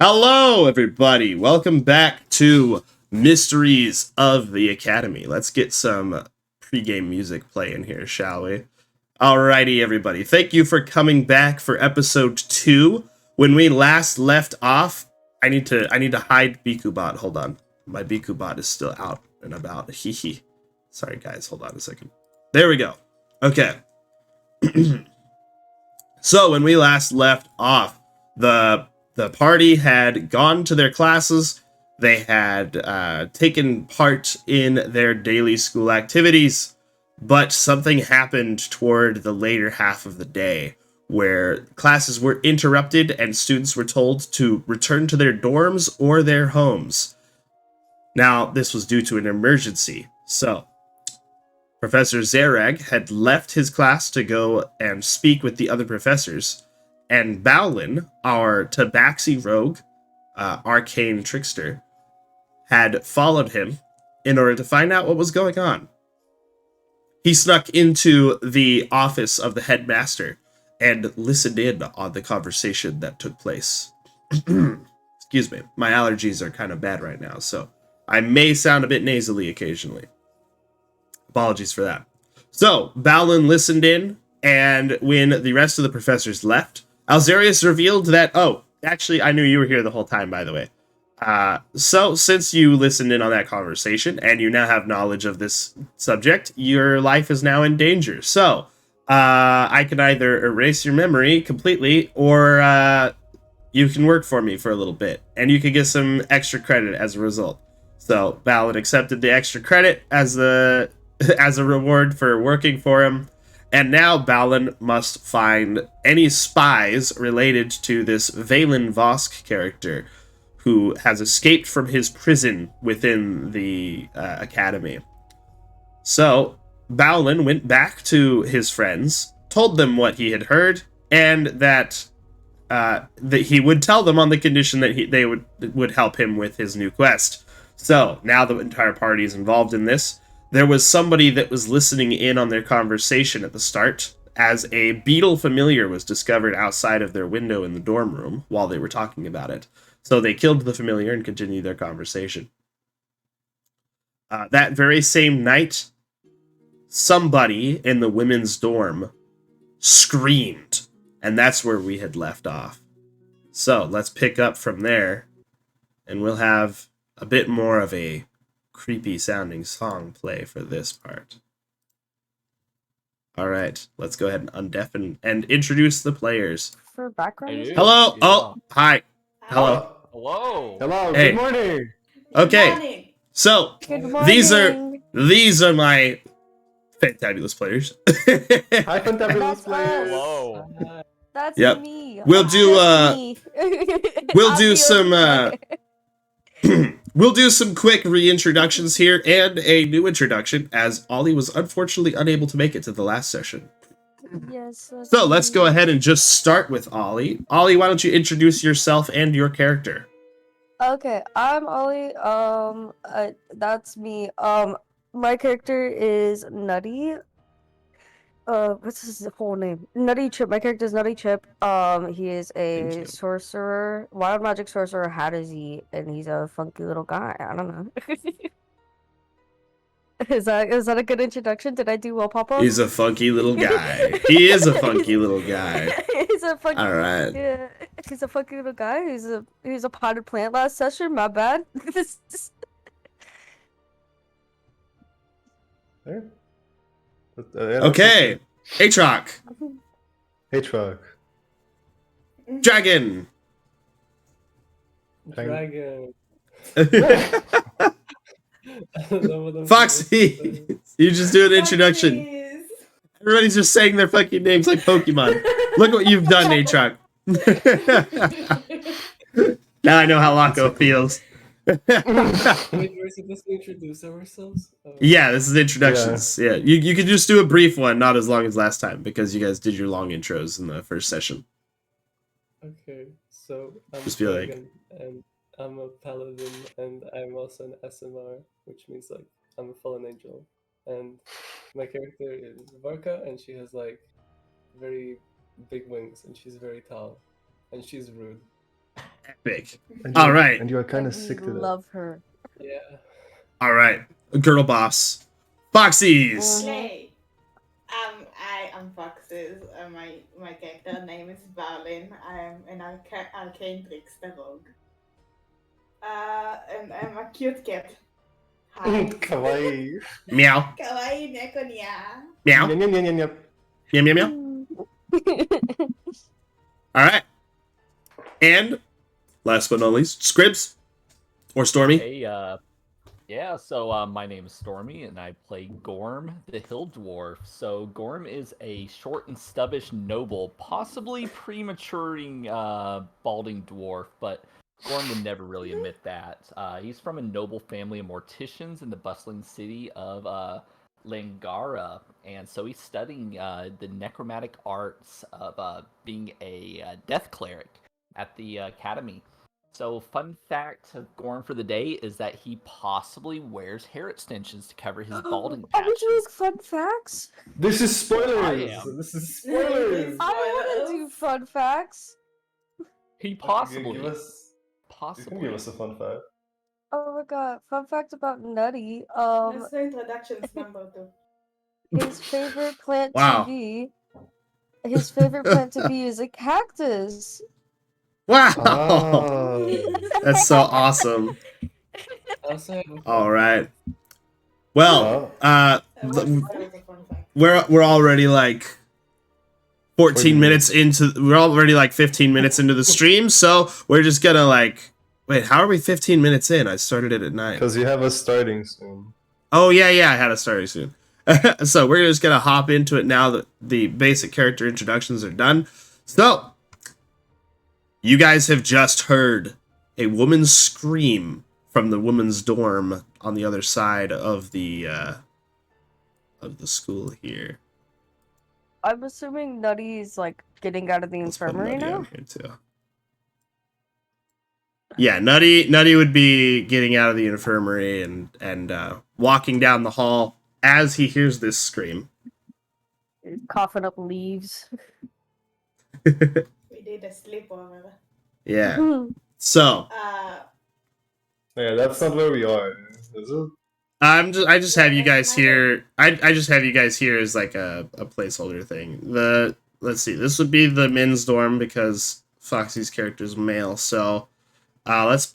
Hello, everybody. Welcome back to Mysteries of the Academy. Let's get some pregame music playing here, shall we? Alrighty, everybody. Thank you for coming back for episode 2. When we last left off, I need to hide BikuBot. Hold on. My BikuBot is still out and about. Hehe. Sorry, guys. Hold on a second. There we go. Okay. So, when we last left off, the party had gone to their classes. They had taken part in their daily school activities, but something happened toward the later half of the day where classes were interrupted and students were told to return to their dorms or their homes. Now, this was due to an emergency. So, Professor Zarag had left his class to go and speak with the other professors, and Bowlin, our Tabaxi rogue, arcane trickster, had followed him in order to find out what was going on. He snuck into the office of the headmaster and listened in on the conversation that took place. Excuse me, my allergies are kind of bad right now, so I may sound a bit nasally occasionally. Apologies for that. So, Bowlin listened in, and when the rest of the professors left, Alzarius revealed that, actually, I knew you were here the whole time, by the way. So, since you listened in on that conversation, and you now have knowledge of this subject, your life is now in danger. So, I can either erase your memory completely, or you can work for me for a little bit, and you can get some extra credit as a result. So, Ballin accepted the extra credit as a reward for working for him. And now Bowlin must find any spies related to this Valen Vosk character who has escaped from his prison within the academy. So Bowlin went back to his friends, told them what he had heard, and that he would tell them on the condition that they would help him with his new quest. So now the entire party is involved in this. There was somebody that was listening in on their conversation at the start, as a beetle familiar was discovered outside of their window in the dorm room while they were talking about it. So they killed the familiar and continued their conversation. That very same night, somebody in the women's dorm screamed, and that's where we had left off. So let's pick up from there, and we'll have a bit more of a creepy sounding song play for this part. Alright, let's go ahead and undeafen and introduce the players. For background music? Hello! Yeah. Oh, hi. Hello. Hello. Hello. Hey. Good morning. Okay, so Good morning. these are my fantabulous players. Hi, fantabulous That's players. Hello. That's Yep. me. We'll do That's me. we'll I'm do the some only one. we'll do some quick reintroductions here and a new introduction, as Ollie was unfortunately unable to make it to the last session. Yes. that's So let's me. go ahead and just start with Ollie. Ollie, why don't you introduce yourself and your character? Okay, I'm Ollie. That's me. My character is Nutty. What's his whole name? Nutty Chip. My character is Nutty Chip. He is Thank a you. sorcerer, wild magic sorcerer. How does he? And he's a funky little guy. I don't know. Is that a good introduction? Did I do well, Papa? He's a funky little guy. He is a funky little guy. He's a funky. All right. Yeah, he's a funky little guy. He's a potted plant last session. My bad. There. Okay. Atroc. Hey, truck. Dragon. Dragon. Foxy. You just do an introduction. Everybody's just saying their fucking names like Pokemon. Look what you've done, Atroc. Now I know how Loco feels. Wait, we're supposed to introduce ourselves? Yeah, this is introductions. Yeah, you can just do a brief one, not as long as last time, because you guys did your long intros in the first session. Okay, so I'm Just be like- Dragon, and I'm a paladin, and I'm also an SMR, which means like I'm a fallen angel. And my character is Varka, and she has like very big wings, and she's very tall, and she's rude. Epic. And All you're- right. And you are kind And of we sick to that. love her. Yeah. All right. Girl boss. Foxies. Slay. I am Foxes. My character name is Balin. I am an arcane trickster rogue. And I'm a cute cat. Hi. Kawaii. Meow. Kawaii neko niya. Meow. Nyam, nyam, nyam, nyam, nyam. Meow, meow, meow. All right. And last but not least, Scribs or Stormy. Hey, yeah, so my name is Stormy, and I play Gorm, the Hill Dwarf. So Gorm is a short and stubbish noble, possibly prematuring balding dwarf, but Gorm would never really admit that. He's from a noble family of morticians in the bustling city of Langara, and so he's studying the necromantic arts of being a death cleric at the academy. So, fun fact of Gorm for the day is that he possibly wears hair extensions to cover his balding Are we patches. doing fun facts? This is spoilers. I am. This is spoilers. I want to do fun facts. He possibly, Give us, you can possibly. give us a fun fact. Oh my god, fun fact about Nutty. That's the introductions number 2. His favorite plant Wow. to be. His favorite plant to be is a cactus. Wow. Oh. That's so awesome. I also have a All right. Well, That was a fun fact. we're already like 14 20 minutes into we're already like 15 minutes into the stream, so we're just gonna like wait, how are we 15 minutes in? I started it at 9. Because you have us starting soon. Oh yeah, I had a story soon. So we're just gonna hop into it now that the basic character introductions are done. So you guys have just heard a woman scream from the women's dorm on the other side of the school here. I'm assuming Nutty's like getting out of the Let's put infirmary Nutty now. on here too. Yeah, Nutty would be getting out of the infirmary and walking down the hall as he hears this scream. Coughing up leaves. We did a sleepover. Yeah. So Yeah, that's not where we are, is it? I just have you guys here. I just have you guys here as like a placeholder thing. Let's see. This would be the men's dorm because Foxy's character is male. So let's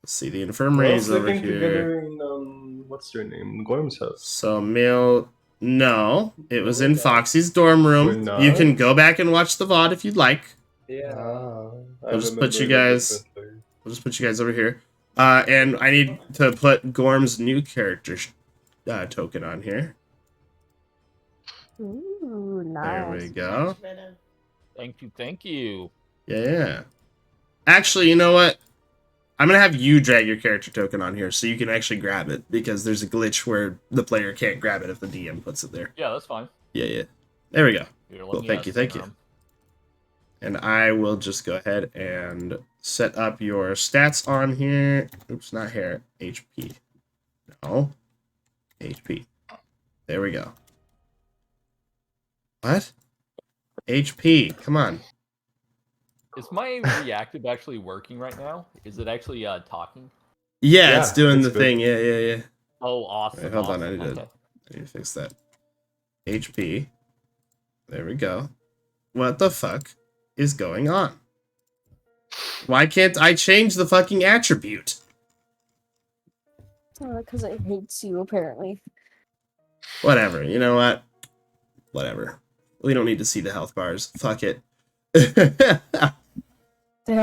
see. The infirmary We're all is over sleeping here. together in, what's their name? Gorm's house. So male. No, it was in Foxy's dorm room. We're not? You can go back and watch the VOD if you'd like. Yeah. I'll just put you remember it guys- differently. We'll just put you guys over here. And I need to put Gorm's new character token on here. Ooh, There we nice. go. Much better. Thank you. Yeah. Actually, you know what? I'm gonna have you drag your character token on here so you can actually grab it because there's a glitch where the player can't grab it if the DM puts it there. Yeah, that's fine. Yeah. There we go. Here, let Cool, me, thank you. And I will just go ahead and set up your stats on here. Oops, not hair. HP. No. HP. There we go. What? HP. Come on. Is my reactive actually working right now? Is it actually talking? Yeah, it's Yeah, doing it's the good. thing. Yeah. Oh, awesome. Wait, hold on, awesome. I need to- Okay. I need to fix that. HP. There we go. What the fuck is going on? Why can't I change the fucking attribute? Because it hates you, apparently. Whatever. You know what? Whatever. We don't need to see the health bars. Fuck it. Damn.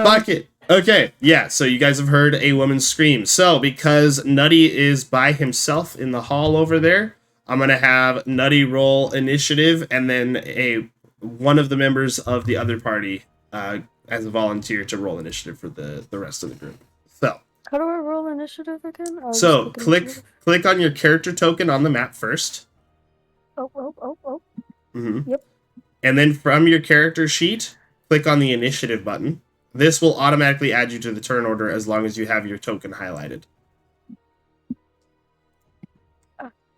Fuck it. Okay, yeah, so you guys have heard a woman scream. So, because Nutty is by himself in the hall over there, I'm going to have Nutty roll initiative, and then one of the members of the other party as a volunteer to roll initiative for the rest of the group. So, How do I roll initiative again? Oh, so just click on your character token on the map first. Oh. Mm-hmm. Yep. And then from your character sheet, click on the initiative button. This will automatically add you to the turn order as long as you have your token highlighted.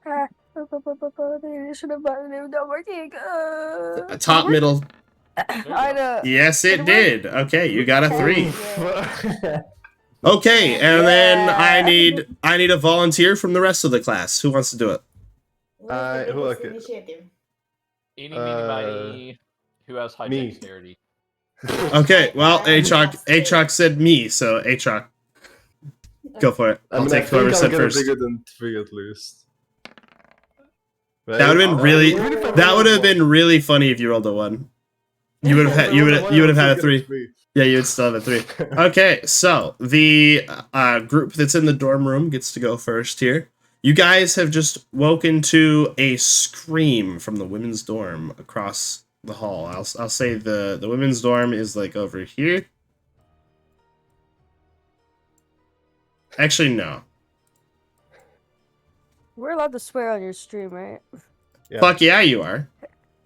The initiative button is not working. Top, middle, I know. Yes, it It did. Okay, you got a 3. Yeah. Okay, and then I Yeah. need a volunteer from the rest of the class. Who wants to do it? Who is the who biggest okay. initiative? Eeny, meeny, miny. Who has high me. dexterity? Okay, well, I am Aatrox said me, so Aatrox, go for it. I I'll mean, I take whoever think I'll said get first. a bigger than 3 at least. Right? That would have been really. Even if I That roll would a have one. been really funny if you rolled a 1. You would have If I had. You roll a would. one, You would I'll have had a still get 3. Yeah, you would still have a 3. Okay, so the group that's in the dorm room gets to go first here. You guys have just woken to a scream from the women's dorm across the hall. I'll say the women's dorm is like over here. Actually, no. We're allowed to swear on your stream, right? Yeah. Fuck yeah, you are.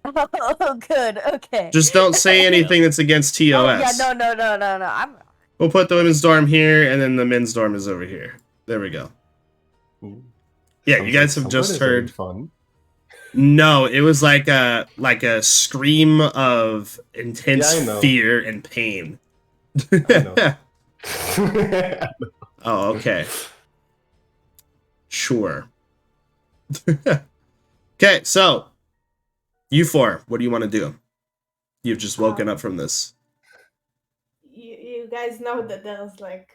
Oh, good. Okay. Just don't say anything that's against TOS. Oh, yeah, no. We'll put the women's dorm here, and then the men's dorm is over here. There we go. Ooh. Yeah, Sounds you guys like have just somebody's having heard. fun. No, it was like a scream of intense Yeah, I know. fear and pain. I Oh, okay. Sure. Okay, so you 4, what do you want to do? You've just woken up from this. You guys know that there's like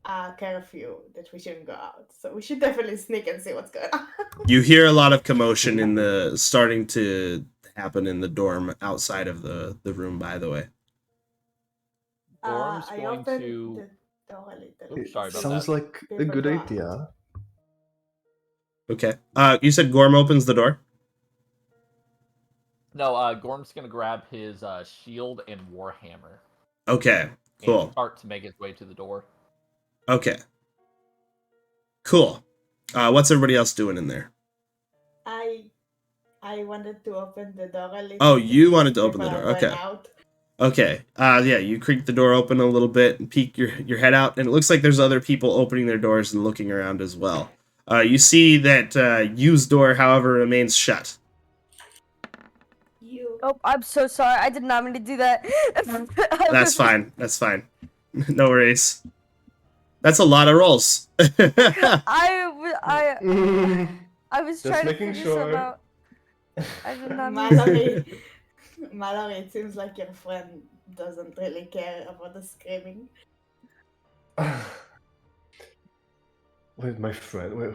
a curfew that we shouldn't go out, so we should definitely sneak and see what's going on. You hear a lot of commotion in the starting to happen in the dorm outside of the room, by the way. Gorm's I going opened to. the door a little. Oops, sorry about Sounds that. like a People good go out. idea. Okay. You said Gorm opens the door? No, Gorm's gonna grab his shield and warhammer. Okay. And Cool. start to make his way to the door. Okay. Cool. What's everybody else doing in there? I wanted to open the door a little. Oh, you wanted to open the People door. are going Okay. out. Okay. Yeah, you creak the door open a little bit and peek your head out, and it looks like there's other people opening their doors and looking around as well. You see that Yu's door, however, remains shut. You. Oh, I'm so sorry. I did not mean to do that. That's fine. That's fine. No worries. That's a lot of rolls. I was Just trying to making figure something sure. out. I did not mean Mallory, Mallory, it seems like your friend doesn't really care about the screaming. Wait, my friend. Wait,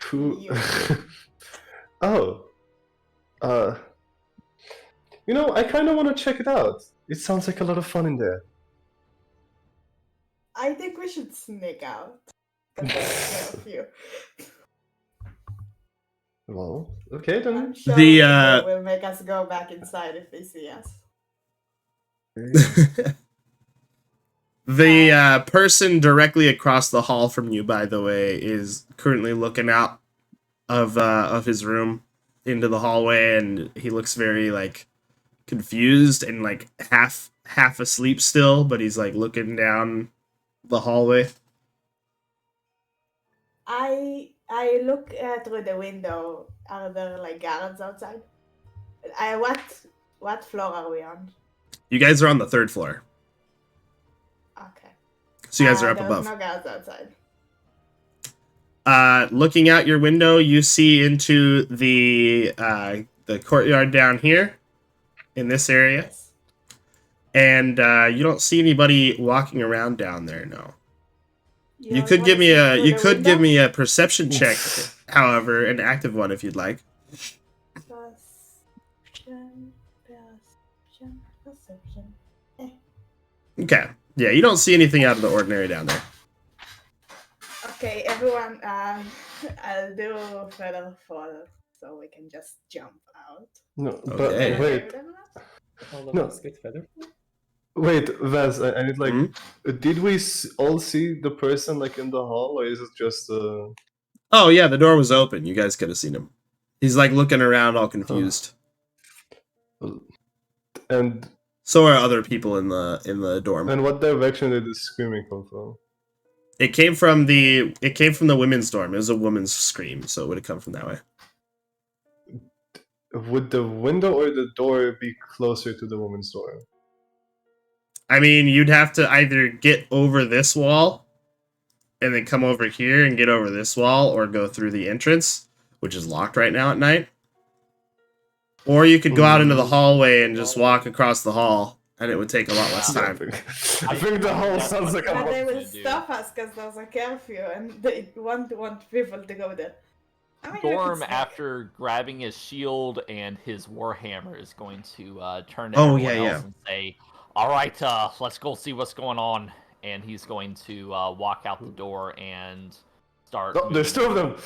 who? You. Oh. You know, I kind of want to check it out. It sounds like a lot of fun in there. I think we should sneak out. 'Cause there's curfew. Well, okay then. I'm sure The, they will make us go back inside if they see us. The person directly across the hall from you, by the way, is currently looking out of his room into the hallway, and he looks very like confused and like half asleep still, but he's like looking down the hallway. I look through the window. Are there like guards outside? What floor are we on? You guys are on the 3rd floor, Okay. so you guys are up there's above. no guards outside. Looking out your window, you see into the courtyard down here in this area, Yes. and you don't see anybody walking around down there. No. You don't could wanna give me see a through the window? a perception check, however, an active one if you'd like. Perception. Okay. Yeah, you don't see anything out of the ordinary down there. Okay, everyone. I'll do feather fall so we can just jump out. No, but Okay. wait, All of No. us get feather. wait, Vaz, I need like, Mhm. did we all see the person like in the hall, or is it just Oh yeah, the door was open. You guys could have seen him. He's like looking around, all confused. and So are other people in the dorm. what direction did the screaming come from? It came from the women's dorm. It was a woman's scream, so it would have come from that way. would the window or the door be closer to the woman's door? I mean, you'd have to either get over this wall and then come over here and get over this wall, or go through the entrance, which is locked right now at night. Or you could go out into the hallway and just walk across the hall, and it would take a lot less Yeah, time. I think the whole sounds like But they a. will stop us because there's a curfew and they want people to go there. I mean, we could Gorm, sneak. after grabbing his shield and his warhammer, is going to turn to Oh, everyone yeah, else yeah. and say, "All right, let's go see what's going on." And he's going to walk out the door and start. Oh, there's moving. two of them.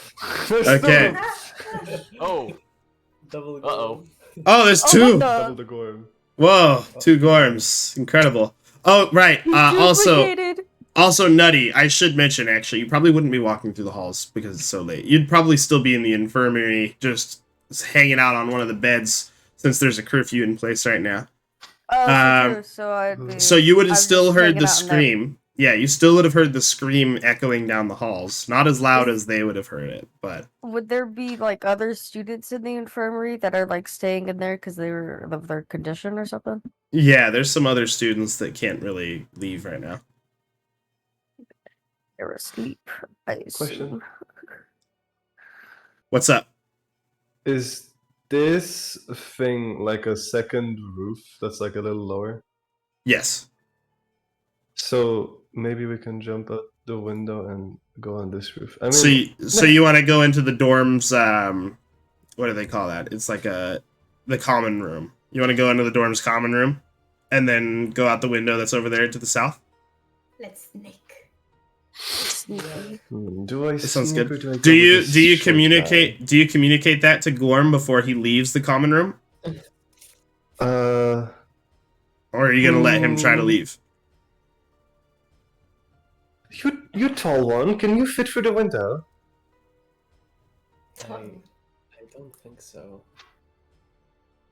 There's Okay. two of them. Oh, Double Uh-oh. Oh, there's Oh, two! what Double the? the Gorm. Whoa, two Gorms. Incredible. Oh, right. He's Also, duplicated. Nutty, I should mention, actually, you probably wouldn't be walking through the halls because it's so late. You'd probably still be in the infirmary, just hanging out on one of the beds, since there's a curfew in place right now. Oh, true. So I'd be. So you would have I'm still just heard hanging the out in there. scream. Yeah, you still would have heard the scream echoing down the halls. Not as loud as they would have heard it, but... Would there be like other students in the infirmary that are like staying in there because they were of their condition or something? Yeah, there's some other students that can't really leave right now. They're asleep, I Question. assume. What's up? Is this thing like a second roof that's like a little lower? Yes. So maybe we can jump out the window and go on this roof. I mean, So you want to go into the dorms, what do they call that? It's like the common room. You want to go into the dorm's common room and then go out the window that's over there to the south? Let's sneak. Sneaky. do I That sounds sneak good. or do I go Do with you this short communicate that to Gorm before he leaves the common room? guy? Or are you gonna let him try to leave? You tall one, can you fit through the window? I don't think so.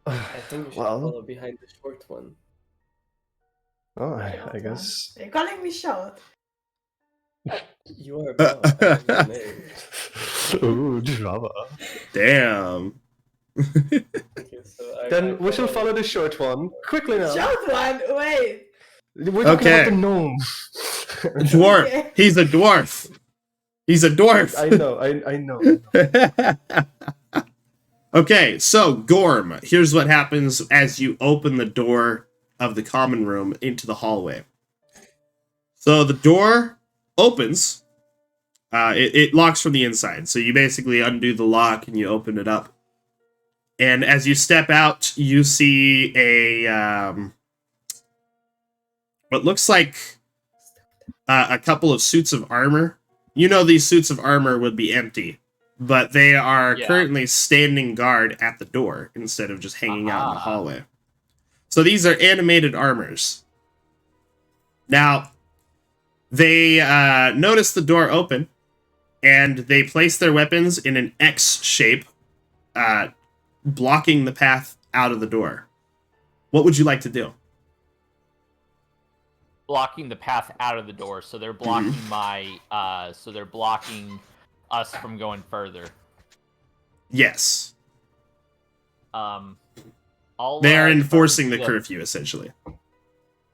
I think we should follow behind the short one. Oh, I guess. Are you calling me short? You are about your name. Ooh, drama. Damn. Okay, so Then we shall follow the short one. Quickly now. Short one? Wait. We're talking Okay. about the gnome. Dwarf. Okay. He's a dwarf. He's a dwarf. I know. Okay, so Gorm, here's what happens as you open the door of the common room into the hallway. So the door opens. It locks from the inside. So you basically undo the lock and you open it up. And as you step out, you see what looks like a couple of suits of armor. You know these suits of armor would be empty, but they are currently standing guard at the door instead of just hanging out in the hallway. So these are animated armors. Now, they notice the door open, and they place their weapons in an X shape, blocking the path out of the door. What would you like to do? blocking the path out of the door, so they're blocking so they're blocking us from going further. Yes. They are enforcing the curfew, essentially.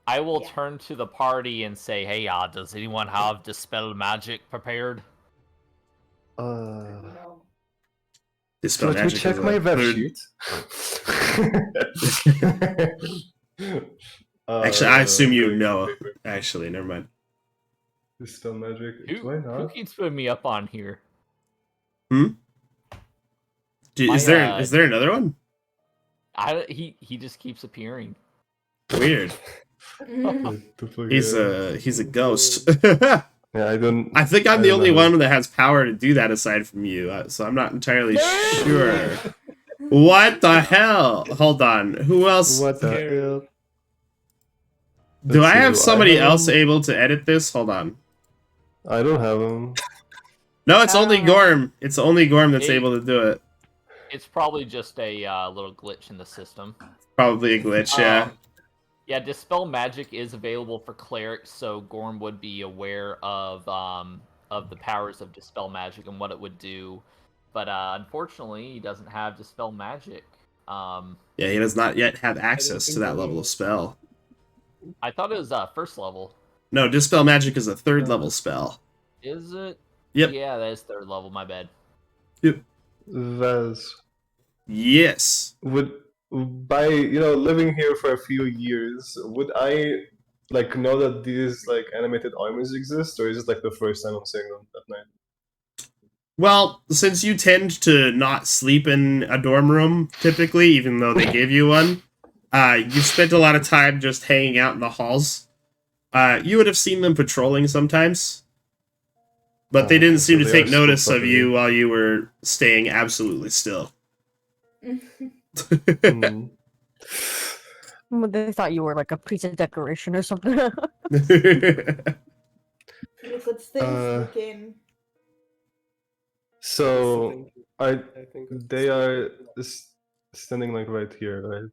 I will turn to the party and say, "Hey, does anyone have Dispel Magic prepared?" No. Dispel Let me Magic check is my a web third- sheet. Actually, I assume you know. Actually, never mind. Dispel magic. Who, Do I who not? keeps putting me up on here? Is there another one? He just keeps appearing. Weird. Mhm. He's a ghost. Yeah, I don't. I think I'm I the don't only know. one that has power to do that aside from you, so I'm not entirely sure. What the hell? Hold on. Who else? What the Scary. hell? Do Let's I see, have somebody have else him? able to edit this? Hold on. I don't have him. No, it's only Gorm. It's only Gorm that's Hey. able to do it. It's probably just a little glitch in the system. Probably a glitch, yeah. Yeah, Dispel Magic is available for clerics, so Gorm would be aware of the powers of Dispel Magic and what it would do. But unfortunately, he doesn't have Dispel Magic. Yeah, he does not yet have I don't access to think that that level of was- spell. I thought it was first level. No, Dispel Magic is a third Uh, level spell. Is it? Yep. Yeah, that is third level. My bad. Yep. Vaz, Yes. would by living here for a few years, would I like know that these like animated armies exist, or is it like the first time I'm seeing them at night? Well, since you tend to not sleep in a dorm room typically, even though they give you one, you've spent a lot of time just hanging out in the halls. You would have seen them patrolling sometimes, but they didn't Okay, seem so to they are take notice still of you while you were staying absolutely still. Hmm. Well, they thought you were like a piece of decoration or something. You could still Uh, sneak in. So are I think it's they are still- standing like right here, right?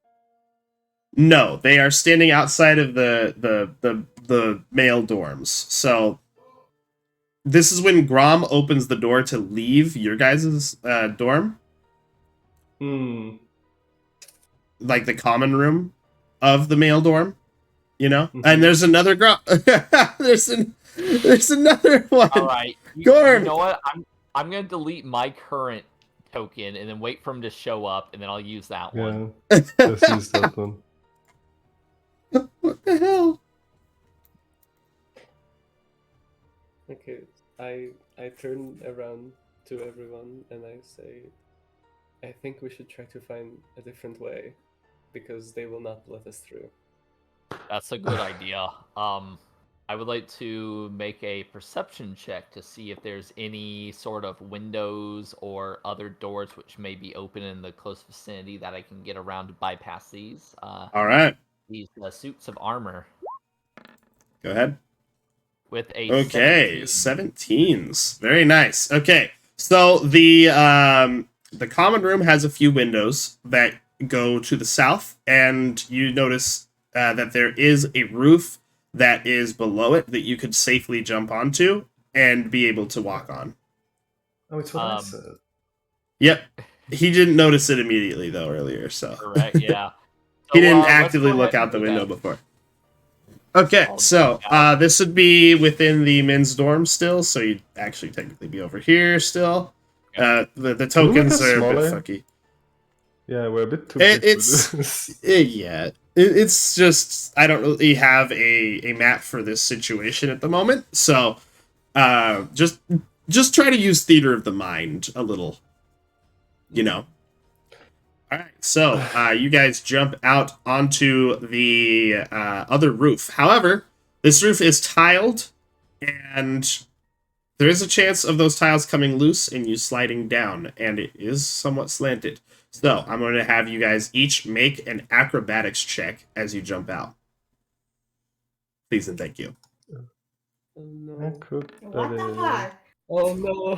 No, they are standing outside of the male dorms. So this is when Grom opens the door to leave your guys' dorm, Hmm. like the common room of the male dorm, you know. Mhm. And there's another Grom. there's another one. All right. You Gorm! know what? I'm gonna delete my current token and then wait for him to show up, and then I'll use that one. Yeah. Let's use that one. What the hell? Okay, I turn around to everyone and I say, I think we should try to find a different way, because they will not let us through. That's a good idea. I would like to make a perception check to see if there's any sort of windows or other doors which may be open in the close vicinity that I can get around to bypass these. All right, These suits of armor go ahead. with a Okay, 17. 17s. Very nice. Okay, so the common room has a few windows that go to the south, and you notice that there is a roof that is below it that you could safely jump onto and be able to walk on. Oh, it's what I Um, said. Yep. He didn't notice it immediately though earlier, so Correct, yeah. he So, didn't let's actively go look ahead out and the do window that. before. Okay, I'll so jump out. this would be within the men's dorm still, so you'd actually technically be over here still. The Can we make tokens it are a bit smaller? fucky. Yeah, we're a bit too It- big it's- for this. It's just I don't really have a map for this situation at the moment, so just try to use theater of the mind a little, you know. All right, so you guys jump out onto the other roof. However, this roof is tiled, and there is a chance of those tiles coming loose and you sliding down, and it is somewhat slanted. So I'm going to have you guys each make an acrobatics check as you jump out. Please and thank you. Oh no. What the fuck? Oh no.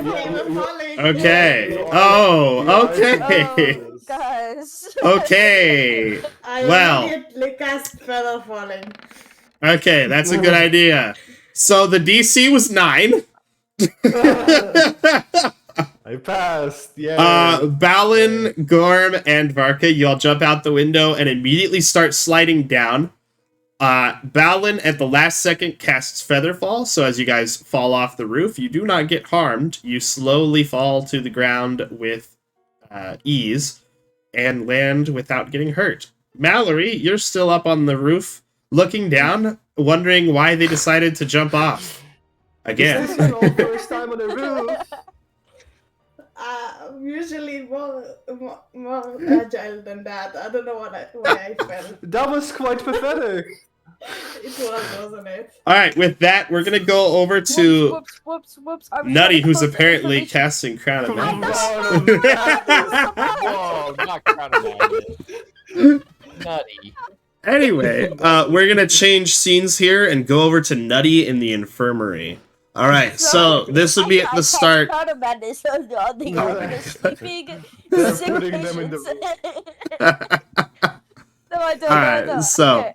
They were falling. Okay. You are- Oh, you are okay. Oh, guys. Okay. I Well. immediately cast Feather Falling. Okay, that's a good idea. So the DC was 9. I passed. Yeah. Balin, Gorm, and Varka, you all jump out the window and immediately start sliding down. Balin, at the last second, casts Featherfall, so as you guys fall off the roof, you do not get harmed. You slowly fall to the ground with ease and land without getting hurt. Mallory, you're still up on the roof, looking down, wondering why they decided to jump off. Again. This is your first time on a roof. I'm usually more agile than that. I don't know why I fell. That was quite pathetic. It was, wasn't it? Alright, with that, we're gonna go over to Whoops. I was Nutty, trying to who's post apparently information. casting Crown of Madness. Whoa, not Crown of Madness. Nutty. Anyway, we're gonna change scenes here and go over to Nutty in the infirmary. Alright, so this would be at the start. Proud of madness on the carpet of sleeping They're sick putting them in patients. No, I don't. Alright,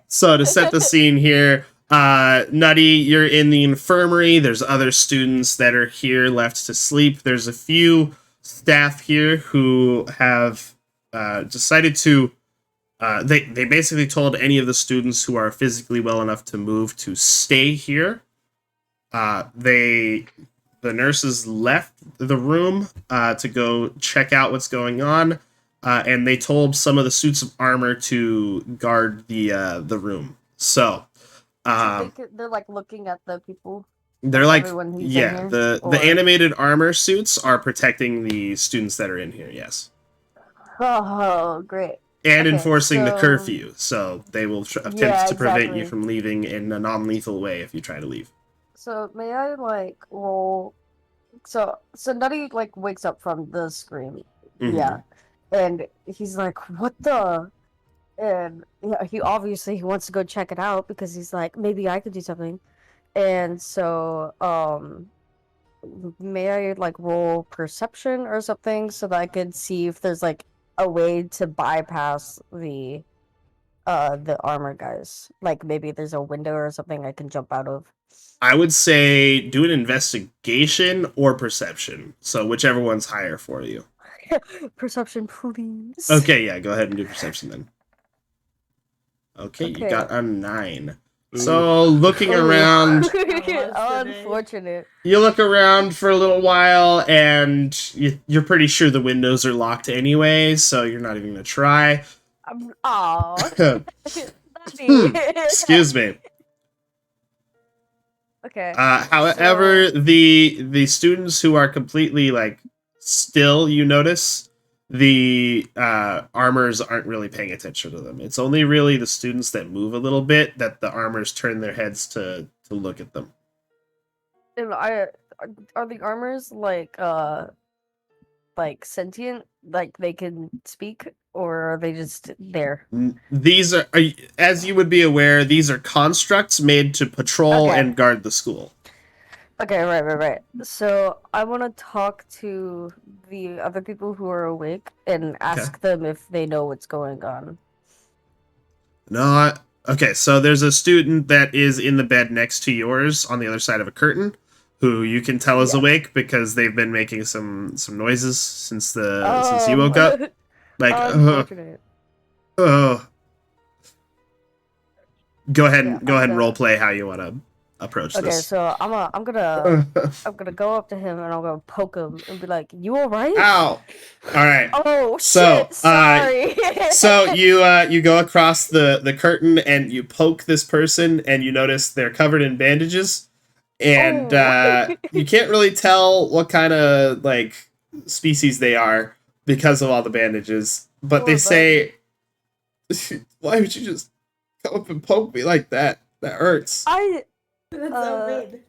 so to set the scene here, Nutty, you're in the infirmary. There's other students that are here left to sleep. There's a few staff here who have decided to. They basically told any of the students who are physically well enough to move to stay here. The nurses left the room to go check out what's going on, and they told some of the suits of armor to guard the room. So, They're like looking at the people. they're like, everyone who's in yeah, here, the or- animated armor suits are protecting the students that are in here. Yes. Oh, great. And Okay, enforcing the so- curfew, so they will attempt Yeah, to prevent you exactly. from leaving in a non-lethal way if you try to leave. So may I like roll? So Nutty like wakes up from the scream. Mhm. Yeah, and he's like, "What the?" And yeah, he obviously wants to go check it out because he's like, maybe I could do something. And so may I like roll perception or something so that I could see if there's like a way to bypass the armor guys? Like maybe there's a window or something I can jump out of. I would say do an investigation or perception, so whichever one's higher for you. Perception, please. Okay, yeah, go ahead and do perception then. Okay, you Okay. got a 9. Ooh. So looking Ooh. around, Unfortunate. you look around for a little while, and you're pretty sure the windows are locked anyway, so you're not even gonna try. Aw. Excuse me. Okay. However, the students who are completely like still, you notice the armors aren't really paying attention to them. It's only really the students that move a little bit that the armors turn their heads to look at them. And are the armors like sentient? Like they can speak, or are they just there? These are, as you would be aware, these are constructs made to patrol Okay. and guard the school. Okay, right. So I want to talk to the other people who are awake and ask them if they know what's going on. No, okay, so there's a student that is in the bed next to yours on the other side of a curtain, who you can tell is Yeah. awake because they've been making some noises since he woke up. Like, unfortunate. oh. Go ahead Yeah, and go ahead and I'm role play how you want to approach Okay, this. so I'm gonna go up to him and I'm gonna poke him and be like, "You alright?" Ow! All right. Oh So, shit! Sorry. So you go across the curtain and you poke this person and you notice they're covered in bandages, and Oh. you can't really tell what kind of like species they are because of all the bandages. But they Poor say, "Why would you just come up and poke me like that? That hurts." That's so weird.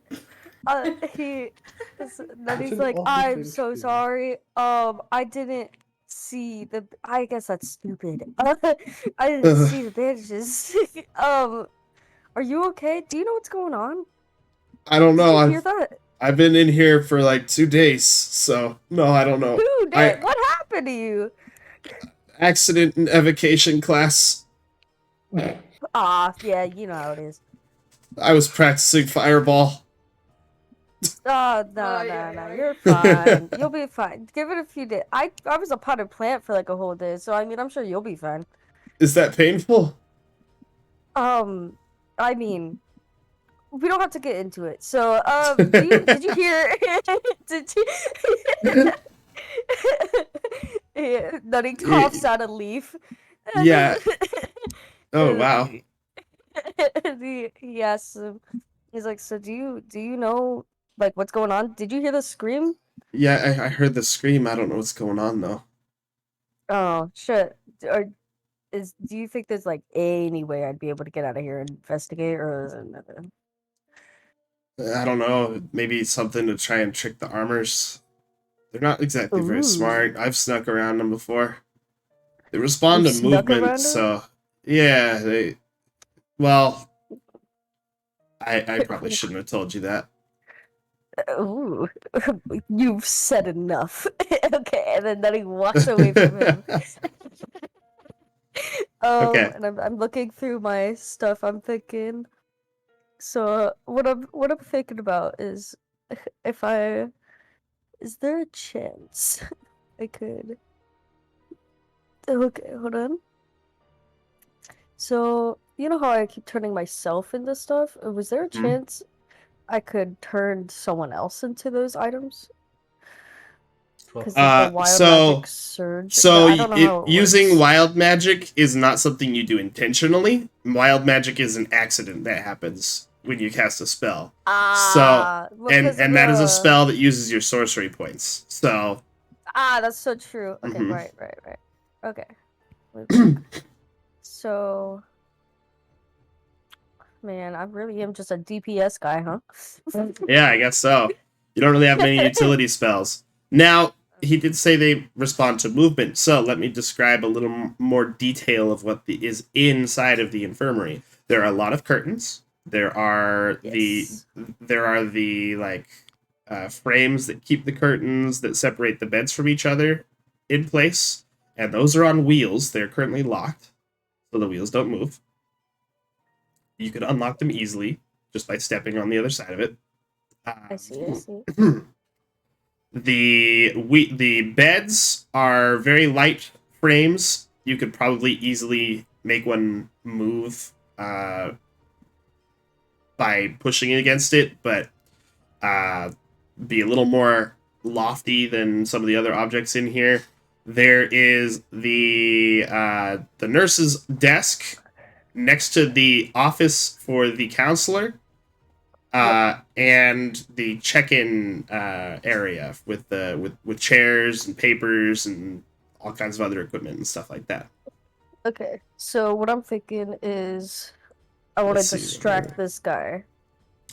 Then he's an like, odd "I'm so thing. sorry. I didn't see the. I guess that's stupid. I didn't see the bandages. Are you okay? Do you know what's going on? I don't Did know. you hear that? I've been in here for like 2 days, so no, I don't know. Dude, I- what happened to you? Accident in evocation class. Ah, yeah, you know how it is. I was practicing fireball. Oh, no, Oh, yeah. you're fine. You'll be fine. Give it a few days. I was a potted plant for like a whole day, so I mean, I'm sure you'll be fine. Is that painful? I mean, we don't have to get into it. So, did you hear? Did you? Yeah, Nutty coughs out a leaf. Yeah. Oh wow. He asks him. He's like, "So do you know like what's going on? Did you hear the scream?" Yeah, I heard the scream. I don't know what's going on though. Oh shit. Do you think there's like any way I'd be able to get out of here and investigate, or is it nothing? I don't know. Maybe something to try and trick the armors. They're not exactly very Ooh. smart. I've snuck around them before. They respond You've to snuck around movement, 'em? so yeah. Well, I probably shouldn't have told you that. Ooh, you've said enough. Okay, and then he walks away from him. Okay. And I'm looking through my stuff. I'm thinking. So what I'm thinking about is, is there a chance I could Okay, hold on. So, you know how I keep turning myself into stuff? Was there a Hmm? chance I could turn someone else into those items? Because of the wild magic surge, but I don't know how it Using works. wild magic is not something you do intentionally. Wild magic is an accident that happens when you cast a spell. So, Because and that is a spell that uses your sorcery points. So, that's so true. Okay, mhm. right. Okay, let me think. So, man, I really am just a DPS guy, huh? Yeah, I guess so. You don't really have many utility spells. Now, he did say they respond to movement, so let me describe a little more detail of what is inside of the infirmary. There are a lot of curtains. Yes. There are the like frames that keep the curtains that separate the beds from each other in place, and those are on wheels. They're currently locked, so the wheels don't move. You could unlock them easily just by stepping on the other side of it. I see. The beds are very light frames. You could probably easily make one move by pushing against it, but be a little more lofty than some of the other objects in here. There is the nurse's desk next to the office for the counselor, and the check-in area with with chairs and papers and all kinds of other equipment and stuff like that. Okay, so what I'm thinking is I want to Let's see. distract this guy.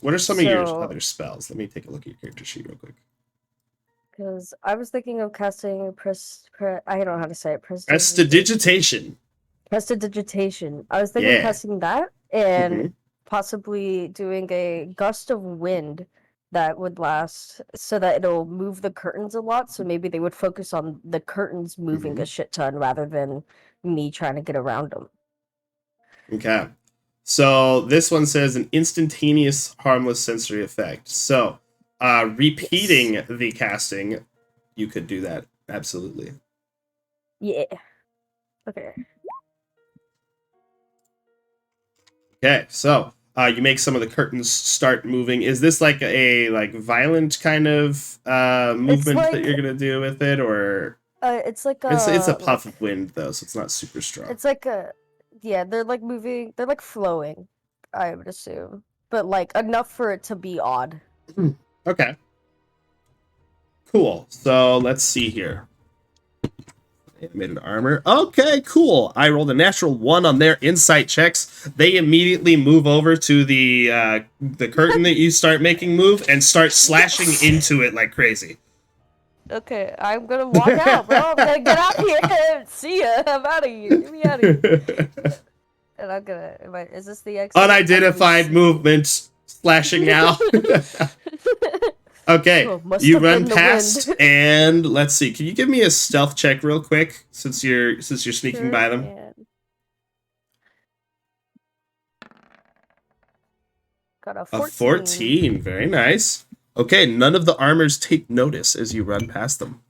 What are some of your So, other spells? Let me take a look at your character sheet real quick. because I was thinking of casting I don't know how to say it. Prestidigitation. Prestidigitation. I was thinking of Yeah. casting that and Hmm. possibly doing a gust of wind that would last so that it'll move the curtains a lot. So maybe they would focus on the curtains moving a shit ton rather than me trying to get around them. Okay. So this one says an instantaneous harmless sensory effect. So repeating the casting, you could do that. Absolutely. Yeah. Okay. Okay, so you make some of the curtains start moving. Is this like a violent kind of movement that you're gonna do with it, or it's like it's a a puff of wind though, so it's not super strong. it's like a yeah, they're like moving, they're like flowing, I would assume. But like enough for it to be odd. Okay, cool. So let's see here. Animated armor. Okay, cool. I rolled a natural 1 on their insight checks. They immediately move over to the curtain that you start making move and start slashing into it like crazy. Okay, I'm gonna walk out, bro. I'm gonna get out of here. See ya. I'm out of here. Get me out of here. And I'm gonna. Is this the exit? Unidentified movement splashing out. Okay, Oh, must you have run been the past, wind. and let's see. Can you give me a stealth check real quick, since you're sneaking Sure by them? can. Got a 14. A 14, very nice. Okay, none of the armors take notice as you run past them.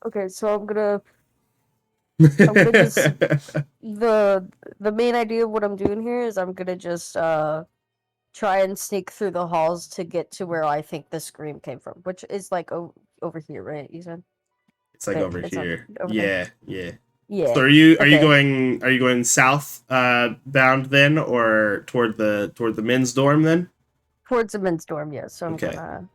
Okay, so I'm gonna just the main idea of what I'm doing here is I'm gonna just try and sneak through the halls to get to where I think the scream came from, which is like over here, right? You said It's like right, over it's here. over Yeah, there. yeah. Yeah. So are you Okay. going south bound then, or toward the men's dorm then? Towards the men's dorm, yeah. So Okay. I'm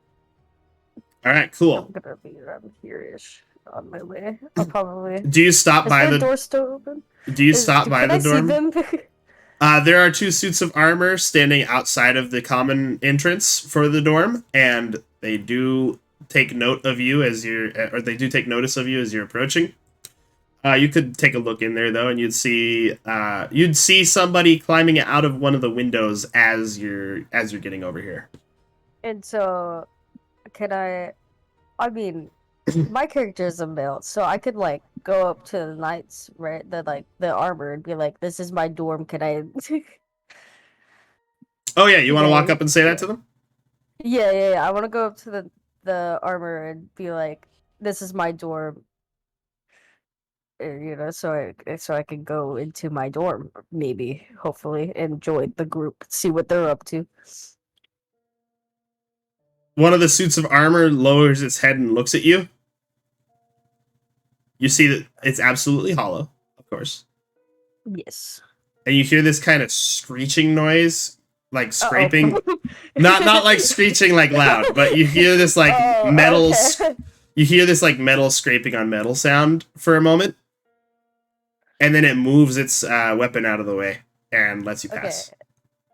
All right, cool. gonna be around here-ish on my way. I'll probably. Do you stop Is by their the door still open? Do you stop by Can the I see dorm? them? There are 2 suits of armor standing outside of the common entrance for the dorm, and they do take note of you as they do take notice of you as you're approaching. You could take a look in there though, and you'd see somebody climbing out of one of the windows as you're getting over here. And so, can I mean, my character is a male, so I could like go up to the knights, right? The armor, and be like, "This is my dorm. Can I?" Oh yeah, you want to walk They- up and say that yeah. to them? Yeah. I want to go up to the armor and be like, "This is my dorm. so I can go into my dorm, maybe, hopefully, and join the group, see what they're up to. One of the suits of armor lowers its head and looks at you. You see that it's absolutely hollow, of course. Yes. And you hear this kind of screeching noise, like Uh-oh. scraping. Not like screeching like loud, but you hear this like Oh, metal. okay. You hear this like metal scraping on metal sound for a moment, and then it moves its weapon out of the way and lets you pass.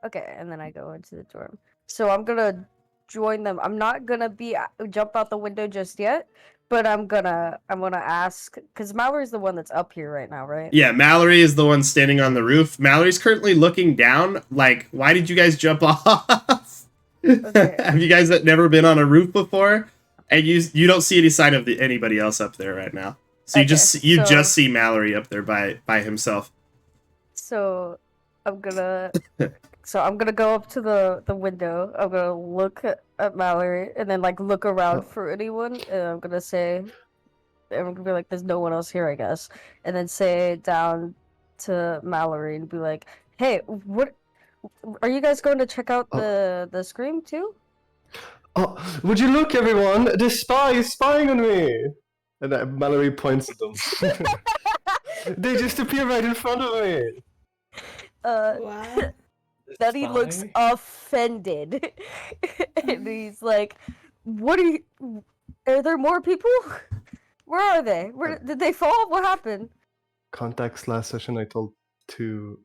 Okay, and then I go into the dorm. So I'm gonna join them. I'm not gonna jump out the window just yet, but I'm gonna ask, because Mallory's the one that's up here right now, right? Yeah, Mallory is the one standing on the roof. Mallory's currently looking down. Like, why did you guys jump off? Okay. Have you guys never been on a roof before? And you don't see any sign of anybody else up there right now. So you Okay, just see Mallory up there by himself. So I'm gonna go up to the window. I'm gonna look at Mallory and then like look around for anyone. And I'm gonna be like, "There's no one else here, I guess." And then say down to Mallory and be like, "Hey, what? Are you guys going to check out the Scream too?" Oh, would you look, everyone? The spy is spying on me. And Mallory points at them. They just appear right in front of me. What? Nutty looks Spy? offended, and he's like, "What are you? Are there more people? Where are they? Where did they fall? What happened?" Contacts last session I told to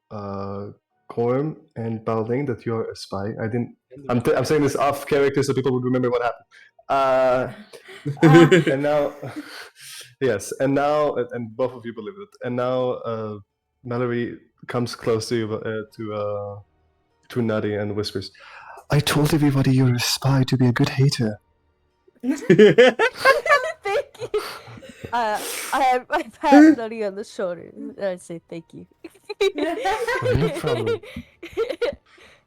Corm and Baoling that you're a spy. I didn't. I'm saying this off character so people would remember what happened. And now, yes, and now, and both of you believe it. And now, Mallory comes close to you, to Nutty and whispers, "I told everybody you're a spy to be a good hater." Thank you. I pat Nutty on the shoulder and I say thank you. No problem.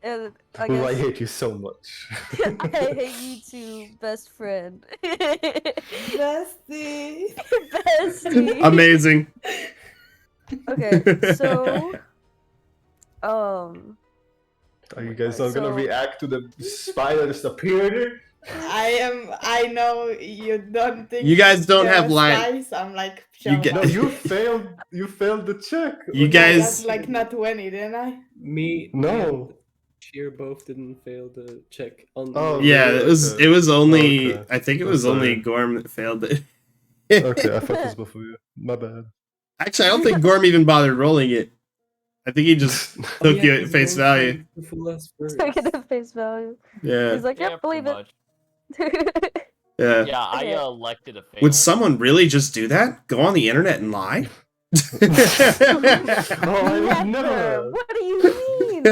And I Oh, I guess hate you so much. I hate you too, best friend. Bestie. Bestie. Amazing. Okay, so Are you guys not gonna react to the spy that just appeared? I know you don't think You guys don't they're have line- spies, I'm like, You get- No, you failed. You failed the check. You I guys- got like not 20, didn't I? Me No. and Cheer both didn't fail the check on Oh, Yeah, really? it was only Okay. I think it I'm was only sorry. Gorm that failed it. Okay, I thought it was both of you. My bad. Actually, I don't think Gorm even bothered rolling it. I think he just Oh, took yeah, you at 'cause face Gorm value. failed the full last words. take it at face value. Yeah. He's like, Yeah, yep, pretty believe much. it. Yeah. Yeah, I Okay. elected a fail. Would someone really just do that? Go on the internet and lie? Oh, I would never. What do you mean?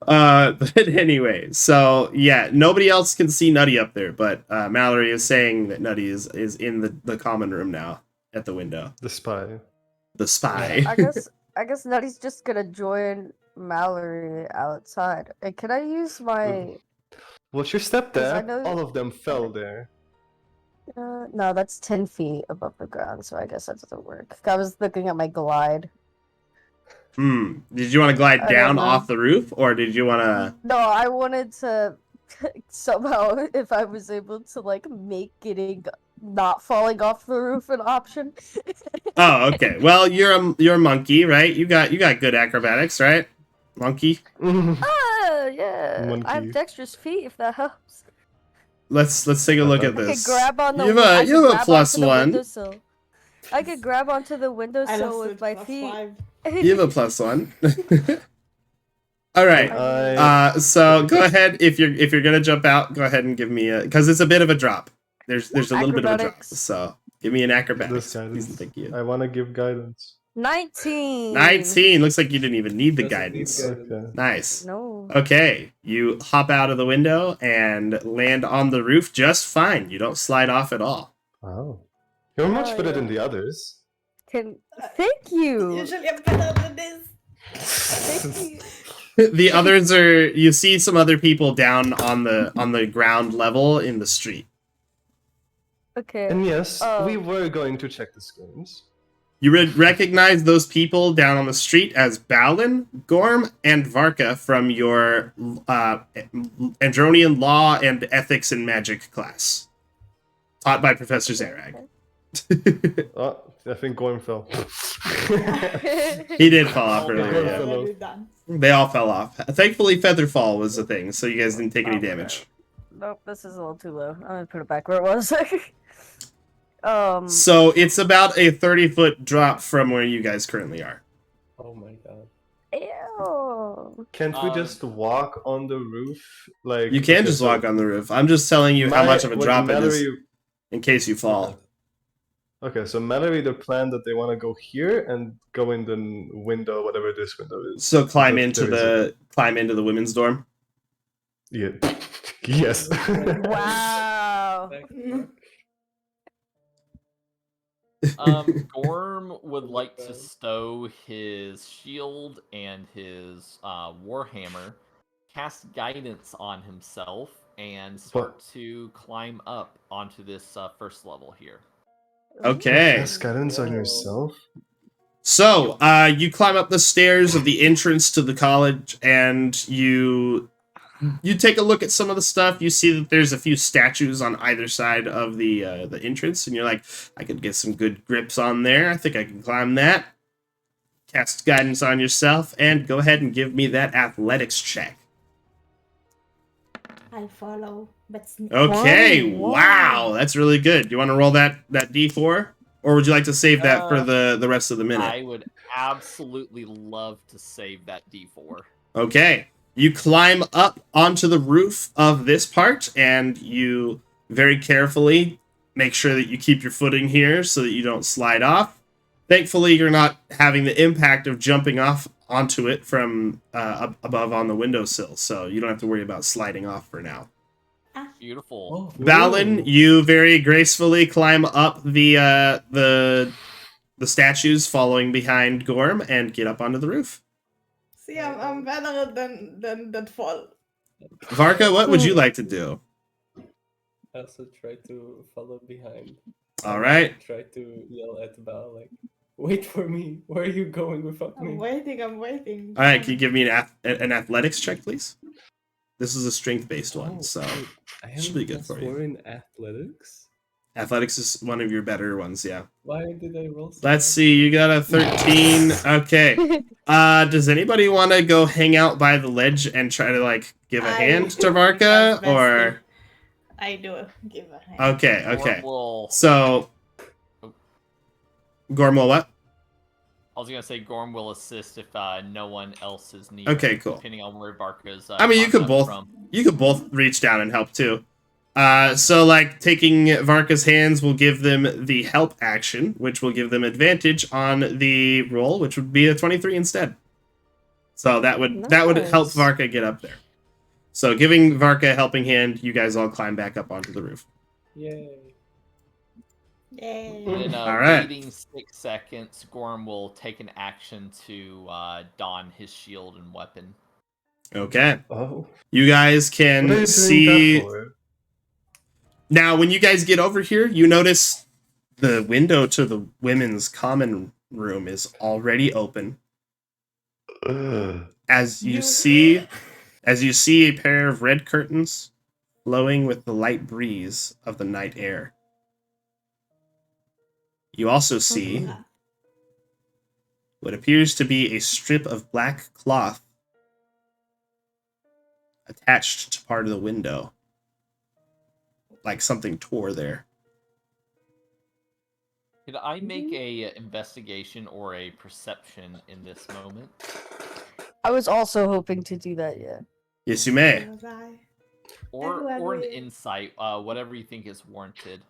But anyway, so yeah, nobody else can see Nutty up there, but Mallory is saying that Nutty is in the common room now at the window. The spy. The spy. I guess Nutty's just gonna join Mallory outside. And can I use my? What's your step 'Cause I there? know- All of them fell there. No, that's 10 feet above the ground, so I guess that doesn't work. I was looking at my glide. Did you want to glide I don't down know. off the roof, or did you want to? No, I wanted to somehow, if I was able to like make getting not falling off the roof an option. Oh, okay. Well, you're a monkey, right? You got good acrobatics, right? Monkey. Yeah. I Monkey. have dexterous feet, if that helps. Let's take a look at I could this. grab on the. You have I a could you have a grab plus onto the one. windowsill. I could grab onto the I windowsill lost with it my plus feet. 5. You have a plus one. All right. So go ahead if you're gonna jump out. Go ahead and give me a because it's a bit of a drop. There's a little bit of a drop. Acrobatics. So give me an acrobatics. This Please guidance. and thank you. I want to give guidance. 19. 19. Looks like you didn't even need the Doesn't need guidance. guidance. Okay. Nice. No. Okay, you hop out of the window and land on the roof just fine. You don't slide off at all. Wow. You're much Oh, better yeah. than the others. Thank you. Usually I'm better than this. Thank you. The others are you see some other people down on the ground level in the street. Okay. And yes, we Um, were going to check the screens. You recognize those people down on the street as Balin, Gorm, and Varka from your Andronian Law and Ethics and Magic class, taught by Professor Zarag. Oh, I think Gorm fell. He did fall off Oh, earlier, yeah. Hello. Already done. They all fell off. Thankfully, Featherfall was a thing, so you guys didn't take any damage. Nope, this is a little too low. I'm gonna put it back where it was. So it's about a 30-foot drop from where you guys currently are. Oh my god. Ew. Can't we just walk on the roof? Like You can okay, just so walk on the roof. I'm just telling you how much of a what drop it is Mallory- in case you fall. Okay, so Mallory, the plan that they want to go here and go in the window, whatever this window is. So climb That into there is the women's dorm. Yeah. Yes. Wow. Gorm would like to stow his shield and his warhammer, cast guidance on himself, and start to climb up onto this first level here. Okay. Cast guidance on yourself. So, you climb up the stairs of the entrance to the college, and you take a look at some of the stuff. You see that there's a few statues on either side of the entrance, and you're like, I could get some good grips on there. I think I can climb that. Cast guidance on yourself, and go ahead and give me that athletics check. I follow, but Okay, Wow. wow, that's really good. You want to roll that D4, or would you like to save that for the rest of the minute? I would absolutely love to save that D4. Okay, you climb up onto the roof of this part, and you very carefully make sure that you keep your footing here so that you don't slide off. Thankfully, you're not having the impact of jumping off onto it from up above on the windowsill, so you don't have to worry about sliding off for now. Beautiful. Balin, you very gracefully climb up the statues following behind Gorm and get up onto the roof. See, I'm better than that fall. Varka, what would you like to do? I also try to follow behind. All right. Try to yell at Val like, "Wait for me! Where are you going without me?" I'm waiting. All right, can you give me an athletics check, please? This is a strength-based one, so wait, I should be haven't good for +4 you. in athletics. Athletics is one of your better ones, yeah. Why did I roll? So Let's bad? see, you got a 13. Okay. Does anybody want to go hang out by the ledge and try to like give a hand to Varka, That's or? I do give a hand. Okay, okay. Gorm will, So, Gorm will what? I was gonna say Gorm will assist if no one else is near. Okay, cool. Depending on where Varka's. I mean, you could climbing up both from. you could both reach down and help too. So like taking Varka's hands will give them the help action, which will give them advantage on the roll, which would be a 23 instead. So that would help Nice. Varka get up there. So giving Varka a helping hand, you guys all climb back up onto the roof. Yay! Yay. In All right. waiting 6 seconds, Gorm will take an action to don his shield and weapon. Okay. Oh. You guys What are you can doing see that for? now when you guys get over here, you notice the window to the women's common room is already open. Ugh. As you see a pair of red curtains flowing with the light breeze of the night air. You also see what appears to be a strip of black cloth attached to part of the window. Like something tore there. Could I make a investigation or a perception in this moment? I was also hoping to do that, yeah. Yes, you may. Was I? Or an Everybody- insight, whatever you think is warranted.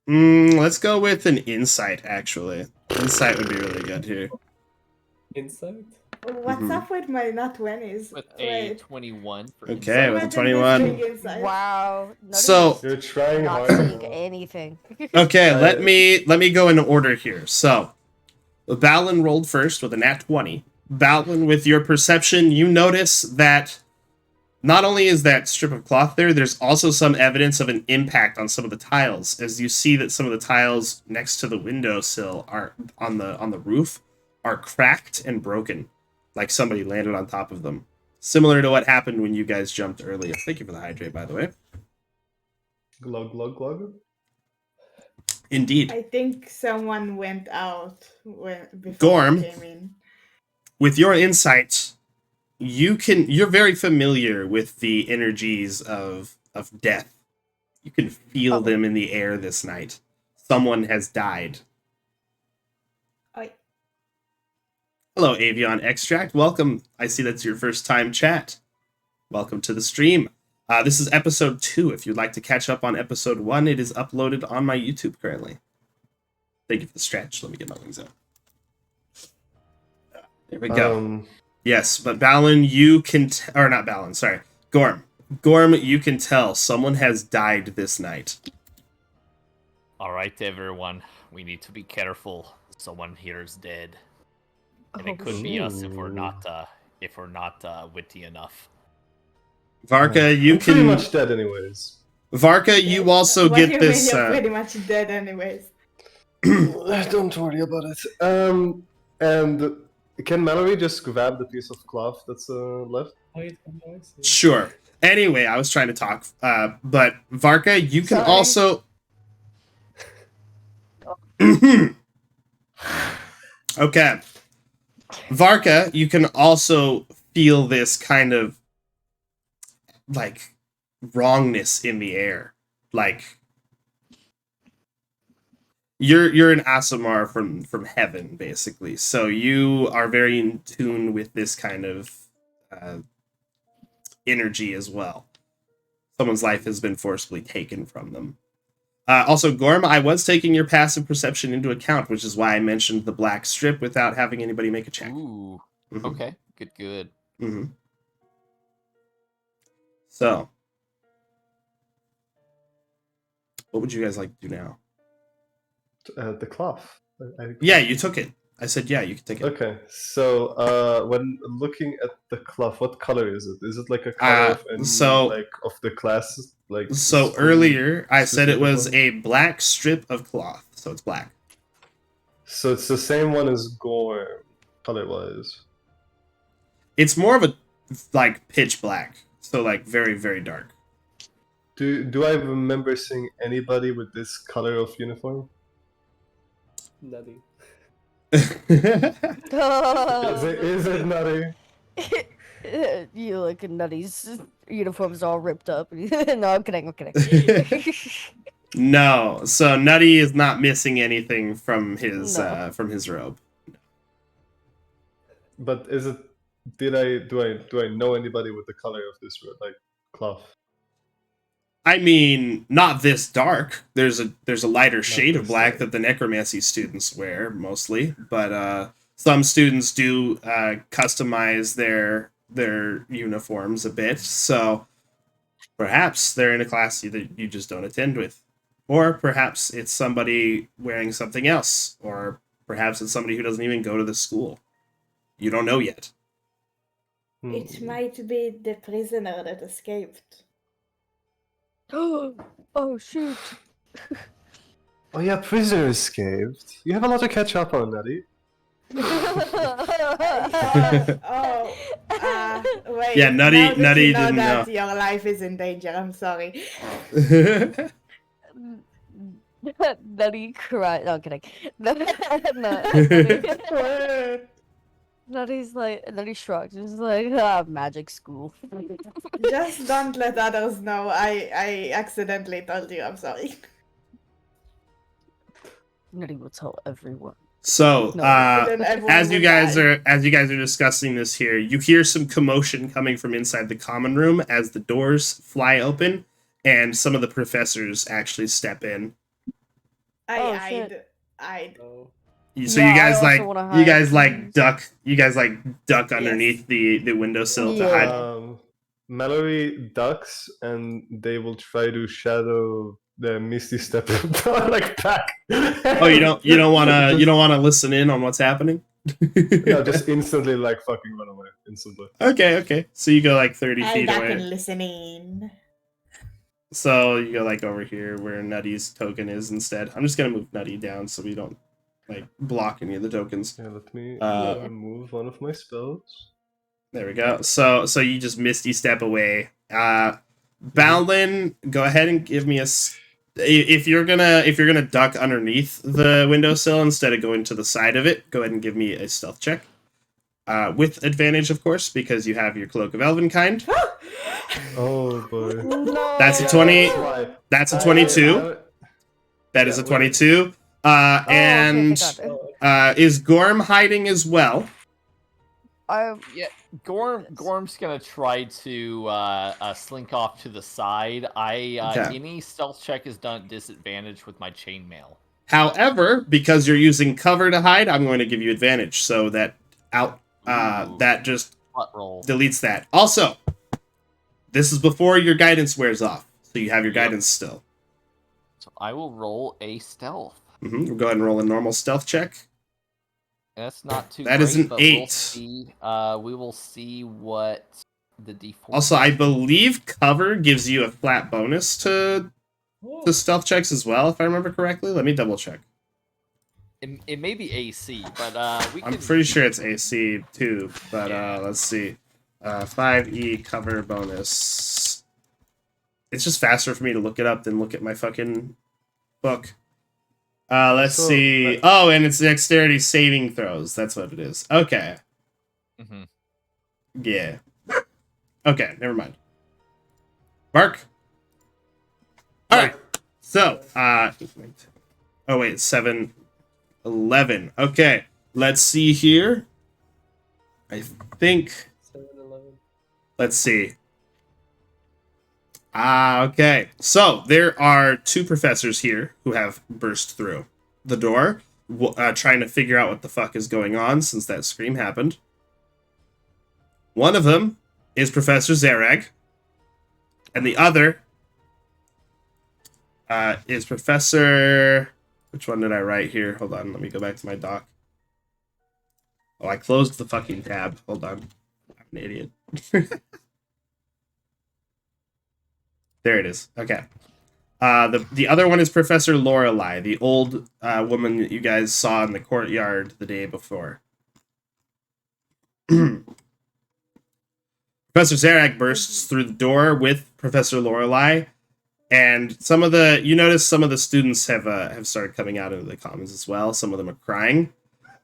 Let's go with an insight, actually. Insight would be really good here. Insight. What's Mhm. up with my not 20s? With a Wait. 21 for Okay, insight. with a Imagine 21. this thing inside. Wow. So- You're trying not hard. seeing anything. Okay, let me go in order here. So, Balin rolled first with a nat 20. Balin, with your perception, you notice that not only is that strip of cloth there, there's also some evidence of an impact on some of the tiles, as you see that some of the tiles next to the windowsill are on the roof are cracked and broken, like somebody landed on top of them. Similar to what happened when you guys jumped earlier. Thank you for the hydrate, by the way. Glug glug glug. Indeed. I think someone went out before Gorm. I came in. With your insight, you're very familiar with the energies of death. You can feel them in the air this night. Someone has died. I Hello, Avion Extract. Welcome. I see that's your first time chat. Welcome to the stream. This is episode 2. If you'd like to catch up on episode 1, it is uploaded on my YouTube currently. Thank you for the stretch. Let me get my wings out. There we go. Yes, but Balin, you can... or not Balin, sorry. Gorm. Gorm, you can tell someone has died this night. All right, everyone. We need to be careful. Someone here is dead. And it could be us if we're not witty enough. Varka, you I'm can... pretty much dead anyways. Varka, you also what get do you this... mean you're pretty much dead anyways? Don't worry about it. And can Mallory just grab the piece of cloth that's left? Sure. Anyway, I was trying to talk. But Varka, you can Sorry. also... Okay. Varka, you can also feel this kind of like wrongness in the air. Like you're an Asimar from heaven, basically. So you are very in tune with this kind of energy as well. Someone's life has been forcibly taken from them. Also, Gorm, I was taking your passive perception into account, which is why I mentioned the black strip without having anybody make a check. Ooh. Mhm. Okay. Good. Mm-hmm. So, what would you guys like to do now? The cloth. Yeah, you took it. I said, yeah, you can take it. Okay, so when looking at the cloth, what color is it? Is it like a color of any, like of the class? Like So school earlier, I said it was specific one? a black strip of cloth, so it's black. So it's the same one as Gorm, color-wise. It's more of a like pitch black, so like very very dark. Do I remember seeing anybody with this color of uniform? Nutty. Is it Nutty? You look at Nutty's uniform's all ripped up. No, I'm kidding. No, so Nutty is not missing anything from his No. robe. But is it? Do I know anybody with the color of this like cloth? I mean, not this dark. There's a lighter shade of this black dark. that the necromancy students wear mostly, but some students do customize their uniforms a bit. So perhaps they're in a class that you just don't attend with, or perhaps it's somebody wearing something else, or perhaps it's somebody who doesn't even go to the school. You don't know yet. It might be the prisoner that escaped. Oh shoot! Oh yeah, prisoner escaped. You have a lot to catch up on, Nutty. Wait. Yeah, Nutty- now that Nutty you know didn't that know. your life is in danger. I'm sorry. Nutty cried. No, I'm kidding. Nutty's like, Nutty shrugs. He's like, magic school. Just don't let others know. I accidentally told you. I'm sorry. Nutty will tell everyone. So, No. Then everyone as you will guys die. are discussing this here, you hear some commotion coming from inside the common room as the doors fly open, and some of the professors actually step in. shit. I'd Oh. So Yeah, you I guys also like wanna you hide. guys like duck underneath the windowsill to Yeah. hide. Mallory ducks, and they will try to shadow the Misty Step like back. Oh, you don't want to listen in on what's happening? No, just instantly like fucking run away instantly. Okay. So you go like 30 I'm feet back away. and listening. So you go like over here where Nutty's token is instead. I'm just gonna move Nutty down so we don't like block any of the tokens. Yeah, let me remove one of my spells. There we go. So you just misty step away. Balin, go ahead and give me a. If you're gonna duck underneath the windowsill instead of going to the side of it, go ahead and give me a stealth check. With advantage, of course, because you have your Cloak of Elvenkind. Oh boy. No. That's a 20. That's a 22. That is a 22. And is Gorm hiding as well? Yeah, Gorm's gonna try to slink off to the side. Any stealth check is done at disadvantage with my chainmail. However, because you're using cover to hide, I'm going to give you advantage, so that that just deletes that. Also, this is before your guidance wears off, so you have your guidance still. So I will roll a stealth. We'll go ahead and roll a normal stealth check. That's not too. That great, is an but 8. We will see what the D4. Also, I believe cover gives you a flat bonus to stealth checks as well, if I remember correctly. Let me double check. It may be AC, but I'm pretty sure it's AC too. But let's see. 5e cover bonus. It's just faster for me to look it up than look at my fucking book. Let's see. Oh, and it's dexterity saving throws. That's what it is. Okay. Mm-hmm. Yeah. Okay, never mind. Mark? Alright. So, oh wait, 7, 11. Okay, let's see here. I think... 7, 11. Let's see. Okay. So, there are 2 professors here who have burst through the door, trying to figure out what the fuck is going on since that scream happened. One of them is Professor Zarag, and the other is Professor... Which one did I write here? Hold on, let me go back to my doc. Oh, I closed the fucking tab. Hold on. I'm an idiot. There it is. Okay. The other one is Professor Lorelei, the old woman that you guys saw in the courtyard the day before. Professor Zarag bursts through the door with Professor Lorelei, and you notice some of the students have started coming out into the commons as well. Some of them are crying.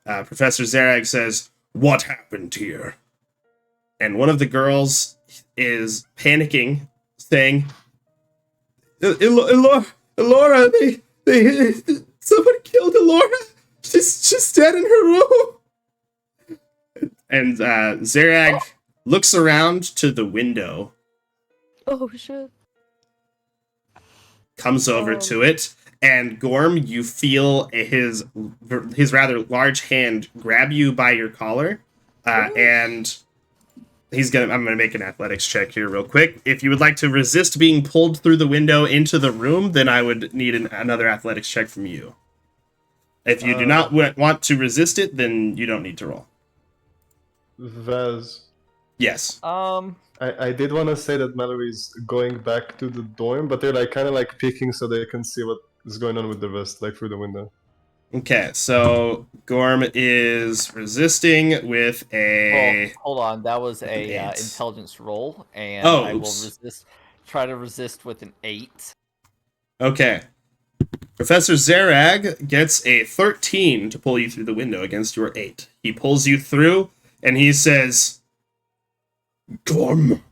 Professor Zarag says, "What happened here?" And one of the girls is panicking, saying, Elora, they someone killed Elora. She's dead in her room. And Zarag looks around to the window. Oh shit. Comes over to it, and Gorm, you feel his rather large hand grab you by your collar, and I'm gonna make an athletics check here real quick. If you would like to resist being pulled through the window into the room, then I would need another athletics check from you. If you do not want to resist it, then you don't need to roll. Vaz. Yes. I did want to say that Mallory's going back to the dorm, but they're like kind of like peeking so they can see what is going on with the rest, like through the window. Okay, so Gorm is resisting with a... hold on, that was a intelligence roll, and I will try to resist with an 8. Okay. Professor Zarag gets a 13 to pull you through the window against your 8. He pulls you through, and he says, Gorm,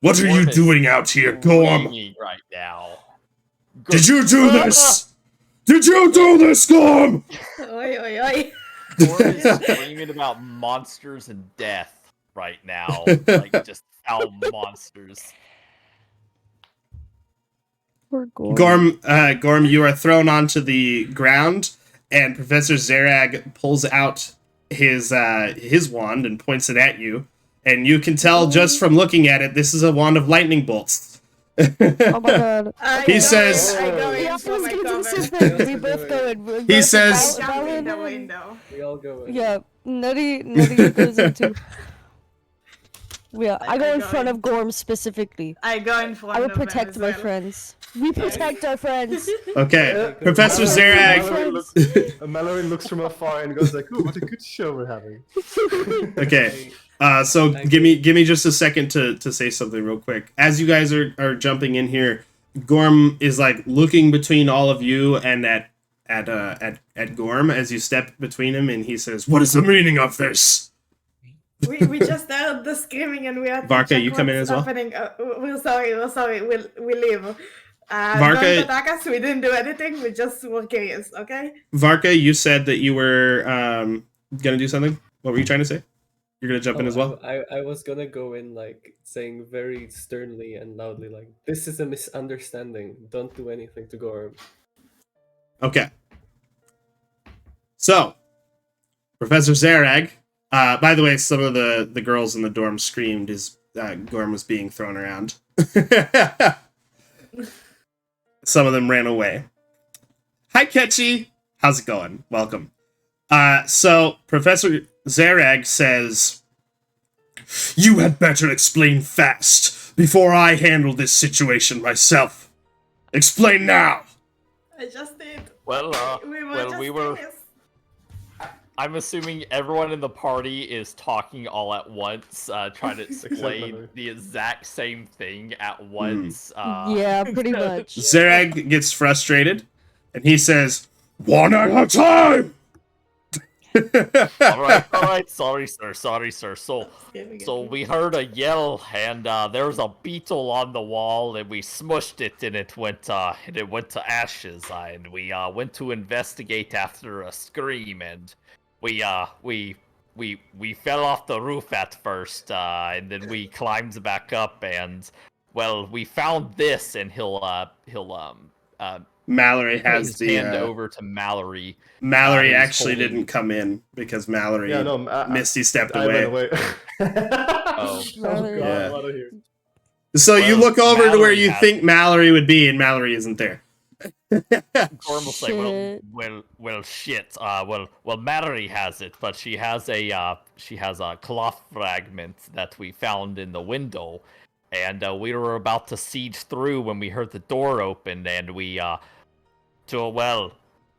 what are you doing out here, Gorm? Right now. Did you do this? Did you do this, Gorm? Oi, oi, oi. Gorm is screaming about monsters and death right now. Like, just foul monsters. Poor Gorm. Gorm, you are thrown onto the ground, and Professor Zarag pulls out his wand and points it at you. And you can tell just from looking at it, this is a wand of lightning bolts. Oh my god. He says... I go in for my cover. We both go in. He says... Jump in the window. We all go in. Yeah, Nutty goes into. Yeah, I go in front of Gorm specifically. I go in front I will of them protect as my well. friends. We protect our friends. Okay, good. Professor Mallory Zarag. looks, Mallory looks from afar and goes like, "Ooh, what a good show we're having." Okay. So I give me just a second to say something real quick. As you guys are jumping in here, Gorm is like looking between all of you and at Gorm as you step between him, and he says, "What is the meaning of this?" We just heard the screaming and we are Varka, you come in as well? happening. We're sorry, we leave. Varka- Don't attack us, we didn't do anything, we just were curious, okay? Varka, you said that you were gonna do something. What were you trying to say? You're gonna jump in as well. I was gonna go in like saying very sternly and loudly like, "This is a misunderstanding. Don't do anything to Gorm." Okay. So, Professor Zarag. By the way, some of the girls in the dorm screamed as Gorm was being thrown around. Some of them ran away. Hi, Ketchy. How's it going? Welcome. So, Professor Zarag says, "You had better explain fast before I handle this situation myself. Explain now." I just did. Well, We were curious. I'm assuming everyone in the party is talking all at once, trying to explain Mallory. the exact same thing at once. Yeah, pretty much. Zarag gets frustrated, and he says, "One at a time!" all right. Sorry, sir. So we heard a yell, and there was a beetle on the wall, and we smushed it, and it went to ashes. And we went to investigate after a scream, and we fell off the roof at first, and then we climbed back up, and well, we found this, and he'll Mallory put has his the hand over to Mallory. Mallory He's actually holding- didn't come in because Mallory Yeah, no, Misty stepped I ran away. away. Oh. Mallory- Yeah. I'm out of here. So you Well, look over to where Mallory you has think Mallory would be, and Mallory isn't there. Gorm will say, Shit. well, shit. Well, Mallory has it, but she has a cloth fragment that we found in the window, and we were about to siege through when we heard the door open, and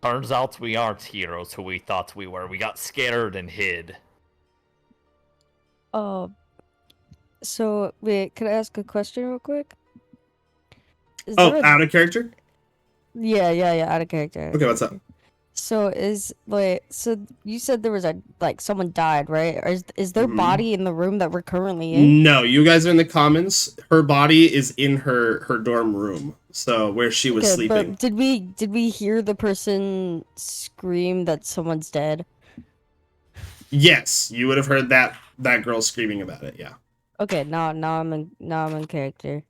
turns out we aren't heroes who we thought we were. We got scared and hid. So wait, can I ask a question real quick? Is Oh, there a- out of character? yeah, out of character. Okay, what's up? So so you said there was someone died, right? Or is their Mhm. body in the room that we're currently in? No, you guys are in the commons. Her body is in her dorm room, so where she was Okay, sleeping. but did we hear the person scream that someone's dead? Yes, you would have heard that girl screaming about it. Yeah. Okay, now I'm in character.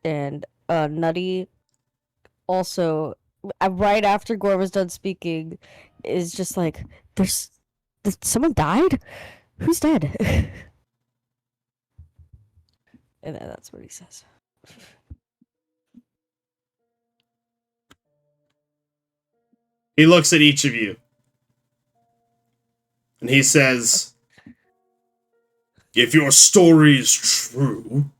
And Nutty also right after Gore was done speaking is just like there's someone died? Who's dead? And then that's what he says. He looks at each of you. And he says, "If your story is true,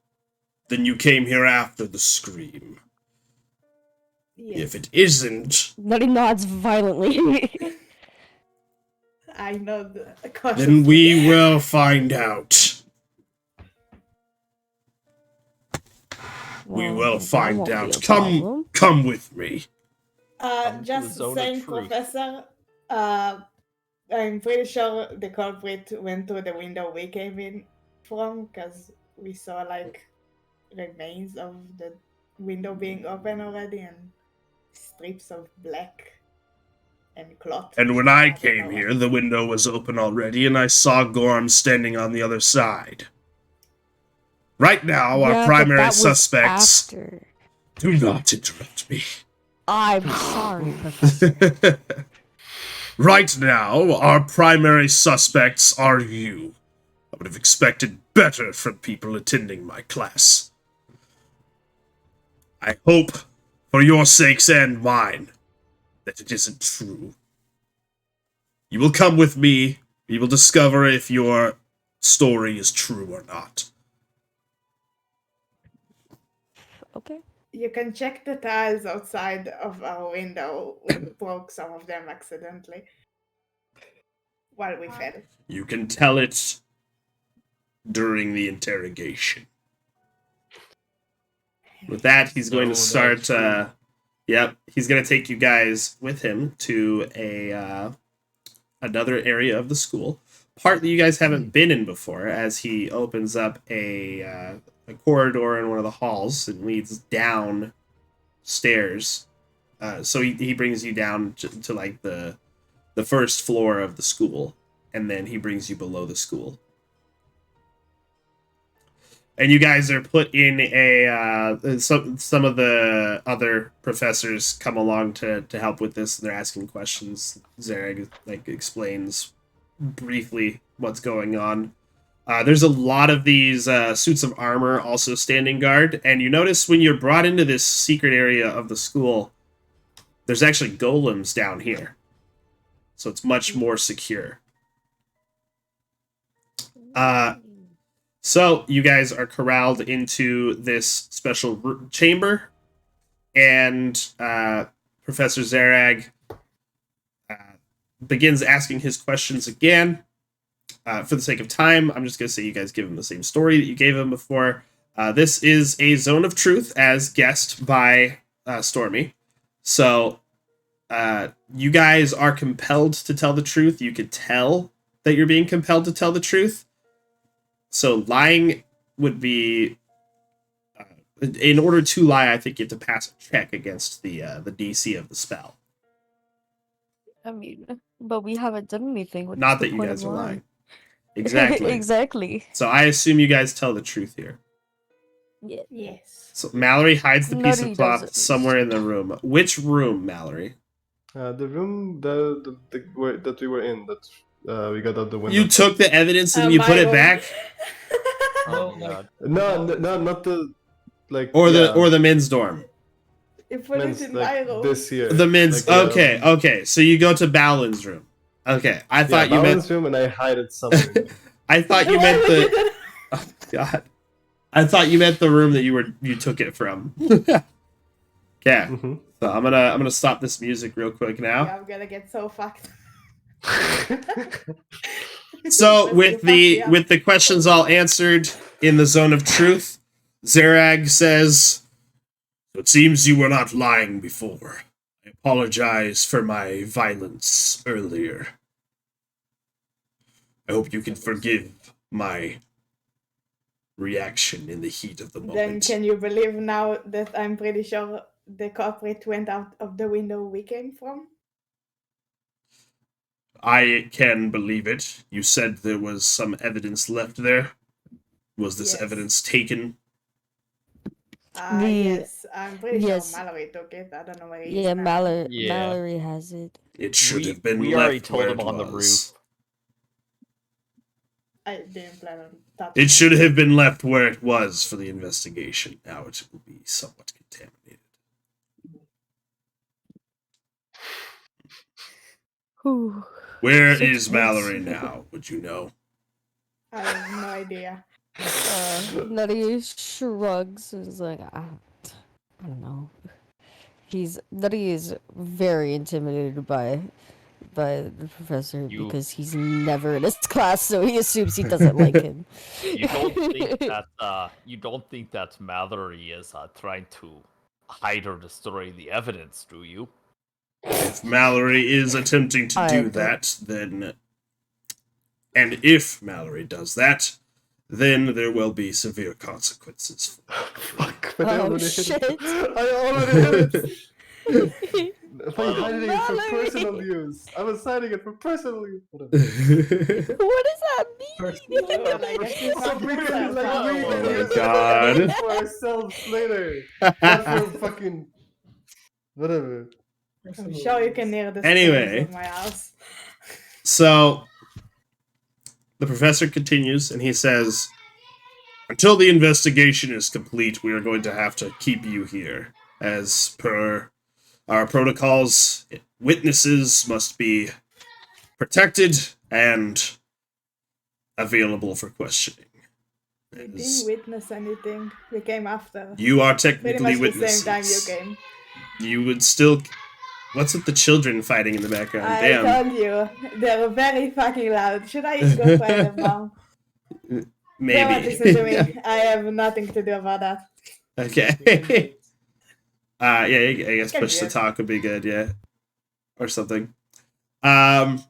then you came here after the scream. Yes. If it isn't, Nutty nods violently. I know the then we will find out. We Well, will that find won't be out. a problem. Come with me." Come to the just zone of saying, truth. Professor, I'm pretty sure the culprit went through the window we came in from, because we saw remains of the window being open already and strips of black and cloth. And when I don't came know here, what- the window was open already, and I saw Gorm standing on the other side. Right now, Yeah, our but primary that was suspects. after. Do not interrupt me. I'm sorry, Professor. Right now, our primary suspects are you. I would have expected better from people attending my class. I hope, for your sakes and mine, that it isn't true. You will come with me. We will discover if your story is true or not. Okay. You can check the tiles outside of our window. We broke some of them accidentally while we fell. You can tell it during the interrogation. With that, he's going to So start. Yep, he's going to take you guys with him to a another area of the school, part that you guys haven't been in before. As he opens up a corridor in one of the halls and leads down stairs. So he brings you down to like the first floor of the school, and then he brings you below the school. And you guys are put in a some of the other professors come along to help with this. They're asking questions. Zareg like explains briefly what's going on. There's a lot of these suits of armor also standing guard, and you notice when you're brought into this secret area of the school, there's actually golems down here, so it's much more secure. So you guys are corralled into this special chamber, and Professor Zarag begins asking his questions again. For the sake of time, I'm just going to say you guys give him the same story that you gave him before. This is a zone of truth as guessed by Stormy. So you guys are compelled to tell the truth. You could tell that you're being compelled to tell the truth. So lying would be, in order to lie, I think you have to pass a check against the DC of the spell. I mean, but we haven't done anything. What's Not the that you point guys of are lying. lying? Exactly. Exactly. So I assume you guys tell the truth here. Yeah. Yes. So Mallory hides the piece Nutty of cloth doesn't. somewhere in the room. Which room, Mallory? The room that we were in, that we got out the window. You took the evidence and then you put my it room. back, Oh my god. No, not the like. or yeah, the men's dorm. You put men's, it in like, my room. this year. The men's. Like, Okay. So you go to Balin's room. Okay, I thought you meant. room, and I hide it somewhere. I thought you meant the. Oh God, I thought you meant the room that you took it from. Okay, Mm-hmm. so I'm gonna stop this music real quick now. Yeah, I'm gonna get so fucked. So Let's with the questions all answered in the zone of truth, Zarag says, "It seems you were not lying before. I apologize for my violence earlier. I hope you can forgive my reaction in the heat of the Then moment." can you believe now that I'm pretty sure the culprit went out of the window we came from? I can believe it. You said there was some evidence left there. Was this Yes. evidence taken? Yes, I'm pretty yes. sure Mallory took it. I don't know where he Yeah, is now. Yeah. Mallory has it. It should have been we left already told where him it on the was. roof. I didn't plan on touching It should have been left where it was for the investigation. Now it will be somewhat contaminated. Whew. Where So is tense. Mallory now? Would you know? I have no idea. Nutty shrugs and is like, I don't know. Nutty is very intimidated by the professor You- because he's never in his class, so he assumes he doesn't like him. You don't think that Mallory is trying to hide or destroy the evidence, do you? If Mallory is attempting to I do don't- that, then... And if Mallory does that, then there will be severe consequences. Fuck! Oh, I already hit shit. it. I already hit it. I'm Well, hiding it for Mallory. personal use. I was hiding it for personal use. Whatever. What does that mean? Well, I guess you So found we yourself can, like, out. we Oh can my use God. it for ourselves later. Not for fucking whatever. I'm sure you can hear the Anyway. screams of my house. So, the professor continues, and he says, "Until the investigation is complete, we are going to have to keep you here. As per our protocols, witnesses must be protected and available for questioning. We It didn't is- witness anything. We came after. You are Pretty technically much the same time you witnesses. came. You would still. What's with the children fighting in the background? I Damn. told you, they were very fucking loud. Should I go find them now? Don't Maybe. listen to me. I have nothing to do about that. Okay. Yeah, I guess Can push to be it. talk would be good, yeah. Or something. Wait,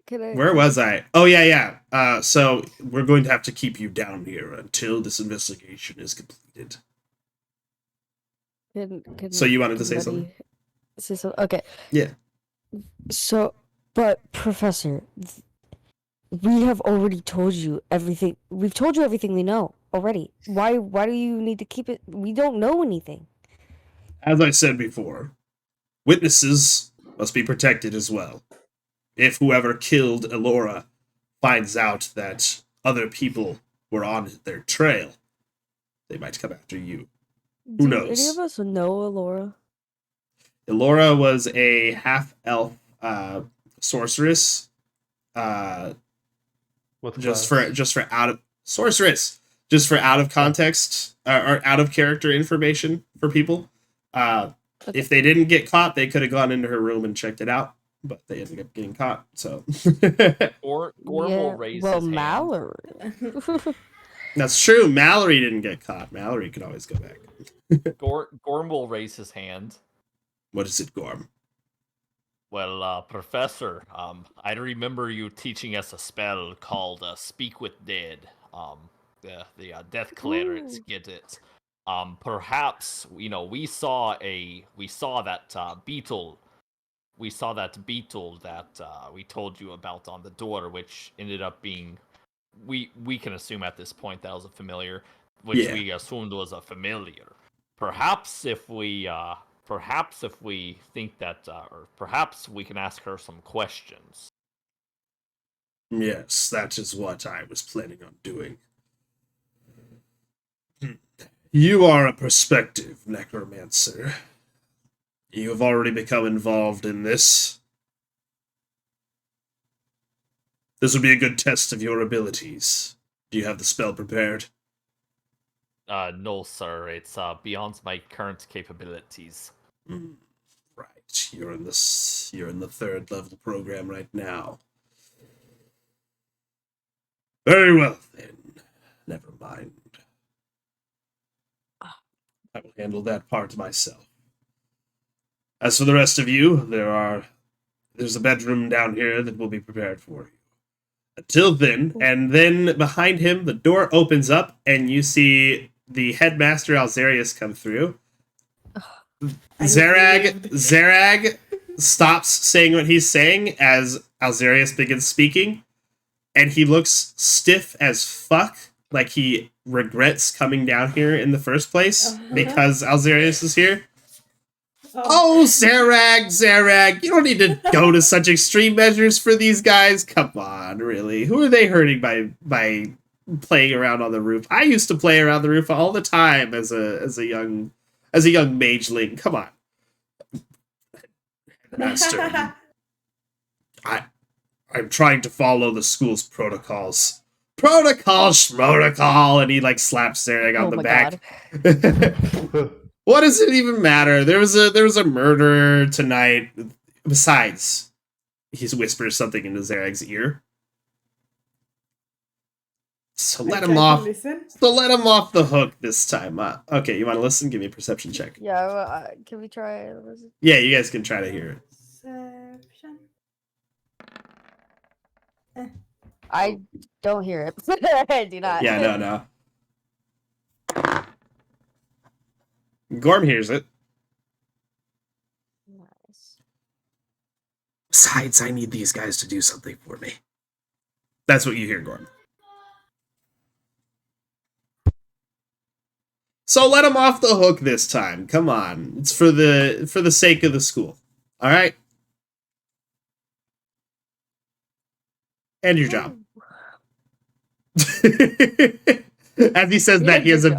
can I? Where was I? Oh yeah. So we're going to have to keep you down here until this investigation is completed. Can So you wanted to can say Nutty something? Say something? Okay. Yeah. So, but Professor, we have already told you everything. We've told you everything we know already. Why do you need to keep it? We don't know anything. As I said before, witnesses must be protected as well. If whoever killed Elora finds out that other people were on their trail, they might come after you. Who Do any knows? of us know Alora? Elora was a half-elf sorceress. What Just class? for out of sorceress, just for out of context or out of character information for people. Okay. If they didn't get caught, they could have gone into her room and checked it out, but they ended up getting caught. So Gorm will raise well, his hand. Mallory. that's true. Mallory didn't get caught. Mallory could always go back. Gorm will raise his hand. What is it, Gorm? Well, Professor, I remember you teaching us a spell called Speak with Dead. The Death Clerics Ooh. get it. Perhaps we saw that beetle. We saw that beetle that we told you about on the door, which ended up being. We can assume at this point that was a familiar, which Yeah. we assumed was a familiar. Perhaps if we think that, or perhaps we can ask her some questions. Yes, that is what I was planning on doing. You are a prospective necromancer. You have already become involved in this. This would be a good test of your abilities. Do you have the spell prepared? No, sir. It's beyond my current capabilities. Right. You're in the 3rd level program right now. Very well then. Never mind. I will handle that part myself. As for the rest of you, there's a bedroom down here that will be prepared for you. Until then, and then behind him, the door opens up, and you see the headmaster Alzarius come through. Zarag stops saying what he's saying as Alzarius begins speaking, and he looks stiff as fuck, like he regrets coming down here in the first place because Alzarius is here. Oh, Zarag, you don't need to go to such extreme measures for these guys. Come on, really. Who are they hurting by playing around on the roof? I used to play around the roof all the time as a young mageling. Come on. Master, I'm trying to follow the school's protocols. Protocol, and he like slaps Zarag on the my back. God. What does it even matter? There was a murder tonight. Besides, he whispers something into Zarag's ear. So let him off. So let him off the hook this time. Okay, you want to listen? Give me a perception check. Yeah, well, can we try? Yeah, you guys can try to hear it. Perception. I don't hear it. I do not. Yeah, no. Gorm hears it. Nice. Besides, I need these guys to do something for me. That's what you hear, Gorm. So let him off the hook this time. Come on. It's for the sake of the school. All right? And your job. As he says that, he has a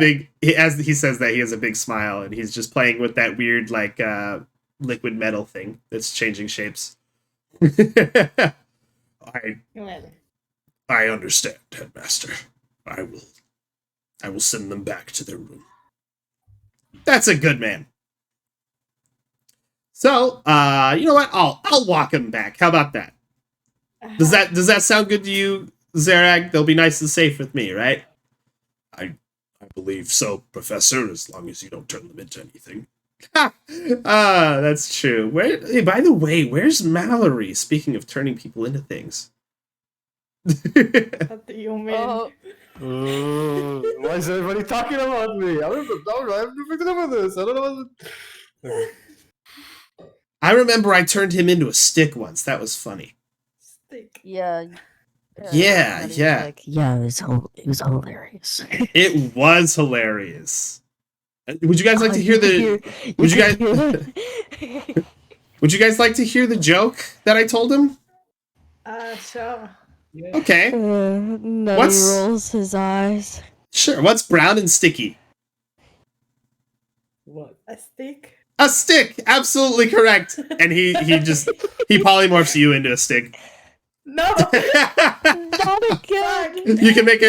big smile, and he's just playing with that weird like liquid metal thing that's changing shapes. I Well, I understand, headmaster. I will send them back to their room. That's a good man. So, you know what? I'll walk him back. How about that? Does that sound good to you, Zarag? They'll be nice and safe with me, right? I believe so, Professor, as long as you don't turn them into anything. That's true. Hey, by the way, where's Mallory? Speaking of turning people into things. what do you mean? Oh, Why is everybody talking about me? I don't know. I've never done about this. I don't know. Okay. I remember I turned him into a stick once. That was funny. Stick. yeah. Yeah, Nutty's yeah. Like, yeah, it was hilarious. It was hilarious. Would you guys like to hear the? Would you guys? Would you guys like to hear the joke that I told him? Sure. Yeah. Okay, Nutty What's- rolls his eyes. sure. What's brown and sticky? What? A stick. A stick. Absolutely correct. And he polymorphs you into a stick. No. Not again. You can make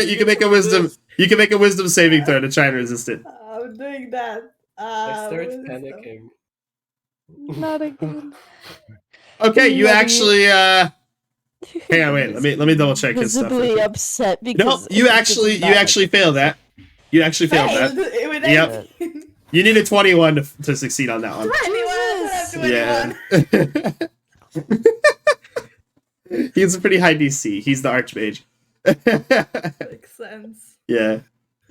a wisdom saving throw to try and resist it. I'm doing that. I start wisdom. panicking. Not again. Okay, you Nutty. actually hang on, wait, let me double check his stuff. Visibly real quick. upset No, because you it actually did not failed that. You actually failed that. Failed with Yep. 18. You need a 21 to succeed on that one. 21. Yeah. He's a pretty high DC. He's the Archmage. Makes sense. Yeah.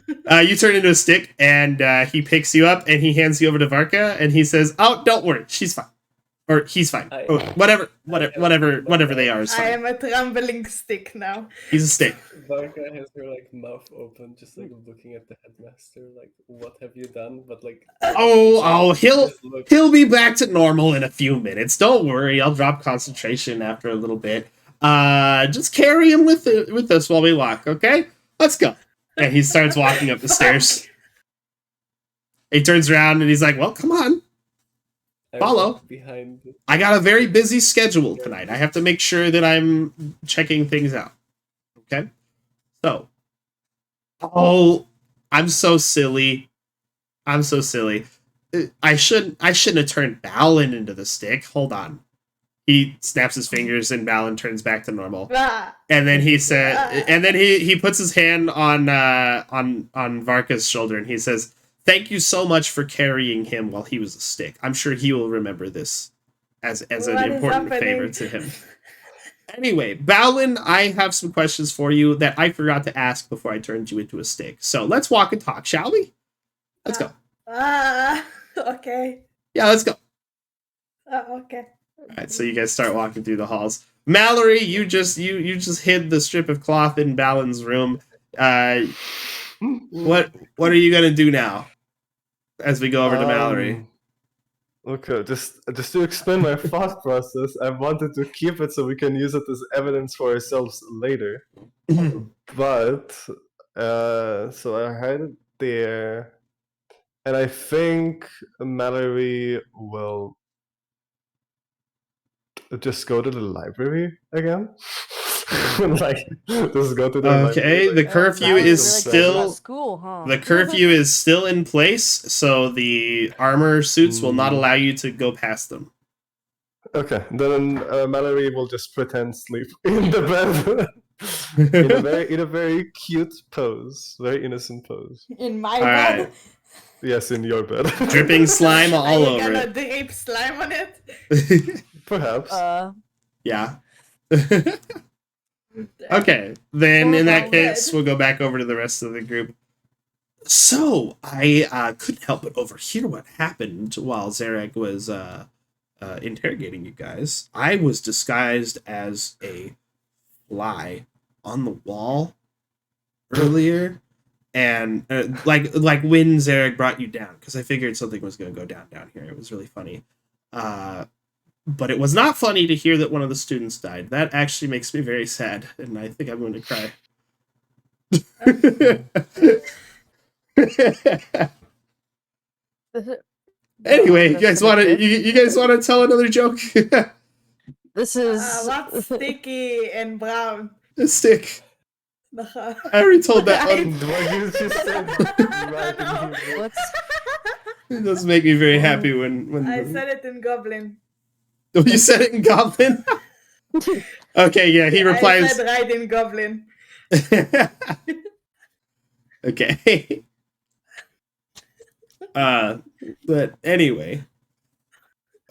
You turn into a stick, and he picks you up, and he hands you over to Varka, and he says, "Oh, don't worry, she's fine, or he's fine, or whatever they are is I fine. am a trembling stick now. He's a stick." Varka has her like mouth open, just like looking at the headmaster, like, "What have you done?" But like, Oh, he'll just look. be back to normal in a few minutes. Don't worry, I'll drop concentration after a little bit. Just carry him with us while we walk, okay? Let's go. And he starts walking up the stairs. He turns around and he's like, "Well, come on. I Follow. walk behind. I got a very busy schedule tonight. I have to make sure that I'm checking things out." Okay? So. Oh, I'm so silly. I shouldn't have turned Balin into the stick. Hold on. He snaps his fingers and Balin turns back to normal. Ah, And then he he puts his hand on Varka's shoulder and he says, "Thank you so much for carrying him while he was a stick. I'm sure he will remember this as an what is important favor happening? to him." Anyway, Balin, I have some questions for you that I forgot to ask before I turned you into a stick. So let's walk and talk, shall we? Let's go. Okay. Yeah, let's go. Okay. All right, so you guys start walking through the halls. Mallory, you just hid the strip of cloth in Balin's room. What are you gonna do now? As we go over to Mallory. Okay, just to explain my thought process, I wanted to keep it so we can use it as evidence for ourselves later. But so I had it there, and I think Mallory will just go to the library again. Like, just go to the library. Okay, the curfew Balin is really still goes to school, huh? the curfew is still in place, so the armor suits will not allow you to go past them. Okay, then Mallory will just pretend sleep in the bed. in a very cute pose, very innocent pose. In my All bed. right. Yes, in your bed. Dripping slime Are all you over gonna it. drip slime on it? Perhaps. Yeah. Okay, then in that case, we'll go back over to the rest of the group. So, I couldn't help but overhear what happened while Zarek was interrogating you guys. I was disguised as a fly on the wall earlier, and like when Zarek brought you down, because I figured something was going to go down here. It was really funny. But it was not funny to hear that one of the students died. That actually makes me very sad, and I think I'm going to cry. Anyway, you guys want to tell another joke? This is what's sticky and brown? A stick. נכון. I already told that Right. one. What you just said. Right in No. Hebrew. what's It does make me very happy when I said it in Goblin. Oh, you said it in Goblin. Okay, yeah, he I replies. said right in Goblin. Okay. But anyway,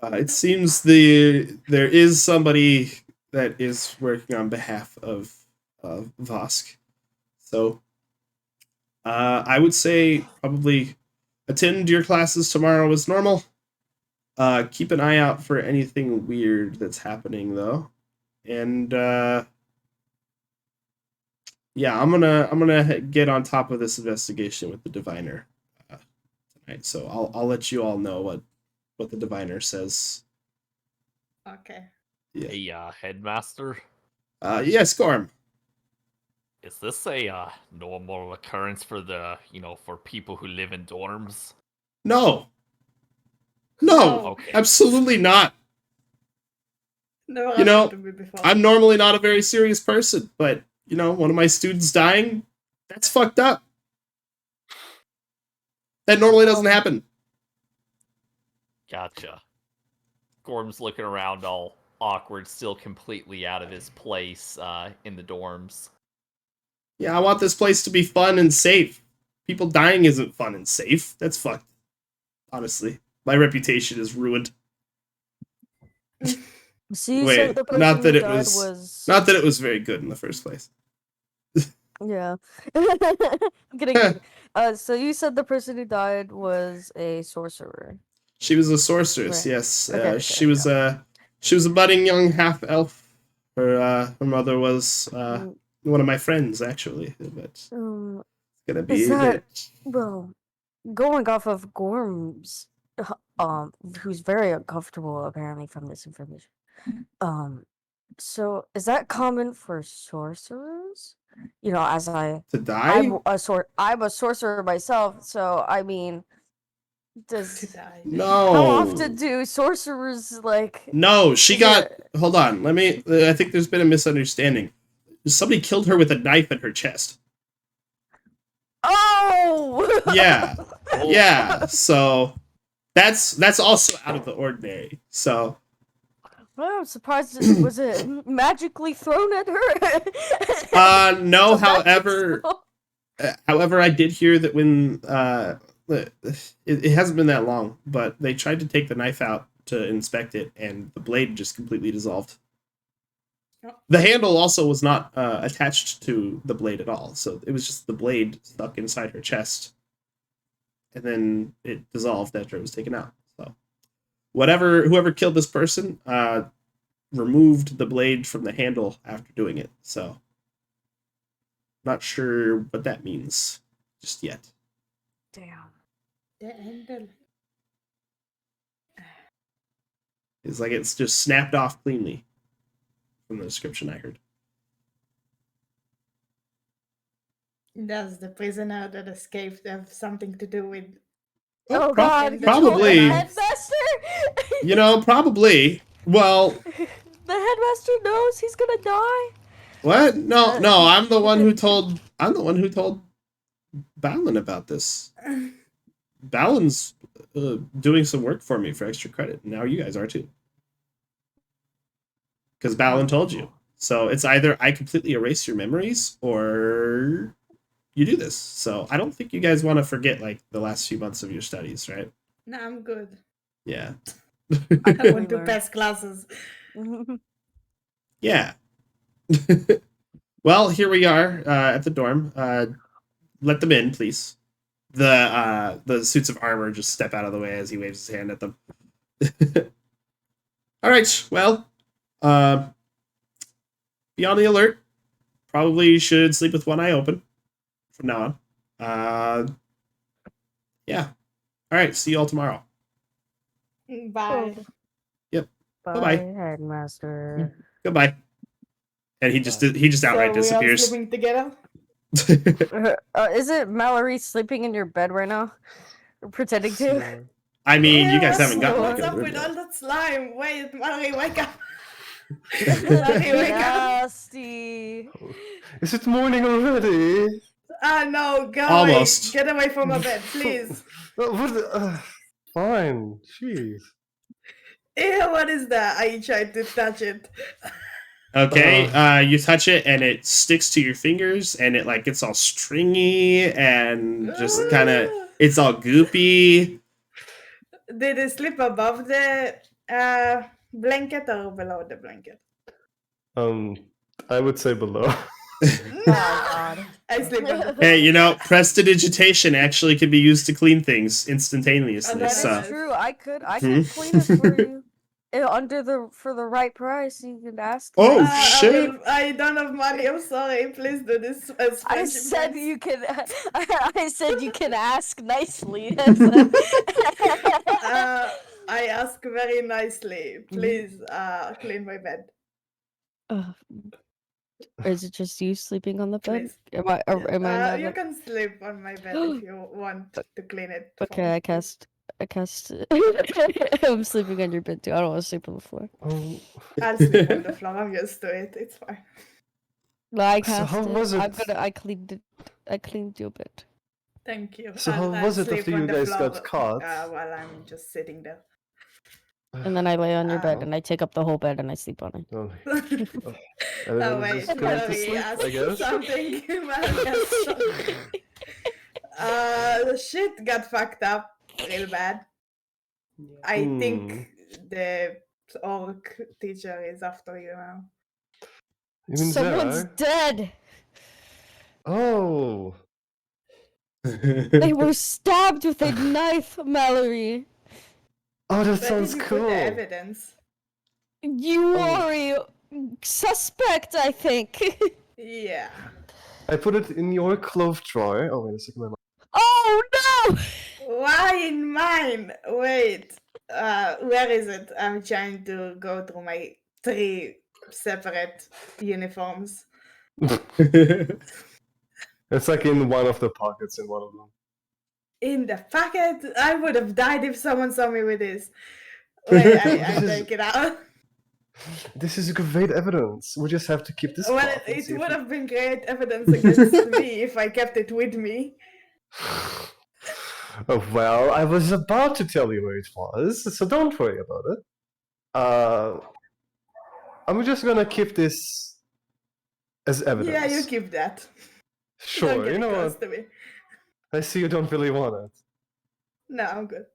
it seems there is somebody that is working on behalf of Vosk. So I would say probably attend your classes tomorrow as normal. Keep an eye out for anything weird that's happening though. And yeah, I'm gonna get on top of this investigation with the diviner tonight. So I'll let you all know what the diviner says. Okay. Yeah. Hey, headmaster, Yes, Gorm. is this a normal occurrence for for people who live in dorms? No, No. Okay. absolutely not. Never You know, happened to me before. I'm normally not a very serious person, but one of my students dying, that's fucked up. That normally doesn't happen. Gotcha. Gorm's looking around all awkward, still completely out of his place in the dorms. Yeah, I want this place to be fun and safe. People dying isn't fun and safe. That's fucked. Honestly, my reputation is ruined. so you Wait, said the person not that who it died was not that it was very good in the first place. Yeah. I'm kidding. So you said the person who died was a sorcerer. She was a sorceress. Right. Yes, Okay, she was a budding young half elf. Her mother was one of my friends actually, but it's gonna be Is a that bit. well, going off of Gorm's, who's very uncomfortable apparently from this information. So is that common for sorcerers? As To die? I'm a sorcerer myself, so I mean, To does die. No. how often do sorcerers No, she is got. it- Hold on. Let me. I think there's been a misunderstanding. Somebody killed her with a knife in her chest. Oh! Yeah, yeah. So that's also out of the ordinary. So Well, I'm surprised. Was it magically thrown at her? no. It's a magic However, spell. however, I did hear that when it hasn't been that long, but they tried to take the knife out to inspect it, and the blade just completely dissolved. The handle also was not attached to the blade at all, so it was just the blade stuck inside her chest, and then it dissolved after it was taken out. So, whoever killed this person, removed the blade from the handle after doing it. So, not sure what that means just yet. Damn. The handle. It's like it's just snapped off cleanly from the description I heard. Does the prisoner that escaped have something to do with? Oh prob- God! You probably. told the headmaster. Probably. Well, The headmaster knows he's gonna die. what? No. I'm the one who told Balin about this. Balin's doing some work for me for extra credit. Now you guys are too. Because Balin told you. So it's either I completely erase your memories or you do this. So I don't think you guys want to forget like the last few months of your studies, right? No, I'm good. Yeah. I want to Learn. pass classes. Yeah. Well, here we are at the dorm. Let them in, please. The suits of armor just step out of the way as he waves his hand at them. All right. Well, be on the alert. Probably should sleep with one eye open from now on. Yeah. All right. See you all tomorrow. Bye. Yep. Bye, Bye-bye. headmaster. Goodbye. And he just outright So we are disappears. sleeping together. Is it Mallory sleeping in your bed right now? Pretending to? I mean, you guys Yeah, haven't gotten what's like up a with all that slime? Wait, Mallory, wake up. Sorry, wake up. Nasty. Is it morning already? Ah, no, go Almost. away. Get away from my bed, please. What? Fine. Jeez. Ew, what is that? I tried to touch it. Okay, you touch it and it sticks to your fingers and it like gets all stringy and just kind of it's all goopy. Did it slip above the blanket or below the blanket? I would say below. No! God. I sleep on the floor. Hey, you know, prestidigitation actually can be used to clean things instantaneously. That That So is true. I could Hmm? clean it for you. For the right price. You can ask. Oh, me. shit. I don't have money. I'm sorry. Please do this as I friendship said price. you can. I said you can ask nicely. I ask very nicely. Please clean my bed. Is it just you sleeping on the bed? Please. Am I? Am I not? You can sleep on my bed if you want to clean it. for Okay, me. I cast. I'm sleeping on your bed too. I don't want to sleep on the floor. Oh, I'll sleep on the floor. I'm used to it. It's fine. No, I So cast how it. was I'm it? gonna. I cleaned it. I cleaned your bed. Thank you. So how I'll was it sleep after on you the guys floor, got caught? while I'm just sitting there. And then I lay on your bed Uh, and I take up the whole bed and I sleep on it. Oh, Oh and then wait, just go to Mallory sleep, asked I guess. something. Mallory asked something. The shit got fucked up real bad. Yeah. I think the orc teacher is after you now. You mean Someone's there? dead. Oh, They were stabbed with a knife, Mallory. oh, that Where sounds did you put cool. the evidence? You Oh. are a suspect, I think. Yeah. I put it in your clove drawer. Oh, wait a second. Oh no! Why in mine? Wait. Where is it? I'm trying to go through my 3 separate uniforms. It's like in one of the pockets in one of them. In the packet? I would have died if someone saw me with this. Wait, I take it out. This is great evidence. We just have to keep this. Well, cloth and it see if would we- have been great evidence against me if I kept it with me. Oh, well, I was about to tell you where it was, so don't worry about it. I'm just gonna keep this as evidence. Yeah, you keep that. Don't Sure, get you it know close what? to me. I see you don't really want No, I'm good.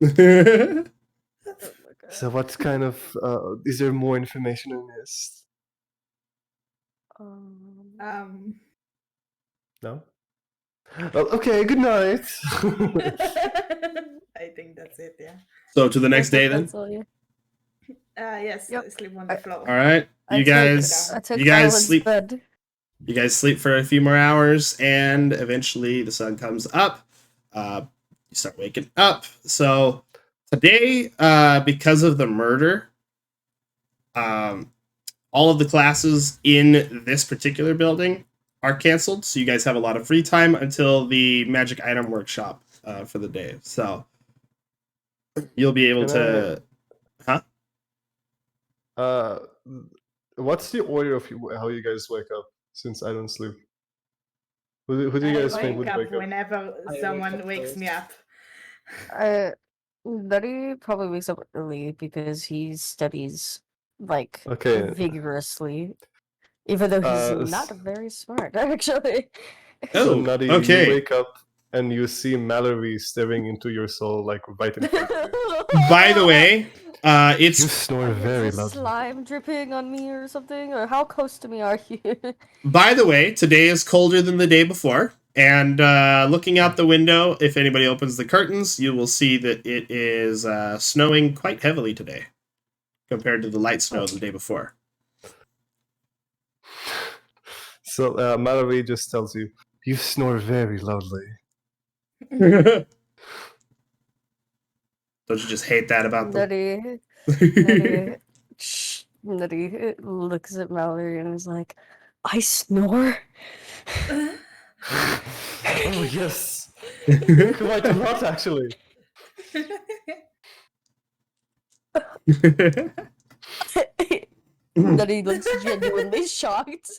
it. So, what kind of is there more information in this? Um, No. Well, okay. Good night. I think that's it. Yeah. So to the next day then. That's all you. Yes. Yep. I sleep on the floor. All right, you guys, I took you guys Alan's sleep. bed. You guys sleep for a few more hours, and eventually the sun comes up. You start waking up. So today, because of the murder, all of the classes in this particular building are canceled. So you guys have a lot of free time until the magic item workshop for the day. So you'll be able to. What's the order of how you guys wake up? Since I don't sleep, who do you guys I think would wake up wake up? whenever I wake someone up wakes first. me up. Nutty probably wakes up early because he studies like Okay. vigorously, even though he's not s- very smart actually. So Oh, Nutty, okay. you wake up and you see Mallory staring into your soul, like right in front of you. By the way, You it's snore Is very there loudly. slime dripping on me or something? Or how close to me are you? by the way, today is colder than the day before. And looking out the window, if anybody opens the curtains, you will see that it is snowing quite heavily today compared to the light snow the day before. So Mallory just tells you, you snore very loudly. Don't you just hate that about them? Nutty looks at Mallory and is like, I snore? Oh yes, quite a lot actually. Nutty looks genuinely shocked.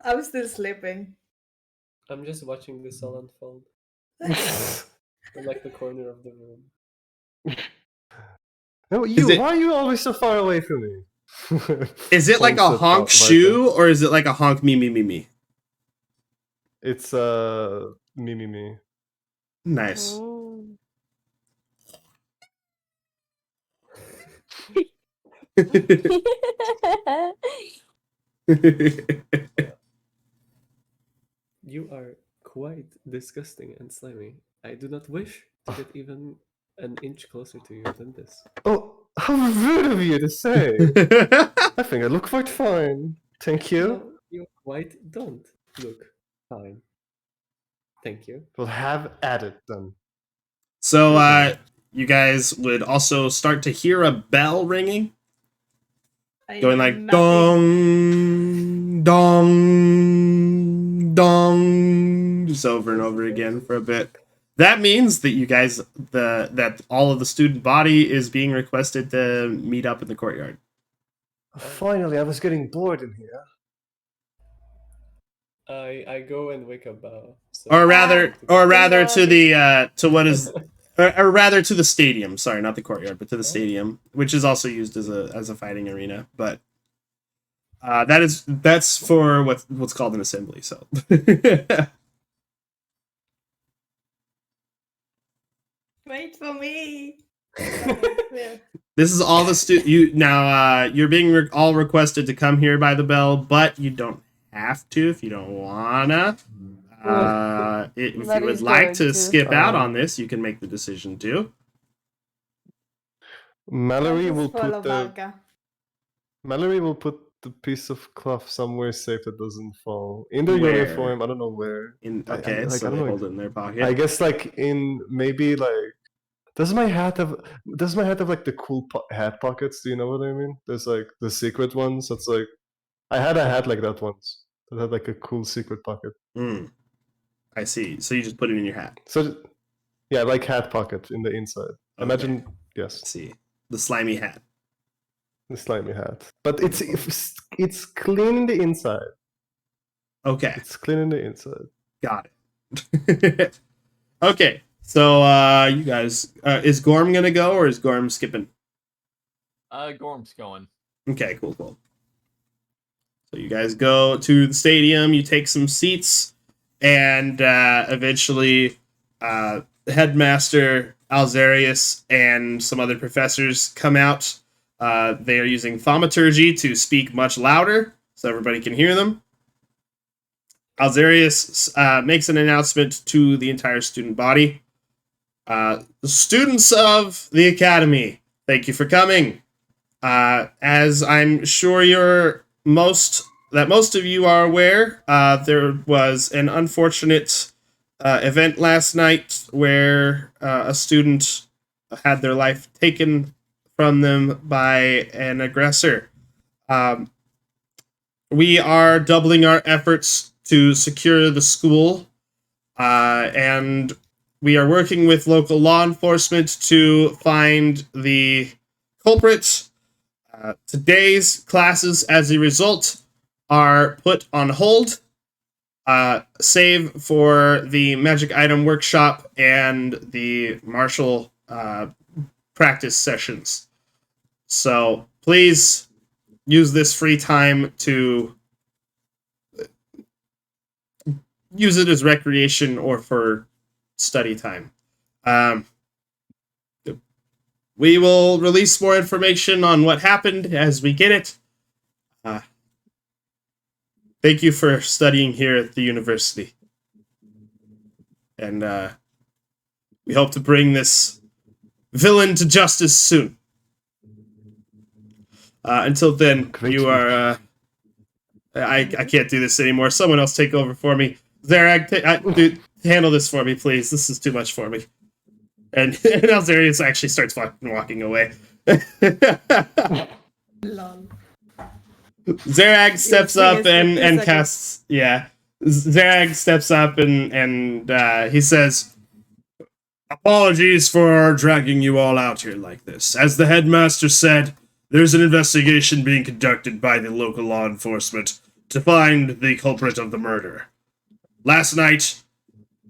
I'm still sleeping. I'm just watching this all unfold. In like the corner of the room. No, Is it- why are you always so far away from me? Is it like Points a at honk Vodka. shoe or is it like a honk me me me me? It's me. Nice. Mm. You are quite disgusting and slimy. I do not wish to get even an inch closer to you than this. Oh, how rude of you to say. I think I look quite fine. Thank you. No, you quite don't look fine. Thank you. We'll have at it then. So, Okay. you guys would also start to hear a bell ringing, I going hear like nothing. dong, dong, dong, just over and over again for a bit. That means that you guys, that all of the student body is being requested to meet up in the courtyard. Finally, I was getting bored in here. I go and wake up Bao. So Or rather no, to the to what is or rather to the stadium. Sorry, not the courtyard, but to the stadium, which is also used as a fighting arena. But that's for what's called an assembly. So Wait for me. this is all the you're being all requested to come here by the bell, but you don't have to if you don't wanna. If you would Nutty's like going to to. skip out on this, you can make the decision too. Mallory I'll will just follow put the piece of cloth somewhere safe that doesn't fall in the Where? uniform. I don't know where. Okay, I so don't they know. hold it in their pocket. I guess like in maybe like does my hat have like the cool hat pockets? Do you know what I mean? There's like the secret ones. That's like I had a hat like that once. That had like a cool secret pocket. I see. So you just put it in your hat. So yeah, like hat pocket in the inside. Okay. Imagine yes, Let's see the slimy hat. the slimy hat, but it's clean in the inside. Okay, It's clean in the inside. got it. Okay, so you guys, is Gorm gonna go or is Gorm skipping? Gorm's going. Okay, cool. So you guys go to the stadium. You take some seats, and eventually, Headmaster Alzarius and some other professors come out. They are using thaumaturgy to speak much louder so everybody can hear them. Alzarius makes an announcement to the entire student body. Students of the Academy, thank you for coming. As I'm sure most of you are aware, there was an unfortunate event last night where a student had their life taken from them by an aggressor. We are doubling our efforts to secure the school, and we are working with local law enforcement to find the culprit. Today's classes, as a result, are put on hold, save for the magic item workshop and the martial practice sessions. So please use this free time to use it as recreation or for study time. We will release more information on what happened as we get it. Thank you for studying here at the university. And we hope to bring this villain to justice soon. Until then, Great you are... I can't do this anymore. Someone else take over for me. Zarag, dude, handle this for me, please. This is too much for me. And Alzarius actually starts walking away. Lol. Zarag steps up and seconds. casts. Yeah. Zarag steps up and he says, Apologies for dragging you all out here like this. As the headmaster said, there's an investigation being conducted by the local law enforcement to find the culprit of the murder. Last night,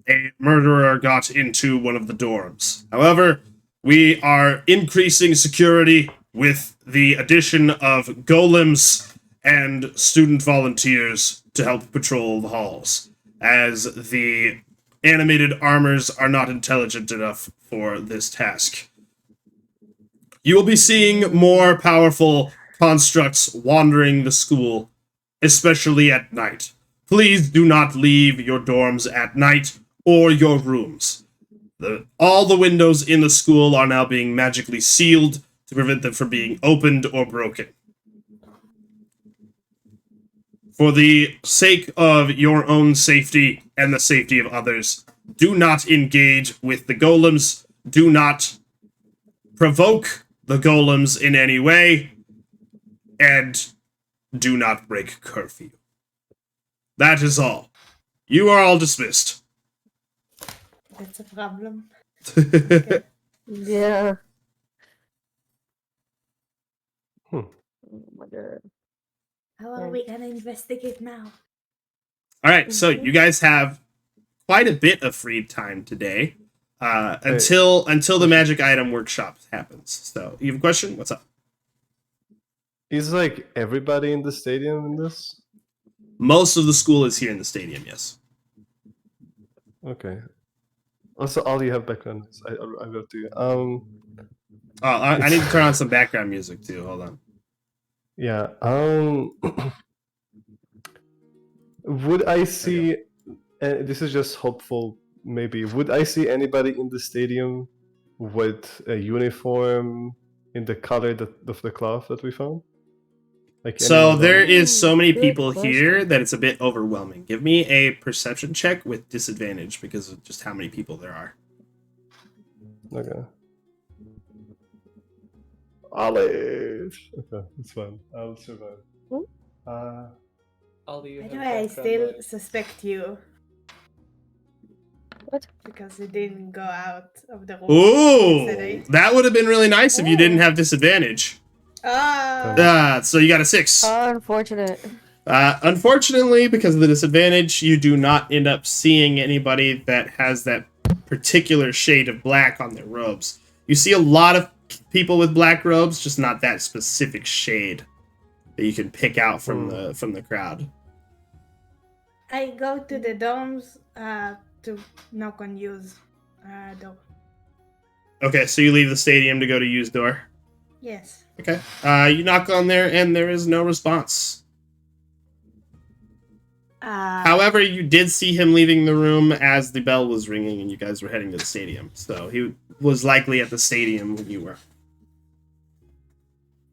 a murderer got into one of the dorms. However, we are increasing security with the addition of golems and student volunteers to help patrol the halls, as the animated armors are not intelligent enough for this task. You will be seeing more powerful constructs wandering the school, especially at night. Please do not leave your dorms at night or your rooms. All the windows in the school are now being magically sealed to prevent them from being opened or broken. For the sake of your own safety and the safety of others, do not engage with the golems. Do not provoke the golems in any way. And do not break curfew. That is all. You are all dismissed. That's a problem. Okay. Yeah. Hmm. Oh my god. How are we gonna investigate now? All right, so you guys have quite a bit of free time today, until the magic item workshop happens. So, you have a question? What's up? Is like everybody in the stadium in this? Most of the school is here in the stadium. Yes. Okay. Also, all you have background. I'll go to you. I need to turn on some background music too. Hold on. Yeah. Would I see? This is just hopeful. Maybe would I see anybody in the stadium with a uniform in the color of the cloth that we found? Like So anyone there around? is so many Good people here question. that it's a bit overwhelming. Give me a perception check with disadvantage because of just how many people there are. Okay. Olive. Okay, it's fine. I'll survive. Hmm? Ollie, you have Anyway, I background still noise. suspect you. What? Because you didn't go out of the room Ooh, yesterday. that would have been really nice if you didn't Oh. have disadvantage. Ah, So you got a 6. Unfortunate. Unfortunately, because of the disadvantage, you do not end up seeing anybody that has that particular shade of black on their robes. You see a lot of people with black robes, just not that specific shade that you can pick out from the crowd. I go to the dorms to knock on Yu's door. Okay, so you leave the stadium to go to use door. Yes. Okay. You knock on there, and there is no response. However, you did see him leaving the room as the bell was ringing and you guys were heading to the stadium. So he was likely at the stadium when you were.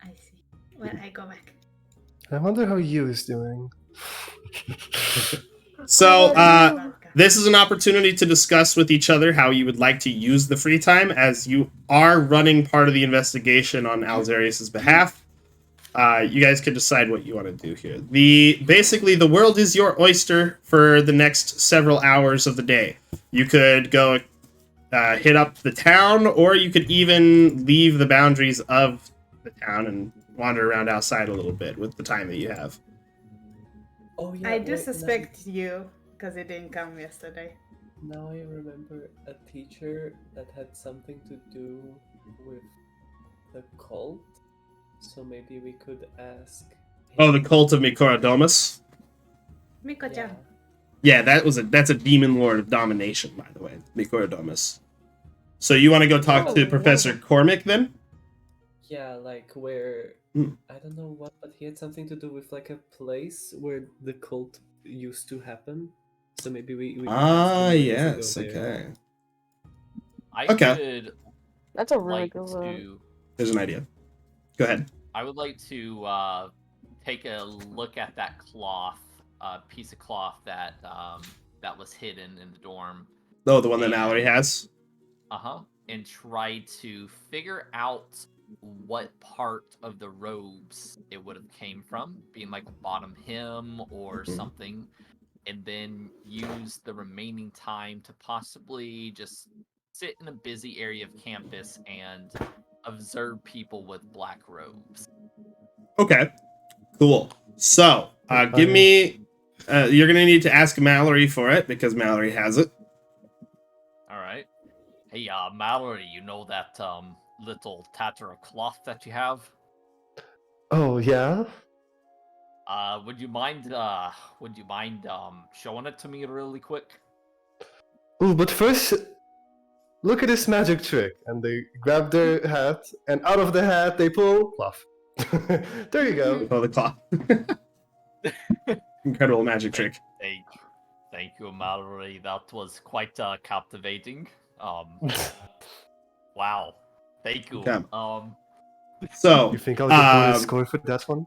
I see. Well, I go back. I wonder how you is doing. So, Vodka. this is an opportunity to discuss with each other how you would like to use the free time, as you are running part of the investigation on Alzarius's behalf. You guys can decide what you want to do here. Basically, the world is your oyster for the next several hours of the day. You could go hit up the town, or you could even leave the boundaries of the town and wander around outside a little bit with the time that you have. Oh yeah. I do wait, suspect you because you didn't come yesterday. Now I remember a teacher that had something to do with the cult. So maybe we could ask. Oh, the cult of Mikoradomus? Miko-chan. Yeah, that's a demon lord of domination, by the way, Mikoradomus. So you want to go talk to Oh, Professor wow. Cormick then? Yeah, like where Hmm. I don't know what, but he had something to do with like a place where the cult used to happen. So maybe we could ask him where Yes, does he go there. okay. I Okay. could That's a really like good one. to. There's an idea. Go ahead. I would like to take a look at that cloth, piece of cloth that that was hidden in the dorm. Oh, the one that And- Mallory has? And try to figure out what part of the robes it would have came from, being like a bottom hem or Mhm. something, and then use the remaining time to possibly just sit in a busy area of campus and observe people with black robes. Okay, cool. So, give me. You're gonna need to ask Mallory for it because Mallory has it. All right. Hey, Mallory, you know that little tatter of cloth that you have? Oh yeah. Would you mind showing it to me really quick? Ooh, but first, look at this magic trick. And they grab their hat, and out of the hat they pull cloth. There you go. Oh, the cloth. Incredible magic trick. Thank you, Mallory. That was quite captivating. Wow. Thank you. Okay. So You think I'll get bonus score for that one?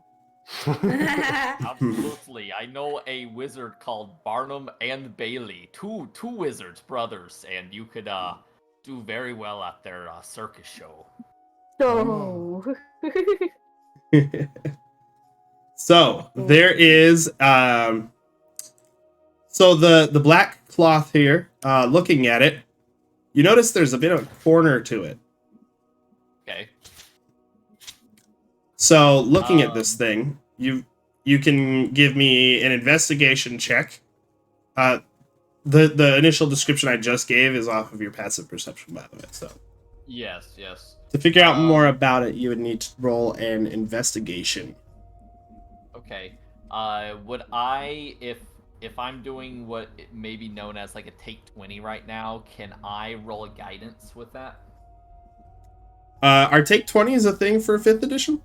absolutely. I know a wizard called Barnum and Bailey, two wizards brothers, and you could do very well at their circus show. No. So there is so the black cloth here, looking at it, you notice there's a bit of a corner to it. Okay. So looking at this thing, you can give me an investigation check. The initial description I just gave is off of your passive perception, by the way. So Yes. to figure out more about it, you would need to roll an investigation. Okay. Would I, if I'm doing what may be known as like a take 20 right now, can I roll a guidance with that? Our take 20 is a thing for 5th edition?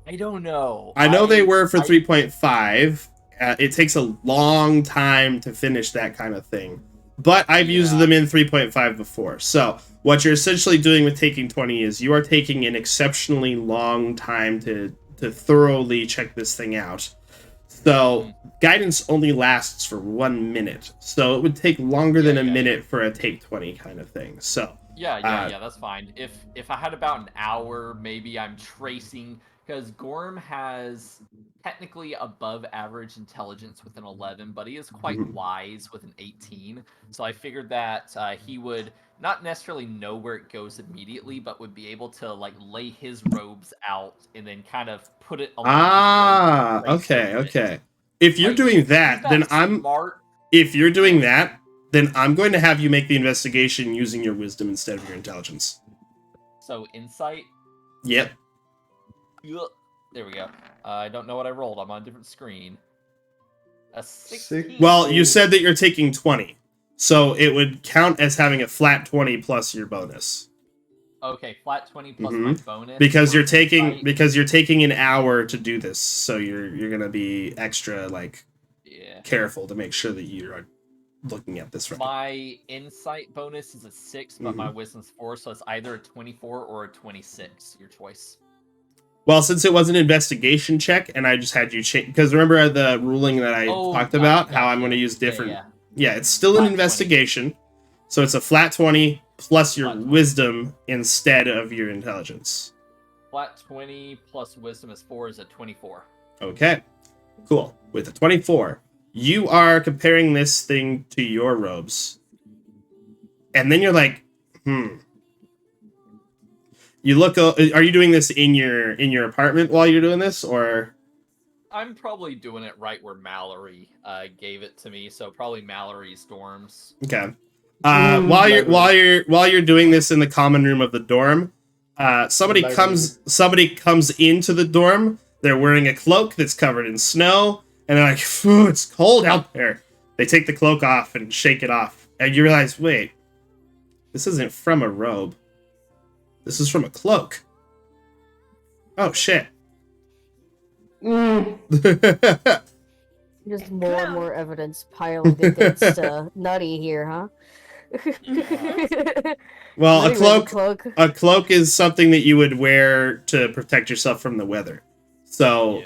I don't know. I know they were for 3.5. It takes a long time to finish that kind of thing. But I've used them in 3.5 before. So what you're essentially doing with taking 20 is you are taking an exceptionally long time to thoroughly check this thing out. So guidance only lasts for 1 minute. So it would take longer than a minute for a take 20 kind of thing. So yeah, that's fine. If I had about an hour, maybe I'm tracing, because Gorm has technically above average intelligence with an 11, but he is quite wise with an 18. So I figured that he would not necessarily know where it goes immediately, but would be able to like lay his robes out and then kind of put it along. Okay. If you're Like, doing that, then smart. If you're doing that, then I'm going to have you make the investigation using your wisdom instead of your intelligence. So insight. Yep. There we go. I don't know what I rolled. I'm on a different screen. A 16. Well, you said that you're taking 20. So it would count as having a flat 20 plus your bonus. Okay, flat 20 plus my bonus. Because you're taking an hour to do this. So you're going to be extra careful to make sure that you are looking at this right. My insight bonus is a 6, but my wisdom's 4, so it's either a 24 or a 26. Your choice. Well, since it was an investigation check, and I just had you change, because remember the ruling that I talked about, how I'm going to use different. Yeah, it's still an investigation, 20. So it's a flat 20 plus your wisdom instead of your intelligence. Flat 20 plus wisdom is 4 is a 24. Okay, cool. With a 24, you are comparing this thing to your robes, and then you're like, You look. Are you doing this in your apartment while you're doing this, or? I'm probably doing it right where Mallory gave it to me, so probably Mallory's dorms. Okay. While you're doing this in the common room of the dorm, somebody comes into the dorm. They're wearing a cloak that's covered in snow, and they're like, "It's cold out there." They take the cloak off and shake it off, and you realize, wait, this isn't from a robe. This is from a cloak. Oh, shit. Just more and more evidence piling against Nutty here, huh? Well, a cloak is something that you would wear to protect yourself from the weather. So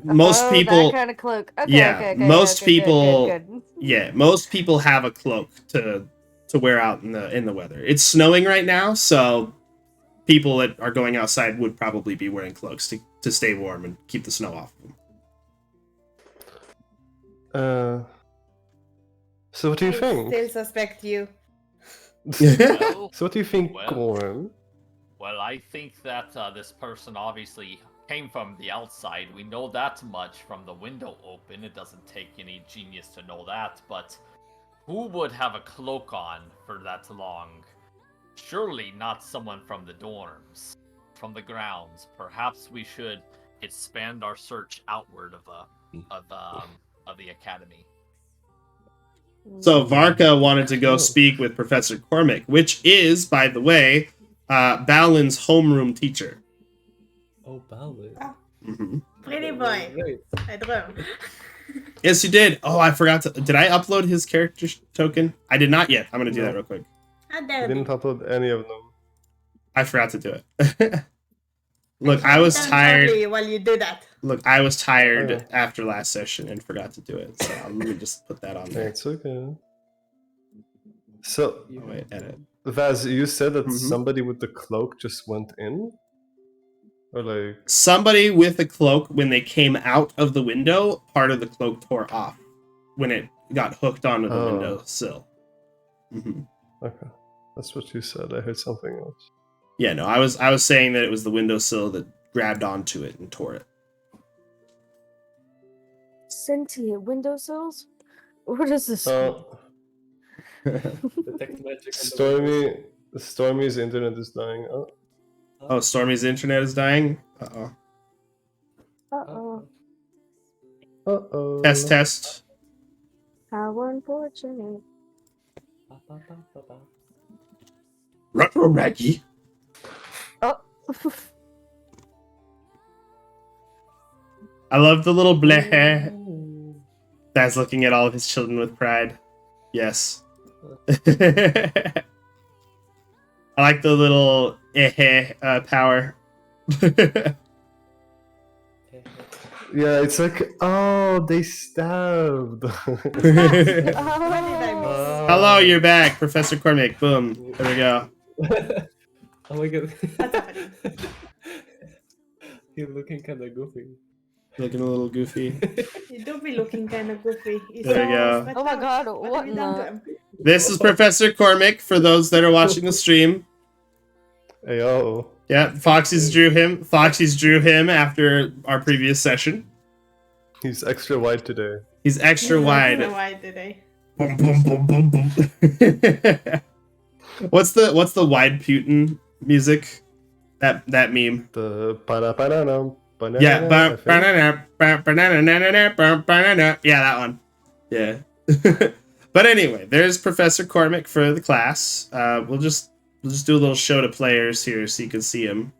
most people that kind of cloak. Okay, most people good. Yeah, most people have a cloak to wear out in the weather. It's snowing right now, so people that are going outside would probably be wearing cloaks to stay warm and keep the snow off them. So what do you think? I still suspect you. Well, So what do you think, Well. Gorm? well, I think that this person obviously came from the outside. We know that much from the window open. It doesn't take any genius to know that, but who would have a cloak on for that long? Surely not someone from the dorms, from the grounds. Perhaps we should expand our search outward of the academy. So Varka wanted to go speak with Professor Cormick, which is, by the way, Balin's homeroom teacher. Oh, Ballad. Mm-hmm. Pretty boy. Right. I drew. Yes, you did. Oh, I forgot to. Did I upload his character token? I did not yet. I'm gonna do that No. real quick. How I dare didn't me. upload any of them. I forgot to do it. Look, I shall was return tired. shortly while you do that. Look, I was tired Okay. after last session and forgot to do it. So let me just put that on there. It's okay. So, Oh, wait, edit. Vaz, you said that Mhm. somebody with the cloak just went in? Or like... Somebody with a cloak, when they came out of the window, part of the cloak tore off when it got hooked onto the Oh. window sill. Mm-hmm. Okay. That's what you said. I heard something else. Yeah, no, I was saying that it was the windowsill that grabbed onto it and tore it. Sentient windowsills? What is this? Detect magic on the windows. Stormy's internet is dying. Oh, Stormy's internet is dying. Uh-oh. Uh-oh. Uh-oh. Test. How unfortunate. Raggy. Oh. I love the little bleh that's looking at all of his children with pride. Yes. I like the little power. Yeah, it's like, oh, they stabbed. What did I miss? Oh. Hello, you're back, Professor Cormick. Boom. There we go. Oh my god. What's happening? He's looking kind of goofy. Looking a little goofy. You do be looking kind of goofy. He's There we so go. spread Oh my out. god, What what have you done to not? him? This is Professor Cormick for those that are watching the stream. Ayo. Yeah, Foxy's drew him after our previous session. He's extra wide today. He's extra He's wide. extra wide today. Boom, boom, boom, boom, boom. What's the wide Putin music? That meme. The ba-da-ba-da-dum, banana, Yeah. I think. Yeah, that one. Yeah. But anyway, there's Professor Cormick for the class. We'll just do a little show to players here so you can see him.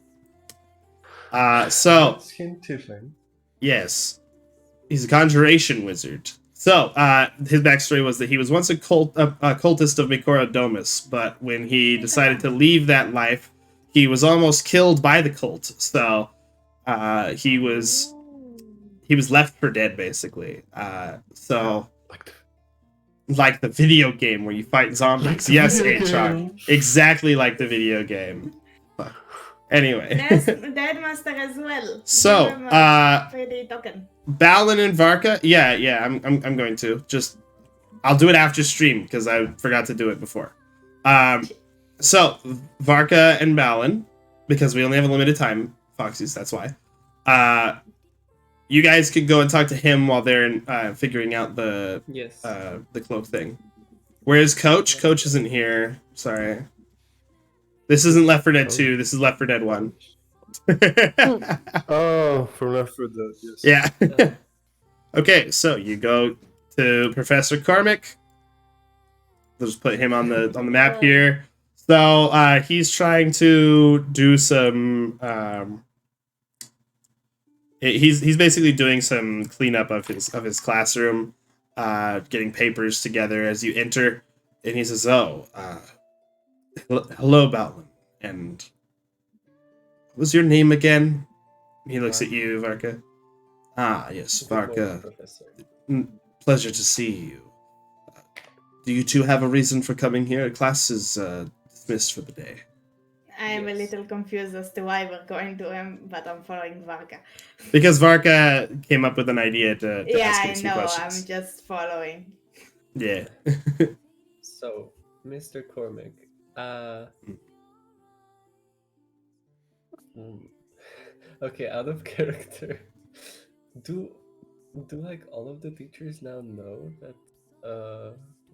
So That's him tipping. yes, he's a conjuration wizard. So his backstory was that he was once a cultist of Mikora Domus, but when he decided to leave that life, he was almost killed by the cult. So he was left for dead, basically. So like the video game where you fight zombies. Like the Yes, video Atron. game. Exactly like the video game. Anyway. There's Deadmaster as well. So, Give him a pretty token. Balin and Varka, yeah, I'm going to. I'll do it after stream because I forgot to do it before. So Varka and Balin, because we only have a limited time, Foxy's, that's why. You guys could go and talk to him while they're figuring out the Yes. cloak thing. Where's Coach? Coach isn't here. Sorry. This isn't Left 4 Dead 2. This is Left 4 Dead 1. Oh, from Left 4 Dead, yes. Yeah. Okay, so you go to Professor Cormick. We'll just put him on the map here. So he's trying to do some. He's basically doing some cleanup of his classroom, getting papers together as you enter, and he says, "Oh, hello, Balin, and what was your name again?" He looks at you, Varka. Ah, yes, Good morning, Varka. Professor. Pleasure to see you. Do you two have a reason for coming here? Class is dismissed for the day. I am a Yes. little confused as to why we're going to him, but I'm following Varka. Because Varka came up with an idea to Yeah, ask I him some know. questions. I'm just following. Yeah. So, Mr. Cormick, Uh, hmm. Okay, out of character. Do like all of the teachers now know that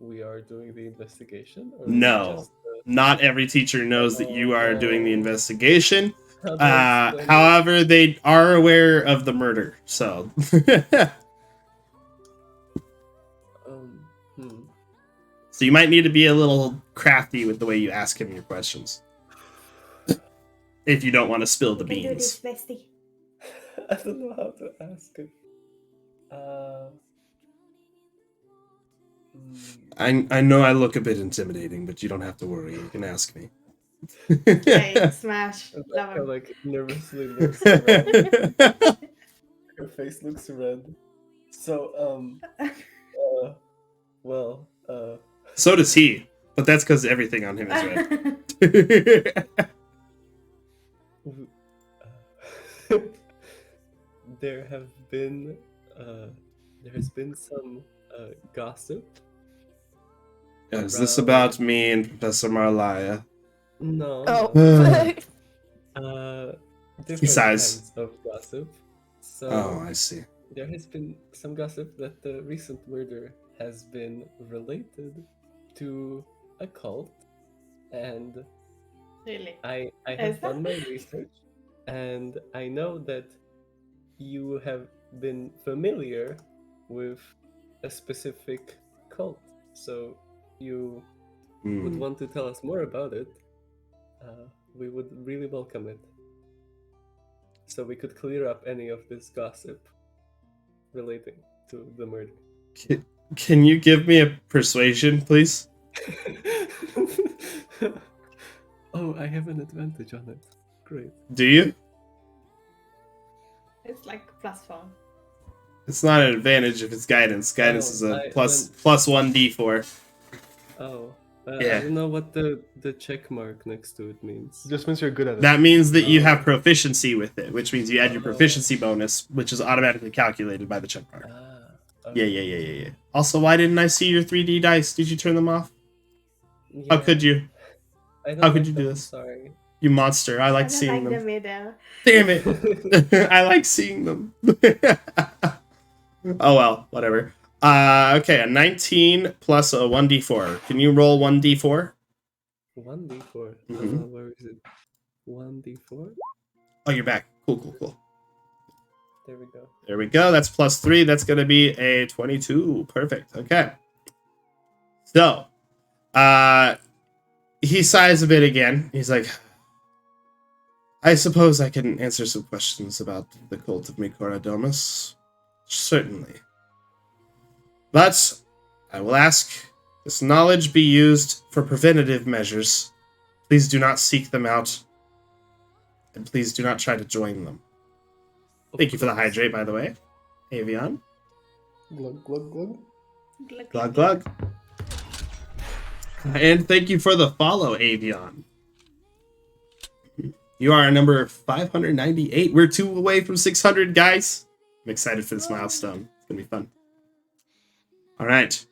we are doing the investigation, or is it No, just not every teacher knows that you are doing the no. investigation. How do I explain it? However, they are aware of the murder, so. Hmm. So you might need to be a little crafty with the way you ask him your questions. If you don't want to spill the You can do this, beans. bestie. I don't know how to ask it. Hmm. I know I look a bit intimidating, but you don't have to worry. You can ask me. Hey, smash. I Love like how, him. like, nervously looks around. Her face looks red. So, well, So does he, but that's because everything on him is red. there have been, there has been some gossip. Is this around- about me and Professor Marlaya? No. Oh. Different sighs. kinds of gossip. So, Oh, I see. there has been some gossip that the recent murder has been related to a cult, and Really? I Is have that- done my research, and I know that you have been familiar with a specific cult, so you would Hmm. want to tell us more about it. We would really welcome it, so we could clear up any of this gossip relating to the murder. Can you give me a persuasion, please? Oh, I have an advantage on it. Great. Do you? It's like +4. It's not an advantage if it's guidance. Guidance is a I plus meant- plus 1d4. Oh, Yeah. I don't know what the check mark next to it means. It just means you're good at it. That means that you Oh. have proficiency with it, which means you add your Oh. proficiency bonus, which is automatically calculated by the check mark. Ah. Yeah, okay. yeah. Also, why didn't I see your 3D dice? Did you turn them off? How Yeah, could you? I don't how could like you do them, this? Sorry. You monster. I I like don't seeing like the them. middle. Damn it. I like seeing them. Oh well, whatever. Okay, a 19 plus a 1d4. Can you roll 1d4? 1d4. Mhm. Where is it? 1d4. Oh, you're back. Cool. There we go. There we go. That's plus 3. That's going to be a 22. Perfect. Okay. So, he sighs a bit again. He's like, I suppose I can answer some questions about the cult of Mikoradomus. Certainly. But I will ask, this knowledge be used for preventative measures. Please do not seek them out. And please do not try to join them. Thank you for the hydrate, by the way. Avion. Glug, glug, glug. Glug glug. And thank you for the follow, Avion. You are a number 598. We're 2 away from 600, guys. I'm excited for this milestone. It's gonna be fun. All right.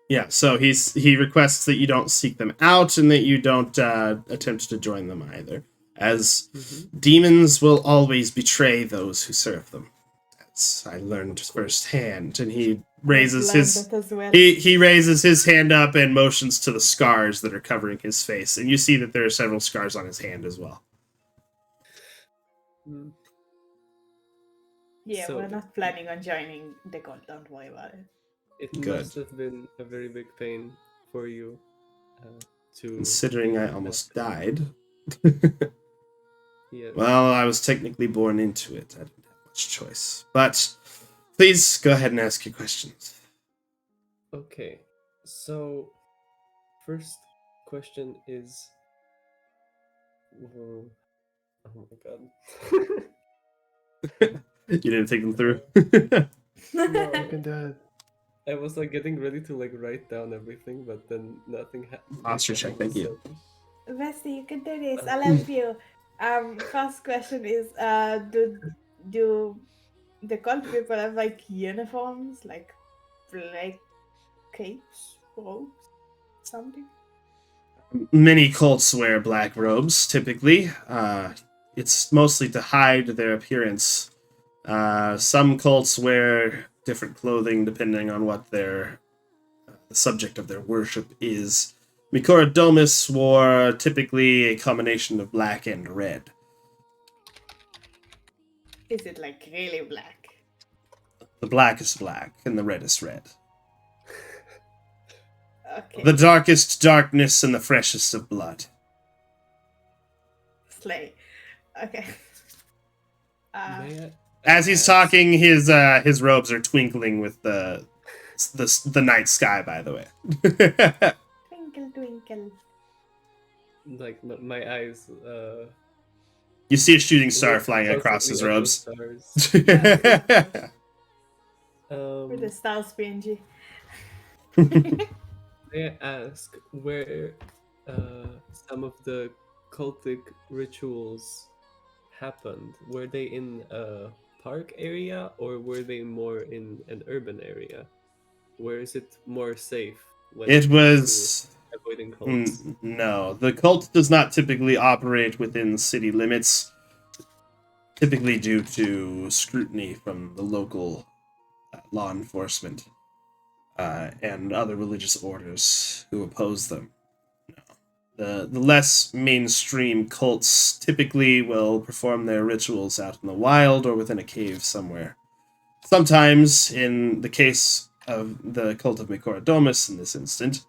Yeah, so he requests that you don't seek them out and that you don't attempt to join them either, as demons will always betray those who serve them. That's I learned firsthand. And he raises his he raises his hand up and motions to the scars that are covering his face, and you see that there are several scars on his hand as well. Yeah, So- we're not planning on joining the cult. Don't worry about it. It Good. must have been a very big pain for you to. Considering I do almost that. died. Yes. Well, I was technically born into it. I didn't have much choice. But please go ahead and ask your questions. Okay. So, first question is. Oh my god. You didn't think them through. Fucking dead. I was like getting ready to like write down everything, but then nothing happened. Monster check, thank you. Bestie, you can do this. I'll help you. First question is, do the cult people have like uniforms, like black capes, robes, something? Many cults wear black robes, typically. It's mostly to hide their appearance. Some cults wear different clothing depending on what the subject of their worship is. Mikora Domus wore typically a combination of black and red. Is it like really black? The black is black, and the red is red. Okay. The darkest darkness and the freshest of blood. Slay. Okay. May I As he's ask- talking, his robes are twinkling with the night sky. By the way, Twinkle, twinkle. like my eyes you see a shooting star look flying across constantly his at the robes. stars. With the stars, PNG. May I ask where some of the cultic rituals happened? Were they in a park area or were they more in an urban area? Where is it more safe? When It comes was to avoiding cults. no. The cult does not typically operate within city limits, typically due to scrutiny from the local law enforcement and other religious orders who oppose them. No. The less mainstream cults typically will perform their rituals out in the wild or within a cave somewhere. Sometimes, in the case of the cult of Mikora Domus in this instance,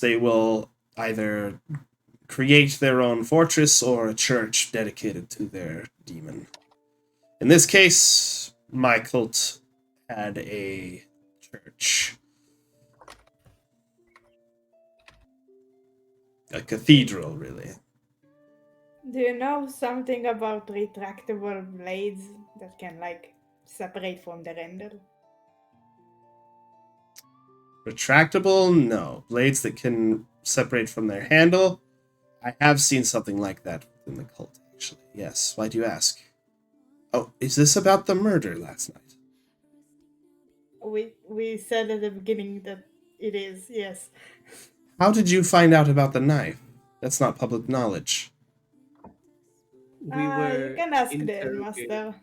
they will either create their own fortress or a church dedicated to their demon. In this case, my cult had a church. A cathedral, really. Do you know something about retractable blades that can like separate from the render? Retractable? No. Blades that can separate from their handle? I have seen something like that in the cult, actually. Yes. Why do you ask? Oh, is this about the murder last night? We said at the beginning that it is, yes. How did you find out about the knife? That's not public knowledge. We were You can ask the interrogating- headmaster.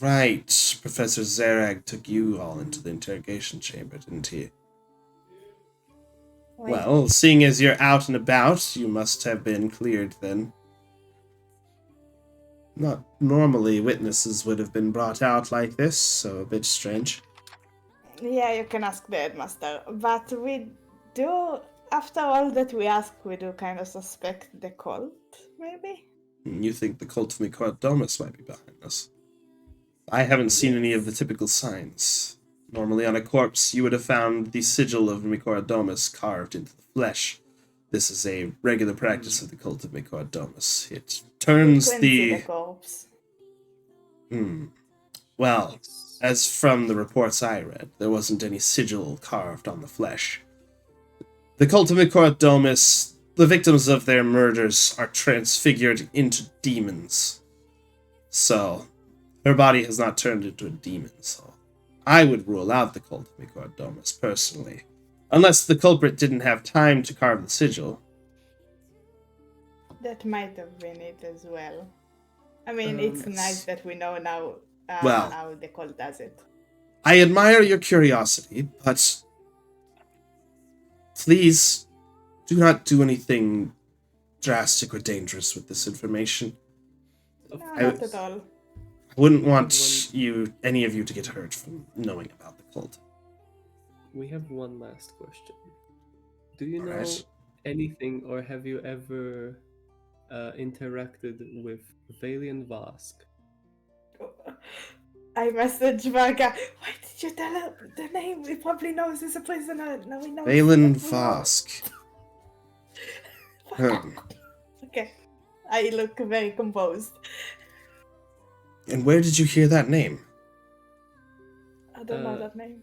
Right. Professor Zarag took you all into the interrogation chamber, didn't he? Wait, Well, seeing as you're out and about, you must have been cleared then. Not normally witnesses would have been brought out like this, so a bit strange. yeah, you can ask the headmaster. But we do, after all that we ask, we do kind of suspect the cult, maybe? You think the cult of Mikora Domus might be behind us? I haven't seen any of the typical signs. Normally on a corpse, you would have found the sigil of Mikora Domus carved into the flesh. This is a regular practice of the cult of Mikora Domus. It turns Couldn't see the... the corpse. Well, as from the reports I read, there wasn't any sigil carved on the flesh. The cult of Mikora Domus, the victims of their murders are transfigured into demons. So, her body has not turned into a demon, so I would rule out the cult of Mikora Domus personally. Unless the culprit didn't have time to carve the sigil. That might have been it as well. I mean, it's nice that we know now Well. how the cult does it. I admire your curiosity, but please do not do anything drastic or dangerous with this information. No, I- not at all. I wouldn't want any of you to get hurt from knowing about the cult. We have one last question. Do you know Alright. anything, or have you ever interacted with Valian Vosk? I messaged Varga. Why did you tell her the name? He probably knows he's a prisoner. Now we know. Valen that we know. Vosk. Okay. I look very composed. And where did you hear that name? I don't know Uh, that name.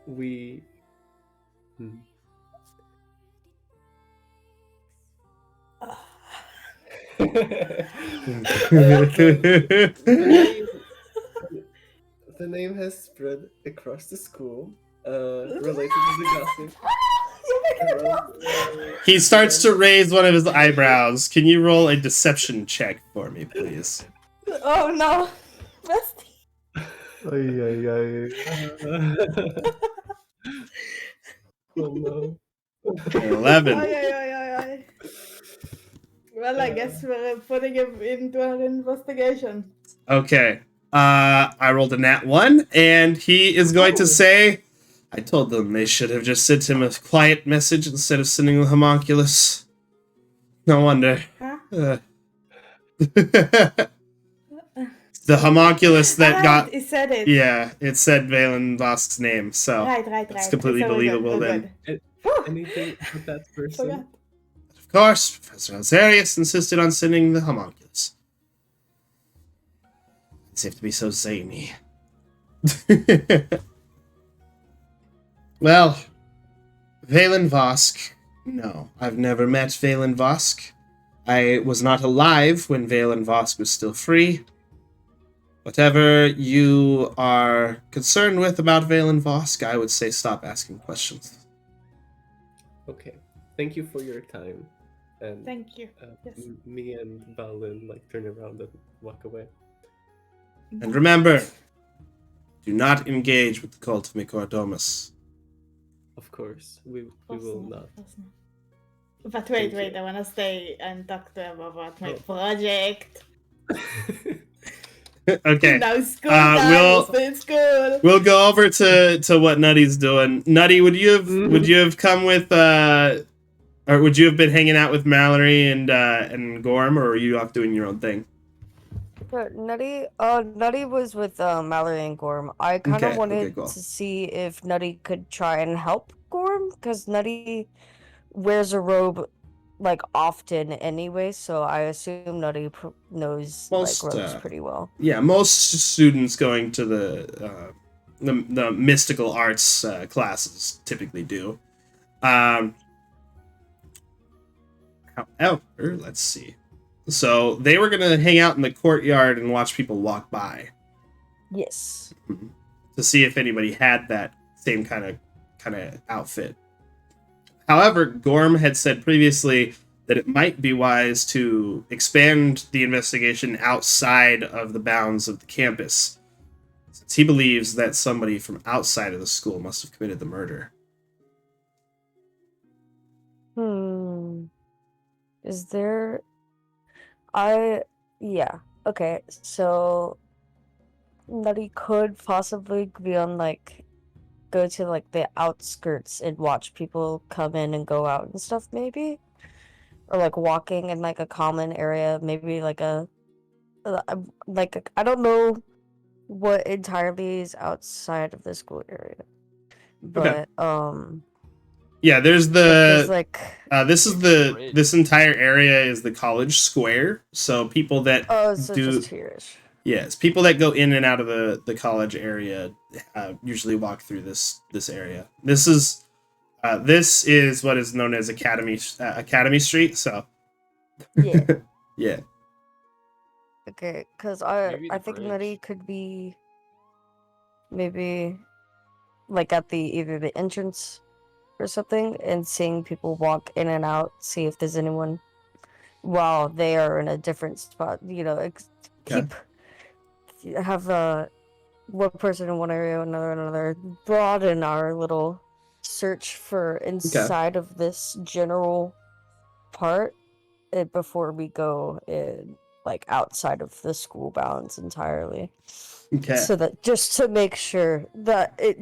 We. The name has spread across the school, related to the gossip. He starts to raise one of his eyebrows. Can you roll a deception check for me, please? Oh no, bestie. Ay, ay, ay. Oh no. 11. Ay, ay, ay, ay, ay. Well, I guess we're putting him into an investigation. Okay. I rolled a nat 1, and he is going to say, I told them they should have just sent him a quiet message instead of sending the homunculus. No wonder. Huh? The homunculus that got... He said it. Yeah, it said Valen Vosk's name, so Right. it's completely So we're good, believable we're then. good. Anything with that person? Forgot. Of course, Professor Alzarius insisted on sending the homunculus. As if to be so zany. Well, Valen Vosk. No, I've never met Valen Vosk. I was not alive when Valen Vosk was still free. Whatever you are concerned with about Valen Vosk, I would say stop asking questions. Okay. Thank you for your time. And Thank you. Yes. me and Balin like turn around and walk away. And remember, do not engage with the cult of Microdomus. Of course, we will not. But Thank wait, you. I wanna stay and talk to him about my Oh. project. Okay, Now school we'll- time, stay in school. we'll go over to what Nutty's doing. Nutty, would you have come with or would you have been hanging out with Mallory and Gorm, or are you off doing your own thing? Nutty was with Mallory and Gorm. I kind of Okay, wanted cool. to see if Nutty could try and help Gorm, because Nutty wears a robe like often anyway, so I assume Nutty knows Most, like robes pretty well. Yeah, most students going to the mystical arts classes typically do. However, let's see. So they were gonna hang out in the courtyard and watch people walk by Yes. to see if anybody had that same kind of outfit. However, Gorm had said previously that it might be wise to expand the investigation outside of the bounds of the campus, since he believes that somebody from outside of the school must have committed the murder. Is there... Yeah. Okay, so Nutty could possibly be on go to the outskirts and watch people come in and go out and stuff, maybe, or walking in a common area, maybe I don't know what entirely is outside of the school area, but Yeah, there's there's this entire area is the college square, so people that so do just here-ish. yes, people that go in and out of the college area usually walk through this area. This is what is known as Academy Street. So Yeah. yeah. Okay, because Maybe I the think bridge. Nutty could be maybe at either the entrance or something, and seeing people walk in and out, see if there's anyone while they are in a different spot. Have one person in one area, another in another. Broaden our little search for inside of this general part before we go in outside of the school bounds entirely. Okay. So that just to make sure that it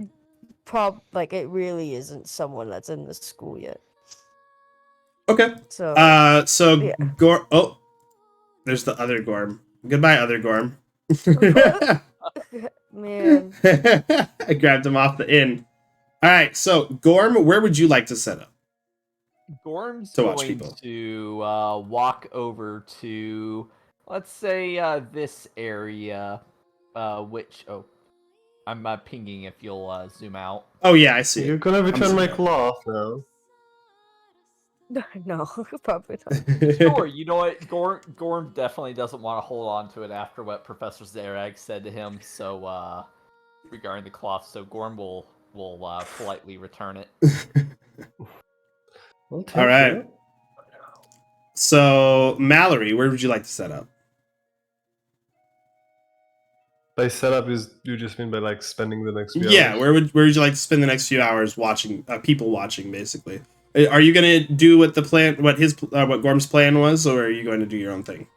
it really isn't someone that's in the school yet. Okay. So yeah. Gorm. Oh, there's the other Gorm. Goodbye, other Gorm. Man, I grabbed him off the inn. All right, so Gorm, where would you like to set up? Gorm's To watch going people. to walk over to, let's say, this area, which, I'm pinging if you'll zoom out. Oh yeah, I see. You're gonna return my sorry. cloth now. no, probably not. Sure, you know what? Gorm definitely doesn't want to hold on to it after what Professor Zarag said to him. So, regarding the cloth, so Gorm will will politely return it. Well, All thank right. you. So, Mallory, where would you like to set up? By setup is you just mean by like spending the next few Yeah, hours? where would you like to spend the next few hours watching people watching, basically? Are you gonna do what what Gorm's plan was, or are you going to do your own thing?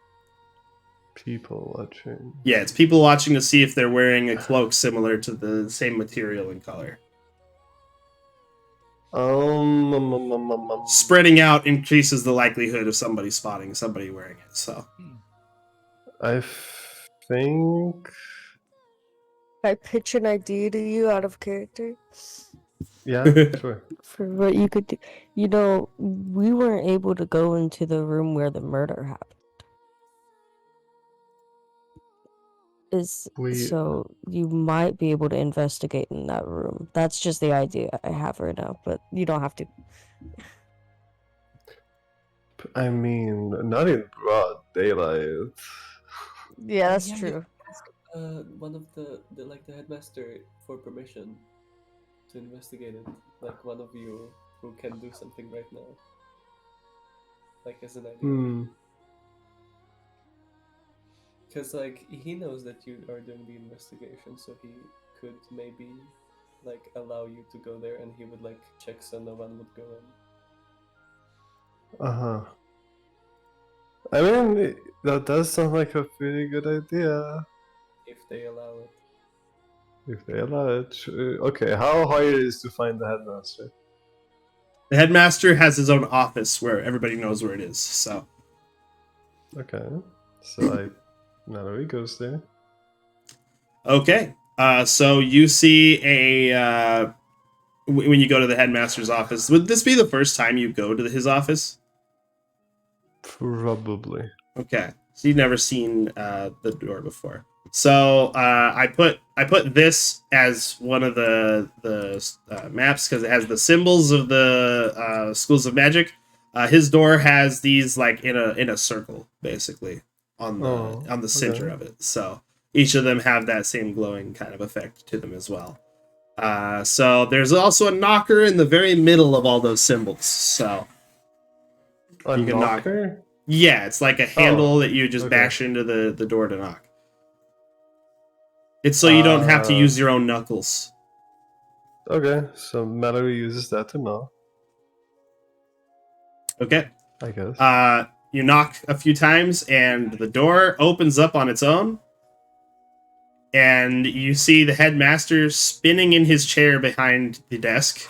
People watching. Yeah, it's people watching to see if they're wearing a cloak similar to the same material and color. Spreading out increases the likelihood of somebody spotting somebody wearing it. So I think. I pitch an idea to you out of character Yeah, sure. for what you could do. You know, we weren't able to go into the room where the murder happened. So you might be able to investigate in that room. That's just the idea I have right now, but you don't have to. I mean, not in broad daylight. Yeah, that's Yeah, you true. ask one of the headmaster for permission to investigate it. Like one of you who can do something right now. Like as an idea. Hmm. Because like he knows that you are doing the investigation, so he could maybe like allow you to go there, and he would like check so no one would go in. Uh-huh. I mean, that does sound like a pretty good idea. If they allow it. If they allow it. Okay, how hard it is to find the headmaster? the headmaster has his own office where everybody knows where it is. So Okay. So Mallory goes there. okay, so you see when you go to the headmaster's office. Would this be the first time you go to his office? Probably. Okay, so you've never seen the door before. So I put this as one of the maps because it has the symbols of the schools of magic. His door has these like in a circle basically on the center of it. So each of them have that same glowing kind of effect to them as well. So there's also a knocker in the very middle of all those symbols. So A you can knock. knocker? Yeah, it's like a handle that you just okay. bash into the door to knock. It's so you don't have to use your own knuckles. Okay, so Mallory uses that to knock, Okay. I guess. You knock a few times and the door opens up on its own. And you see the headmaster spinning in his chair behind the desk.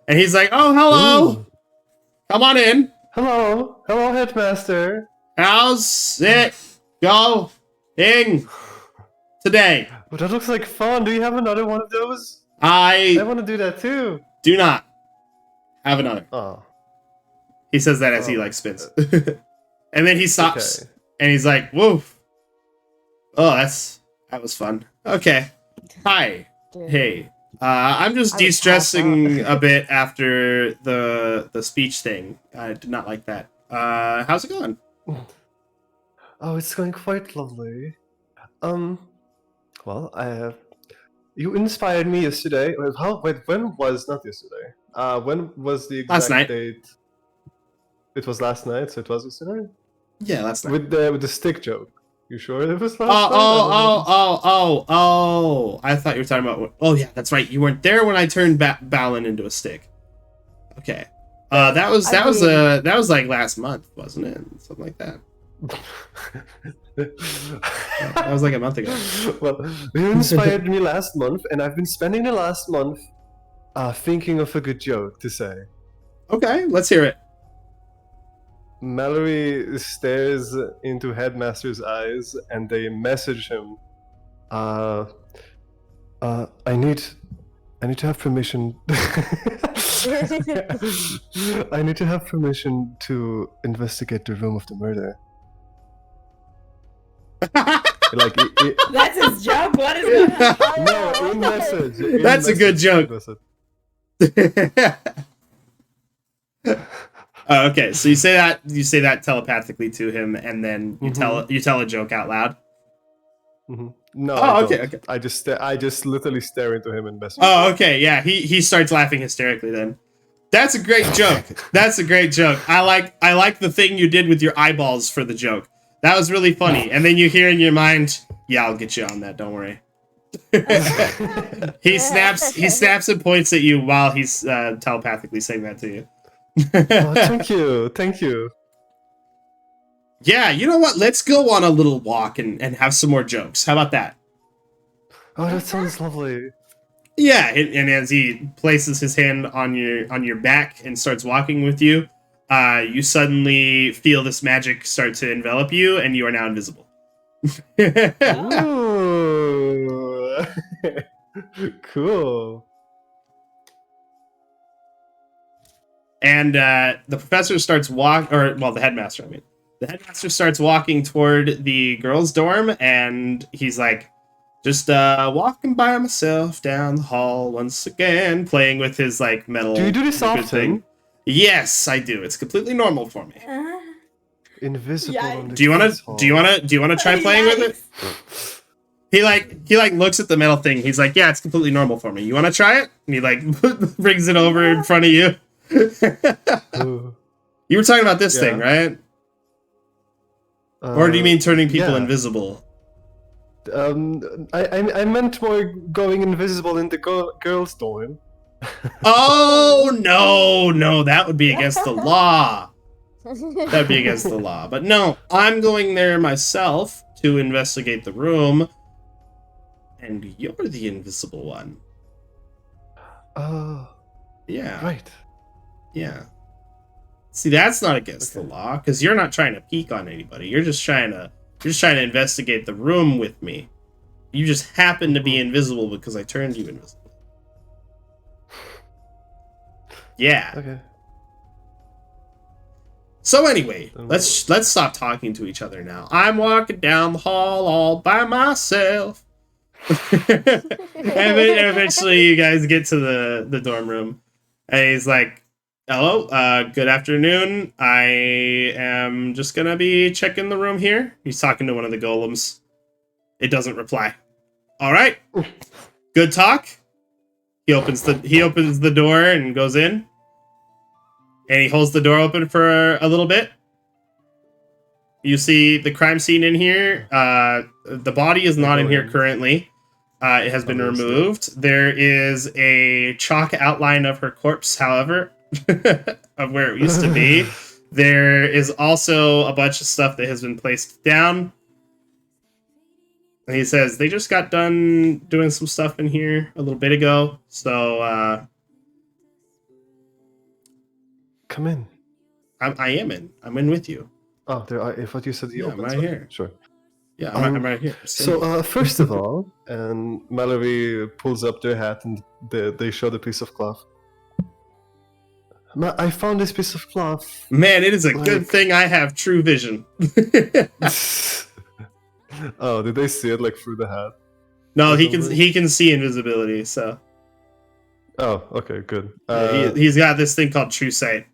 And he's like, "Oh, hello. Ooh. Come on in. Hello, headmaster. How's it going today?" Well, that looks like fun. Do you have another one of those? I I want to do that too. do not have another. Oh, He says that as he Oh, like spins. And then he stops okay. and he's like, "Woof. Oh, that was fun. Okay. Hi. Hey. I'm just I would pass de-stressing out. a bit after the speech thing. I did not like that. How's it going?" Oh, it's going quite lovely. Well, you inspired me yesterday. Wait, when was not yesterday? When was the exact Last night. date? It was last night, so it was yesterday. Yeah, last night. With the stick joke. You sure it was last Oh, night? oh! I thought you were talking about. Oh, yeah, that's right. You weren't there when I turned Balin into a stick. Okay. That was like last month, wasn't it? Something like that. That was like a month ago. Well, you inspired me last month, and I've been spending the last month thinking of a good joke to say. Okay, let's hear it. Mallory stares into Headmaster's eyes, and they message him. I need to have permission. I need to have permission to investigate the room of the murder. Like That's his joke. What is going on? no, in message. in That's a good joke. message. Okay, so you say that telepathically to him, and then you tell a joke out loud. Mm-hmm. No, Oh, I don't. okay, okay. I just literally stare into him and mess. Oh, okay, yeah. He starts laughing hysterically then. That's a great joke. That's a great joke. I like the thing you did with your eyeballs for the joke. That was really funny. And then you hear in your mind, yeah, I'll get you on that, don't worry. He snaps and points at you while he's telepathically saying that to you. Oh, thank you. Yeah, you know what? Let's go on a little walk and have some more jokes. How about that? Oh, that sounds lovely. Yeah, and as he places his hand on your back and starts walking with you, you suddenly feel this magic start to envelop you, and you are now invisible. Ooh. Cool. And the professor starts the headmaster, I mean. The headmaster starts walking toward the girls' dorm, and he's like, just walking by myself down the hall once again, playing with his like metal. Do you do this liquid often? Yes, I do. It's completely normal for me. Invisible on the Do you wanna kids' hall. try playing with it? He looks at the metal thing. He's like, yeah, it's completely normal for me. You wanna try it? And he like brings it over in front of you. Ooh. You were talking about this thing, right? Or do you mean turning people yeah. invisible? I meant more going invisible in the girls' dorm. Oh no, that would be against the law. That'd be against the law. But no, I'm going there myself to investigate the room, and you're the invisible one. Oh, Yeah, right. yeah. See, that's not against the law because you're not trying to peek on anybody. You're just trying to investigate the room with me. You just happen to be invisible because I turned you invisible. Yeah. Okay. So anyway, let's stop talking to each other now. I'm walking down the hall all by myself. And eventually you guys get to the dorm room. And he's like, hello, good afternoon. I am just gonna be checking the room here. He's talking to one of the golems. It doesn't reply. Alright. Good talk. He opens the door and goes in. And he holds the door open for a little bit. You see the crime scene in here. The body is not in here currently. It has been removed. There is a chalk outline of her corpse, however, of where it used to be. There is also a bunch of stuff that has been placed down. And he says, they just got done doing some stuff in here a little bit ago. So, Come in. I am in. I'm in with you. Oh, I thought you said you I'm opened. right here. Sure. Yeah, I'm right here. So, first of all, and Mallory pulls up their hat and they show the piece of cloth. I found this piece of cloth. Man, it is a good thing I have true vision. Oh, did they see it like through the hat? No, he can see invisibility. So. Oh, okay, good. He's got this thing called true sight.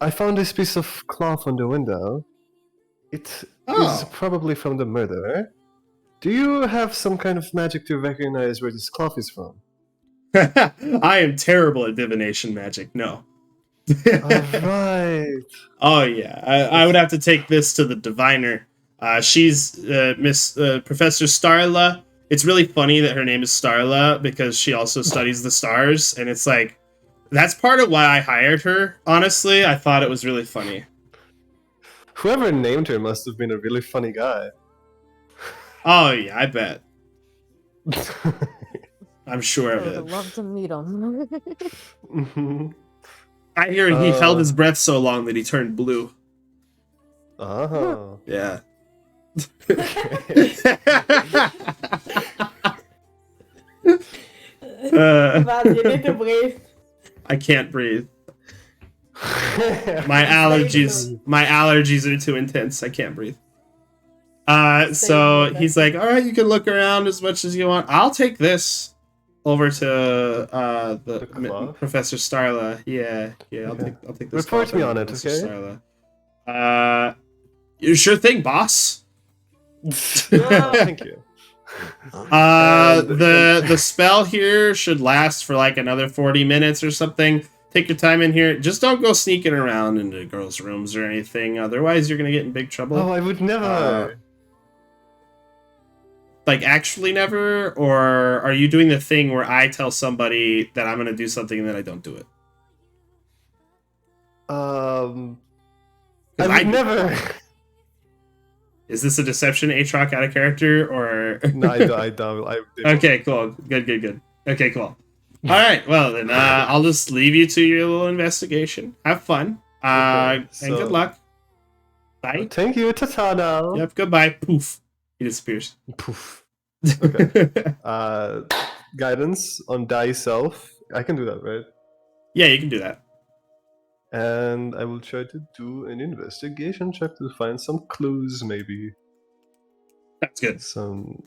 I found this piece of cloth on the window. It is probably from the murderer. Do you have some kind of magic to recognize where this cloth is from? I am terrible at divination magic. No. Alright. Oh yeah, I would have to take this to the diviner. She's Miss Professor Starla. It's really funny that her name is Starla because she also studies the stars, and it's like that's part of why I hired her. Honestly, I thought it was really funny. Whoever named her must have been a really funny guy. Oh yeah, I bet. I'm sure of I would it. love to meet him. Mm-hmm. I hear he held his breath so long that he turned blue. Oh. Yeah. But you need to breathe. I can't breathe. My allergies are too intense. I can't breathe. So he's like, all right, you can look around as much as you want. I'll take this over to the Professor Starla. Yeah, I'll take this. Report me on it, Professor okay? Starla. Sure thing, boss. Oh, thank you. And The spell here should last for like another 40 minutes or something. Take your time in here. Just don't go sneaking around into girls' rooms or anything. Otherwise, you're gonna get in big trouble. Oh, I would never. Like actually never, or are you doing the thing where I tell somebody that I'm gonna do something and then I don't do it? I 'Cause would never. Is this a deception Aatrox out of character or? No, I don't. Okay, cool. Good. Okay, cool. All right. Well, then I'll just leave you to your little investigation. Have fun. And good luck. Bye. Thank you, Tatana. Yep. Goodbye. Poof. He disappears. Poof. Okay. Guidance on die self. I can do that, right? Yeah, you can do that. And I will try to do an investigation check to find some clues, maybe. That's good. Some.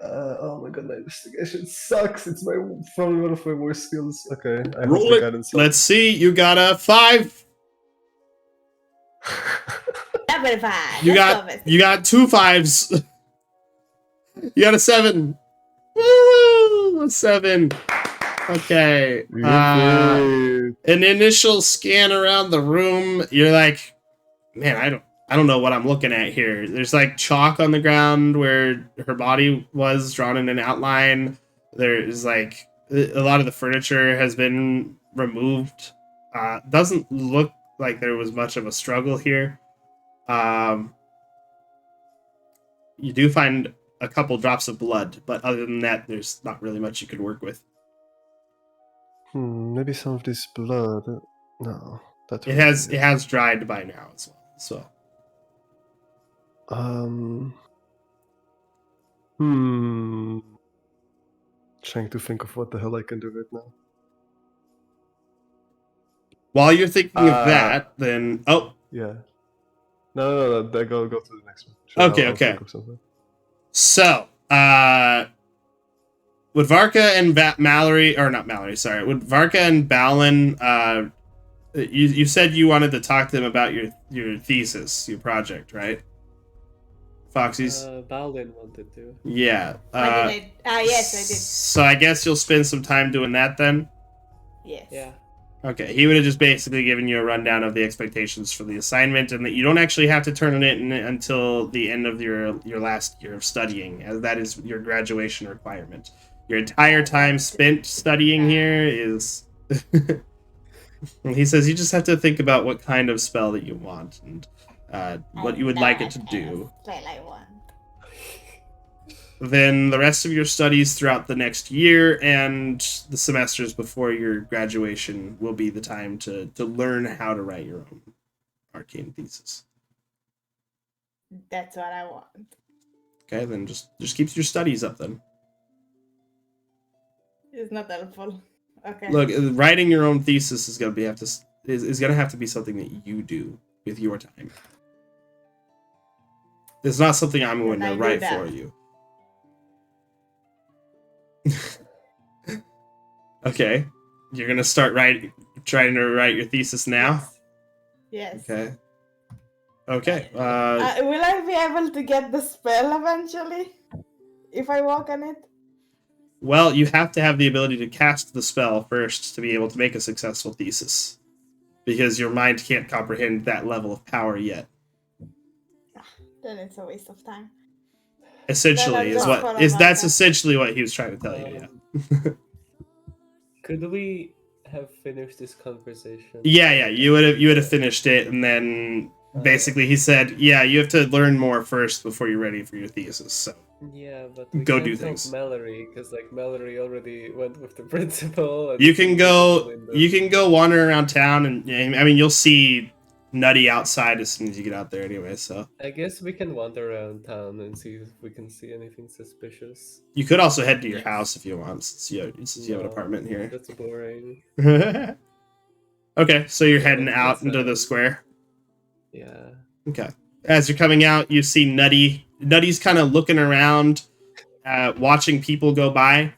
Oh my god, my investigation sucks. It's probably one of my worst skills. Okay, I Roll hope the it. guidance. Let's see. You got a 5. Number 5. You Let's go, got 2 5s. You got a 7. Woo! A 7. Okay. An initial scan around the room. You're like, man, I don't know what I'm looking at here. There's like chalk on the ground where her body was drawn in an outline. There's like a lot of the furniture has been removed. Doesn't look like there was much of a struggle here. You do find a couple drops of blood, but other than that, there's not really much you could work with. Maybe some of this blood. No, that It has dried by now as well. So trying to think of what the hell I can do right now. while you're thinking of that, then Yeah. No. Go to the next one. Sure, Okay, I'll okay. think of something. So, would Varka and Mallory, or not Mallory, sorry, would Varka and Balin, you said you wanted to talk to them about your thesis, your project, right? Foxy's? Balin wanted to. Yeah. yes, I did. So I guess you'll spend some time doing that then? Yes. Yeah. Okay, he would have just basically given you a rundown of the expectations for the assignment, and that you don't actually have to turn it in until the end of your last year of studying, as that is your graduation requirement. Your entire time spent studying here is... He says you just have to think about what kind of spell that you want, and what you would like it to do. Spell I want. Then the rest of your studies throughout the next year and the semesters before your graduation will be the time to learn how to write your own arcane thesis. That's what I want. Okay, then just keep your studies up then. It's not helpful. Okay. Look, writing your own thesis is gonna have to be something that you do with your time. It's not something I'm going to write for you. Okay, you're gonna start trying to write your thesis now. Yes. Okay. Will I be able to get the spell eventually if I walk on it? Well, you have to have the ability to cast the spell first to be able to make a successful thesis, because your mind can't comprehend that level of power yet. Then it's a waste of time. Essentially, that's essentially what he was trying to tell you. Yeah. Could we have finished this conversation? Yeah. You would have finished it, and then basically he said, "Yeah, you have to learn more first before you're ready for your thesis." So. Yeah, but we go can't do help things. Mallory, because Mallory already went with the principal. And You can go wander around town, and I mean you'll see Nutty outside as soon as you get out there anyway. So I guess we can wander around town and see if we can see anything suspicious. you could also head to your house if you want, since you have an apartment here. That's boring. Okay, so you're heading that's out into the sad. square. Yeah. Okay. As you're coming out, you see Nutty. Nutty's kind of looking around, watching people go by.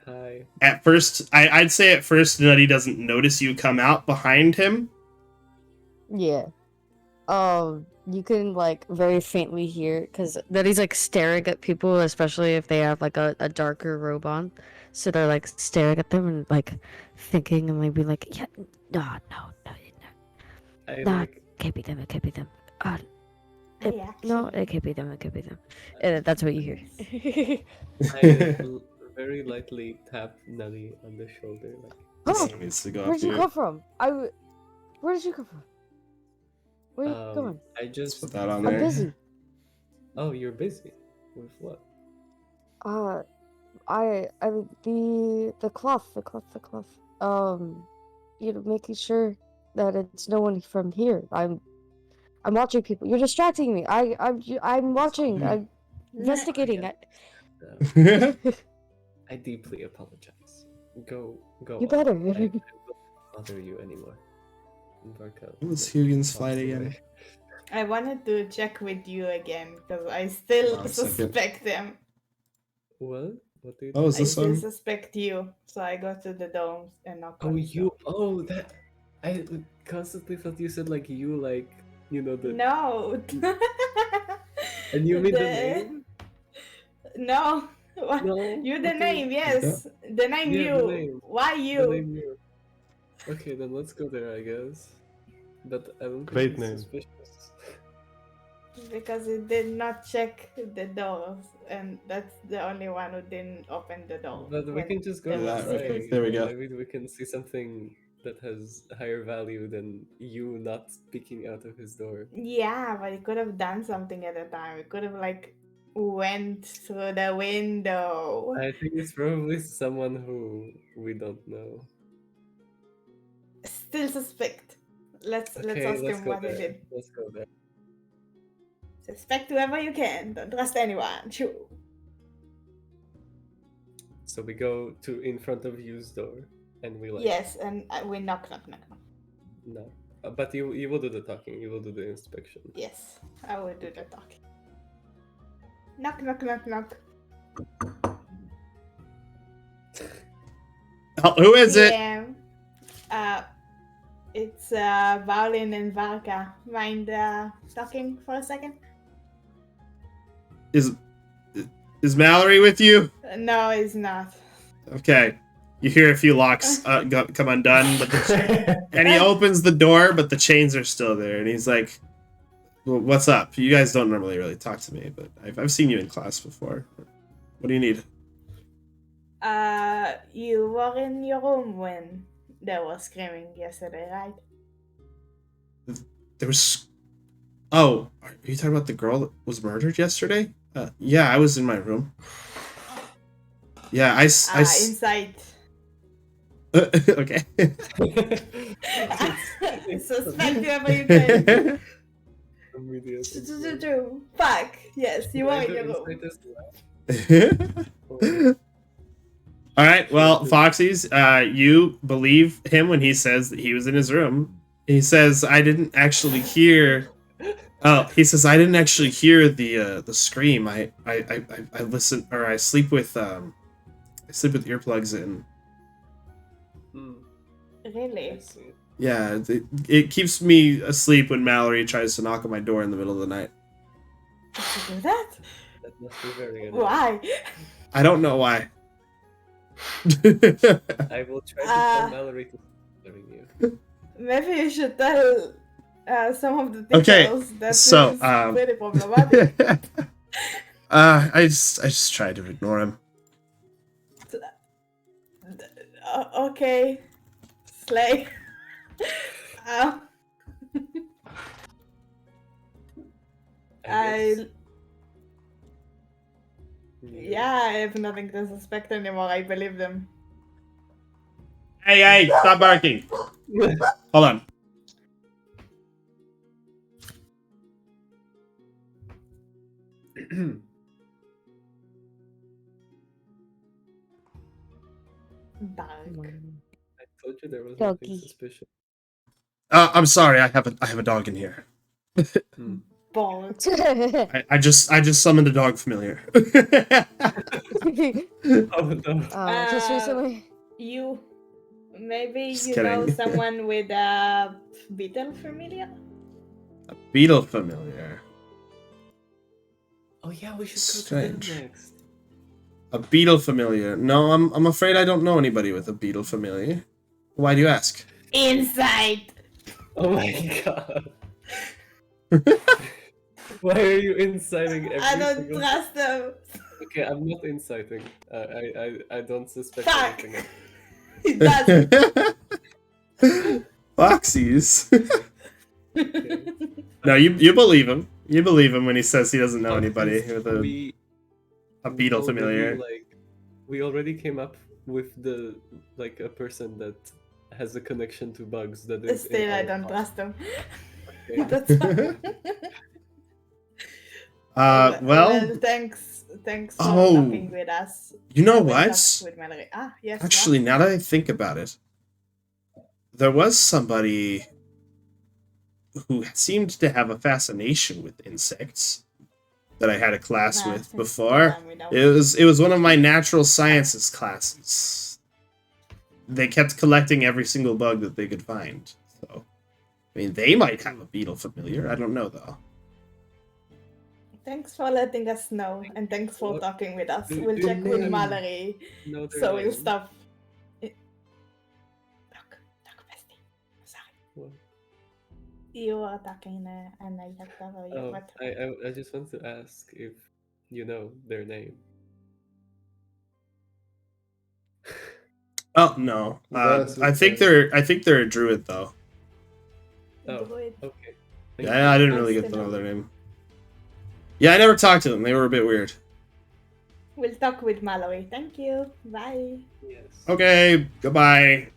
Hi. At first, I'd say at first Nutty doesn't notice you come out behind him. Yeah. you can like very faintly hear because that he's like staring at people, especially if they have like a darker robe on. So they're like staring at them and like thinking and maybe like, yeah, no, I no, like can't be them, it can't be them. I No, actually- it can't be them, it can't be them. And that's what you hear. very lightly tap Nelly on the shoulder, like Oh, This needs to go where'd up you here. come from? Where did you come from? Where you going? I just Put that on I'm there. busy. Oh, you're busy with what? The cloth. You know, making sure that it's no one from here. I'm watching people. You're distracting me. I'm watching. I'm investigating. I deeply apologize. Go. You on. better. I won't bother you anymore. Barca, Let's like, hear you walks flight again. away. I wanted to check with you again because I still Hold on a second. suspect them. What? What do you? Oh, is I this still one? suspect you, so I go to the domes and knock Oh, on the you. door. Oh, that. I constantly thought you said like you, like you know the. No. And you mean the name? No. What? No. You the Okay. name, yes. The name Yeah, you. the name. Why The you? name you. Okay, then let's go there, I guess. But I don't think Great it's name. suspicious. Because it did not check the doors, and that's the only one who didn't open the door. But we when can just go there Yeah, was that okay, way. there we go. I mean, we can see something that has higher value than you not peeking out of his door. Yeah, but he could have done something at the time. He could have like went through the window. I think it's probably someone who we don't know. Still suspect. Let's Okay, ask let's him go what he there. did. Let's go there. Suspect whoever you can. Don't trust anyone. Shoo. So we go to in front of you's door, and we like Yes, and we knock. no. But you will do the talking. You will do the inspection. Yes, I will do the talking. Knock. Oh, who is it? Yeah. It's Valin and Varka. Mind talking for a second? Is Mallory with you? No, it's not. Okay. You hear a few locks come undone, but and he opens the door, but the chains are still there, and he's like, well, "What's up? You guys don't normally really talk to me, but I've seen you in class before. What do you need?" You were in your room when they were screaming yesterday, right? There was. Oh, are you talking about the girl that was murdered yesterday? Yeah, I was in my room. Yeah, Inside. Okay. Suspect whoever you can. Immediately. True. Fuck. Yes, you were in your room. All right. Well, Foxy's, you believe him when he says that he was in his room. He says, "I didn't actually hear." Oh, he says, "I didn't actually hear the scream. I listen, or I sleep with earplugs in." Really? I see. Yeah, it keeps me asleep when Mallory tries to knock on my door in the middle of the night. Did you do that? That must be very annoying. Why? I don't know why. I will try to tell Mallory to stop bothering you. Maybe you should tell some of the Okay, details. That so, is very problematic. I just tried to ignore him. Okay. Slay. I guess. Yeah, I have nothing to suspect anymore. I believe them. Hey, stop barking. Hold on. Bark. I told you there was Doggy. nothing suspicious. I'm sorry. I have a dog in here. Bark. I just summoned a dog familiar. Oh no. Just recently. You. Maybe Just you know kidding. someone with a beetle familiar? A beetle familiar. Oh yeah, we should Strange. go to them next. A beetle familiar. No, I'm afraid I don't know anybody with a beetle familiar. Why do you ask? Insight. Oh my god. Why are you inciting every I don't single... trust them. Okay, I'm not inciting. I don't suspect Fuck. anything. He doesn't. Foxies. Okay. No, you believe him. You believe him when he says he doesn't know But anybody since with a we beetle already, familiar. like, we already came up with a person that has a connection to bugs that is in Still, I our don't party. trust them. Okay. That's fine. Well, thanks for Oh, talking with us. you know We'll what? talk with Mallory. Ah, yes. Actually, now that I think about it, there was somebody who seemed to have a fascination with insects that I had a class Nah, with since before. we know. It was one of my natural sciences classes. They kept collecting every single bug that they could find. So, I mean, they might have a beetle familiar. I don't know though. Thanks for letting us know, and thanks for What? talking with us. Do- We'll do check you with know- Mallory, know their so we'll name? stop. Talk, bestie. Sorry. What? You are talking, and I have to tell you Oh, what. I just want to ask if you know their name. Oh no, That's I think okay. they're a druid though. Oh, Druid. okay. Yeah, I didn't really Nice get to to know know. their name. Yeah, I never talked to them. They were a bit weird. We'll talk with Mallory. Thank you. Bye. Yes. Okay, goodbye.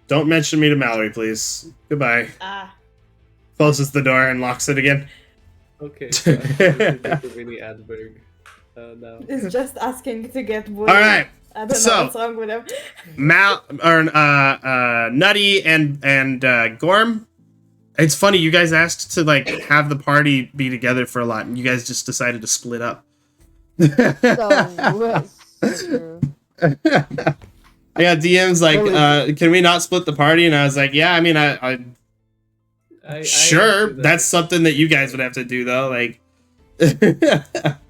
Don't mention me to Mallory, please. Goodbye. Ah, Closes the door and locks it again. Okay, so I'm going to go to Winnie Adberg now. it's just asking to get bullied. All right, I don't know so- what's wrong with him. Nutty and Gorm. It's funny, you guys asked to like have the party be together for a lot, and you guys just decided to split up. So true. I got DMs like, can we not split the party? And I was like, yeah, I mean, I sure, answered that. that's something that you guys would have to do though. Like,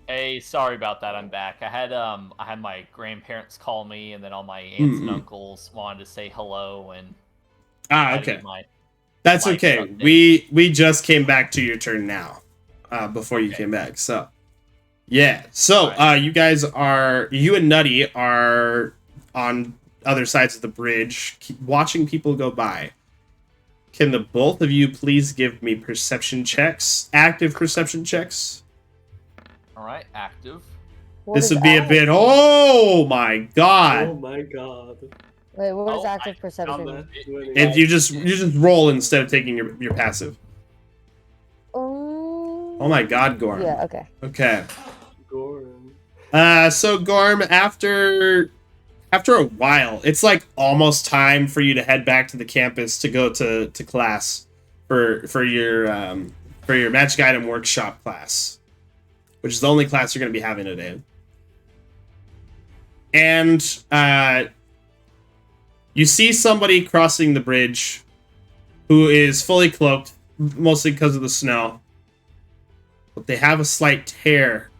Hey, sorry about that. I'm back. I had my grandparents call me, and then all my aunts and uncles wanted to say hello, and I had to okay, get my that's life okay. update. We just came back to your turn now, before you Okay. came back. So, yeah. So, Alright. you and Nutty are on other sides of the bridge, watching people go by. Can the both of you please give me perception checks, active perception checks? All right, active. What This is would be a bit. active? Oh my god! Oh my god. Wait, what is Oh, active I perception? Combat 20. If you just roll instead of taking your passive. Oh my god, Gorm. Yeah, okay. Okay. Goran. So Gorm, after a while, it's like almost time for you to head back to the campus to go to class for your magic item workshop class, which is the only class you're going to be having today. And you see somebody crossing the bridge who is fully cloaked, mostly because of the snow, but they have a slight tear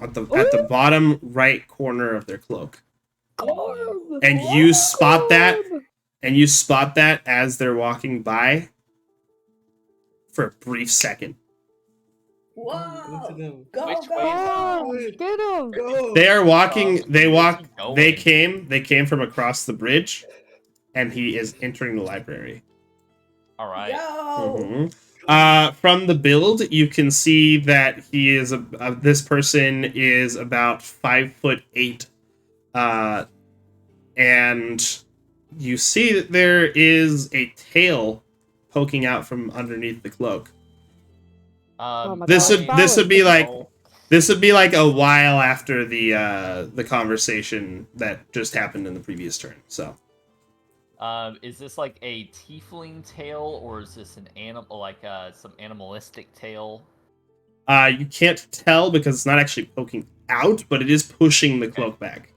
at the bottom right corner of their cloak. And you spot that, as they're walking by for a brief second. Go Whoa! to them. Go, Which go, way is go! Get him! Go! They are walking. They Where's walk. he going? They came from across the bridge, and he is entering the library. All right. Yo! From the build, you can see that he is this person is about 5'8", and you see that there is a tail poking out from underneath the cloak. Oh my This God. would be like Oh, this would be like a while after the conversation that just happened in the previous turn. So. Is this like a tiefling tail, or is this an animal, like some animalistic tail? You can't tell because it's not actually poking out, but it is pushing the cloak back.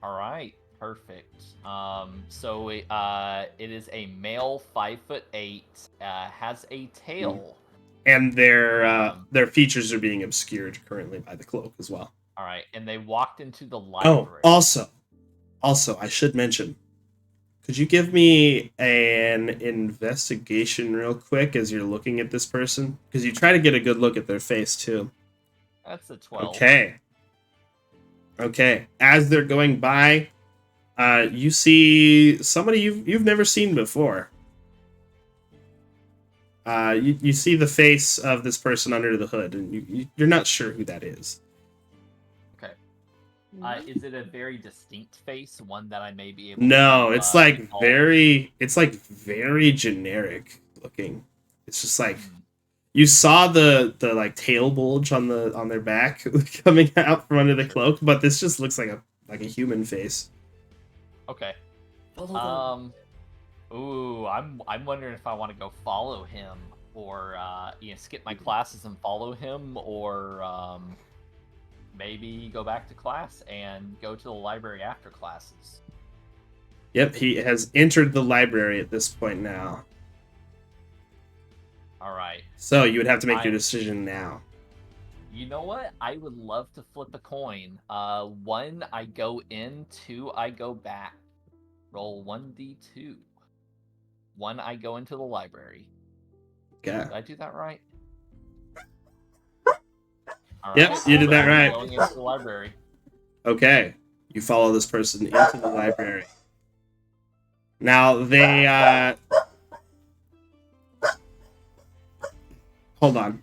All right. Perfect. So it is a male, 5'8", has a tail. And their features are being obscured currently by the cloak as well. All right, and they walked into the Oh, library. also, I should mention, could you give me an investigation real quick as you're looking at this person? Because you try to get a good look at their face too. That's a 12. Okay. As they're going by, you see somebody you've never seen before. You see the face of this person under the hood, and you're not sure who that is. Okay. Is it a very distinct face? One that I may be able No, to... it's like recall? very generic looking. It's just like you saw the like tail bulge on their back coming out from under the cloak, but this just looks like a human face. Okay. Follow them. Ooh, I'm wondering if I want to go follow him, or skip my classes and follow him, or maybe go back to class and go to the library after classes. Yep, he has entered the library at this point now. All right. So you would have to make your decision now. You know what? I would love to flip a coin. 1, I go in. 2, I go back. Roll 1d2. 1, I go into the library. Okay. Did I do that right? All Yep, right, you did that I'm right. Going into the library. Okay. You follow this person into the library. Now they hold on.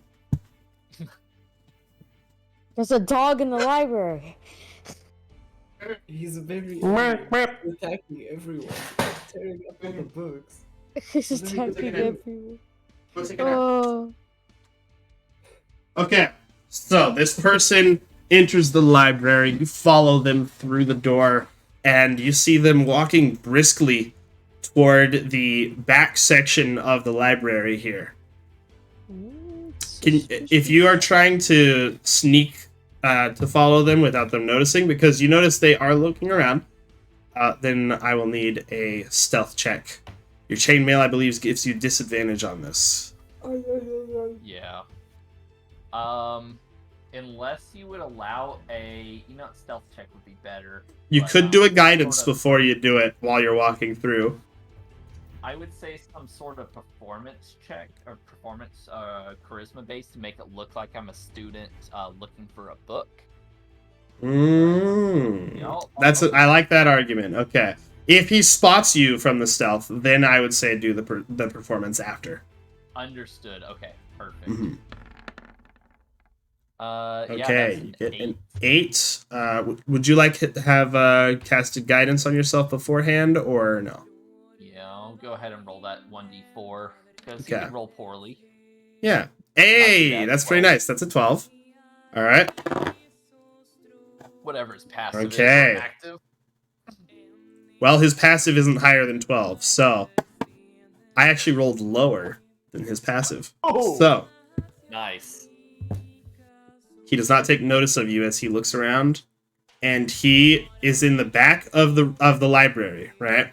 There's a dog in the library. He's very attacking everyone, tearing up all the books. He's attacking everyone. Oh. Okay. So this person enters the library. You follow them through the door, and you see them walking briskly toward the back section of the library here. If you are trying to sneak to follow them without them noticing, because you notice they are looking around, then I will need a stealth check. Your chainmail, I believe, gives you disadvantage on this. Yeah. Unless you would allow stealth check would be better. You but, could do a guidance sort of- before you do it while you're walking through. I would say some sort of performance check or performance charisma based to make it look like I'm a student looking for a book. I like that argument. Okay. If he spots you from the stealth, then I would say do the performance after. Understood. Okay. Perfect. Mm-hmm. Okay. You get an 8. Would you like to have casted guidance on yourself beforehand, or no? Yeah, I'll go ahead and roll that 1d4 because Okay. he could roll poorly. Yeah. Hey, bad, that's pretty 12. nice. That's a 12. All right. Whatever his passive is Okay. or active. Well, his passive isn't higher than 12, so I actually rolled lower than his passive. Oh. So Nice. he does not take notice of you as he looks around, and he is in the back of the library, right?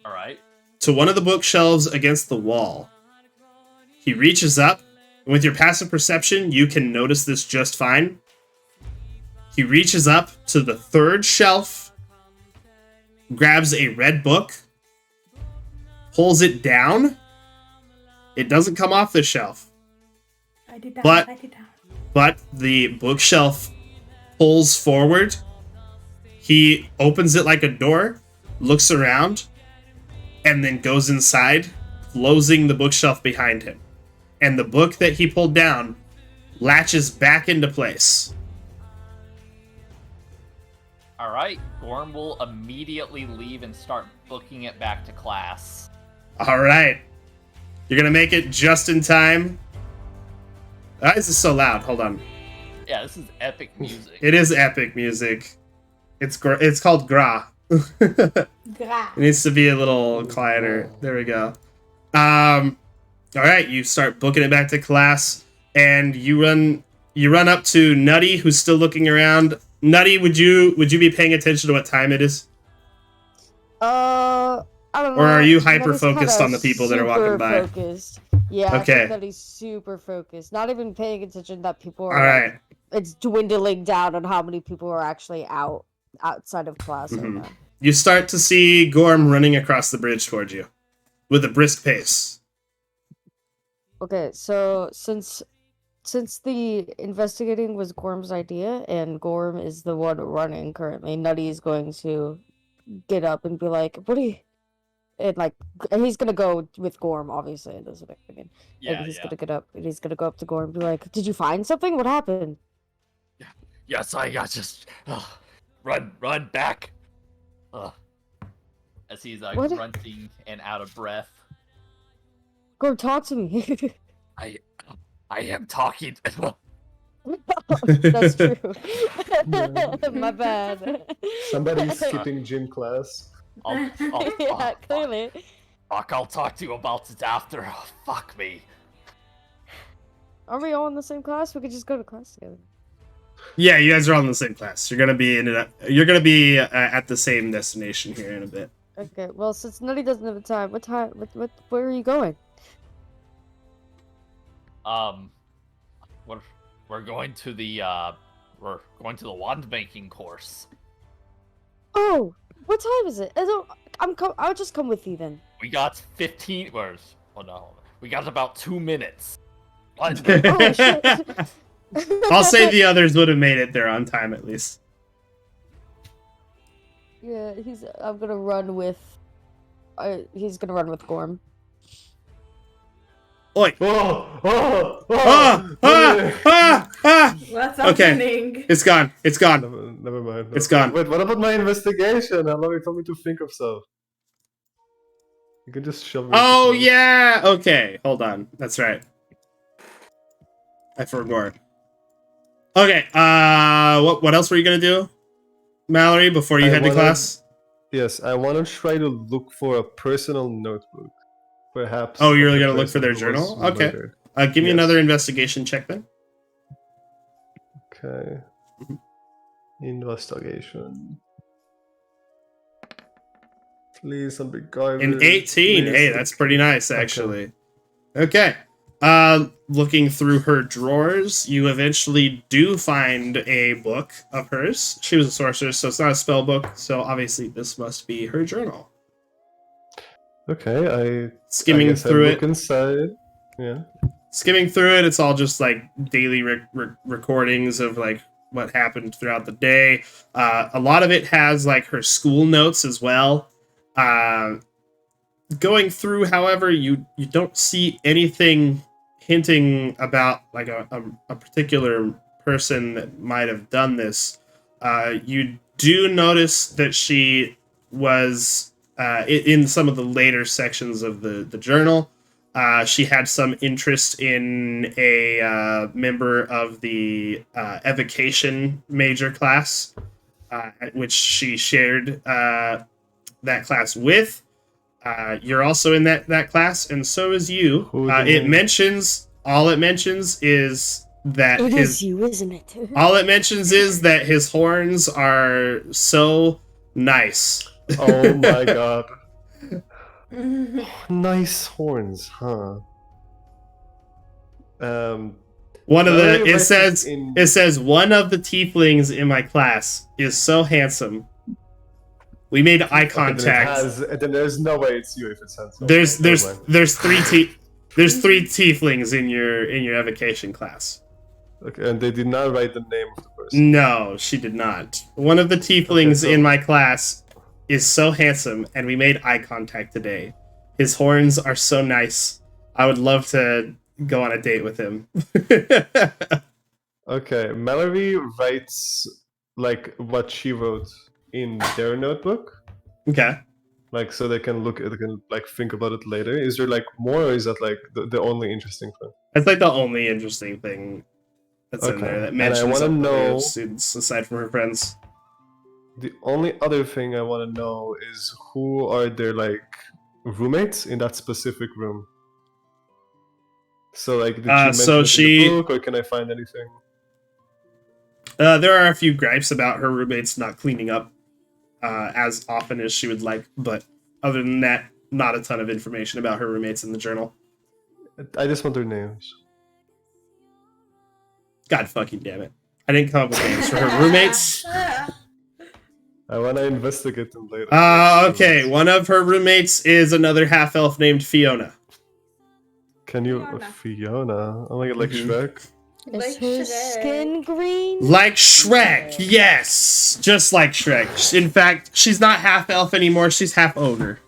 All right. To one of the bookshelves against the wall. He reaches up, and with your passive perception, you can notice this just fine. He reaches up to the third shelf, grabs a red book, pulls it down. It doesn't come off the shelf, Write it down. But- Write it down. but the bookshelf pulls forward. He opens it like a door, looks around, and then goes inside, closing the bookshelf behind him. And the book that he pulled down latches back into place. All right. Gorm will immediately leave and start booking it back to class. All right. You're going to make it just in time. Why is this so loud? Hold on. Yeah, this is epic music. It is epic music. It's called Gra. It Gra. needs to be a little quieter. There we go. All right, you start booking it back to class, and you run up to Nutty, who's still looking around. Nutty, would you be paying attention to what time it is? I don't know. Or are you Nutty's hyper-focused kinda on the people that are walking super by? Focused. Yeah, I Okay. think that he's super focused. Not even paying attention that people All are like, right. it's dwindling down on how many people are actually outside of class right Mhm. now. You start to see Gorm running across the bridge towards you with a brisk pace. Okay, so since the investigating was Gorm's idea and Gorm is the one running currently, Nutty is going to get up and be like, "What are you?" And he's gonna go with Gorm, obviously. That's what I mean. Yeah, And he's yeah. gonna get up and he's gonna go up to Gorm and be like, "Did you find something? What happened?" Yes, I got just run back. As he's What? grunting and out of breath. Gorm, talk to me. I am talking. That's true. No. My bad. Somebody's skipping gym class. Yeah, clearly. Fuck, I'll talk to you about it after. Oh, fuck me. Are we all in the same class? We could just go to class together. Yeah, you guys are all in the same class. You're gonna be at the same destination here in a bit. Okay, well, since Nutty doesn't have the time, where are you going? We're going to the wand making course. Oh, what time is it? I'll just come with you then. We got 15. Oh no, we got about 2 minutes. Oh, shit. I'll say the others would have made it there on time at least. Yeah, I'm gonna run with. He's gonna run with Gorm. Oi! Oh! Oh! Ah! Oh! What's Okay. happening? It's gone. It's gone. Never mind. It's gone. Wait, what about my investigation? How long you told me to think of stuff? You can just shove me. Oh into yeah. Okay, hold on. That's right. I forgot. Okay. What else were you gonna do, Mallory, before you I head to wanna- class? Yes, I want to try to look for a personal notebook. Perhaps. Oh, you're of the gonna look for person their who journal? was Okay. murdered. Give me Yes. another investigation check then. Okay. Mhm. Investigation. Please, some big garbage. An 18. Please. Hey, that's pretty nice, actually. Okay. Looking through her drawers, you eventually do find a book of hers. She was a sorceress, so it's not a spell book. So obviously, this must be her journal. Okay, I Skimming guess through I it, look inside. Yeah. skimming through it, it's all just like daily recordings of like what happened throughout the day. A lot of it has like her school notes as well. Going through, however, you don't see anything hinting about like a particular person that might have done this. You do notice that she was in some of the later sections of the journal. She had some interest in a member of the evocation major class, which she shared that class with. You're also in that class, and so is you. Who It the- mentions all it mentions is that It his is you, isn't it? all it mentions is that his horns are so nice. Oh my god. Nice horns, huh? One of Mallory the it writes says in- it says one of the tieflings in my class is so handsome. We made eye Okay, contact. then there's no way it's you if it's handsome. There's Never mind. there's three tieflings in your evocation class. Okay, and they did not write the name of the person. No, she did not. One of the tieflings so- in my class is so handsome, and we made eye contact today. His horns are so nice. I would love to go on a date with him. Okay, Mallory writes like what she wrote in their notebook, Okay. like so they can like think about it later. Is there like more, or is that like the only interesting thing? That's like the only interesting thing that's in Okay. there that And I mentions wanna other know- students aside from her friends. The only other thing I want to know is who are their like roommates in that specific room. So like, did she mention so it in she- the book, or can I find anything? There are a few gripes about her roommates not cleaning up. as often as she would like. But other than that, not a ton of information about her roommates in the journal. I just want their names. God fucking damn it. I didn't come up with names for her roommates. I want to investigate them later. Okay, one of her roommates is another half-elf named Fiona. Can you... Fiona. Fiona? Oh my god, like Mhm. Shrek? Is Like her Shrek. skin green? Like Shrek, yes! Just like Shrek. In fact, she's not half-elf anymore, she's half-ogre.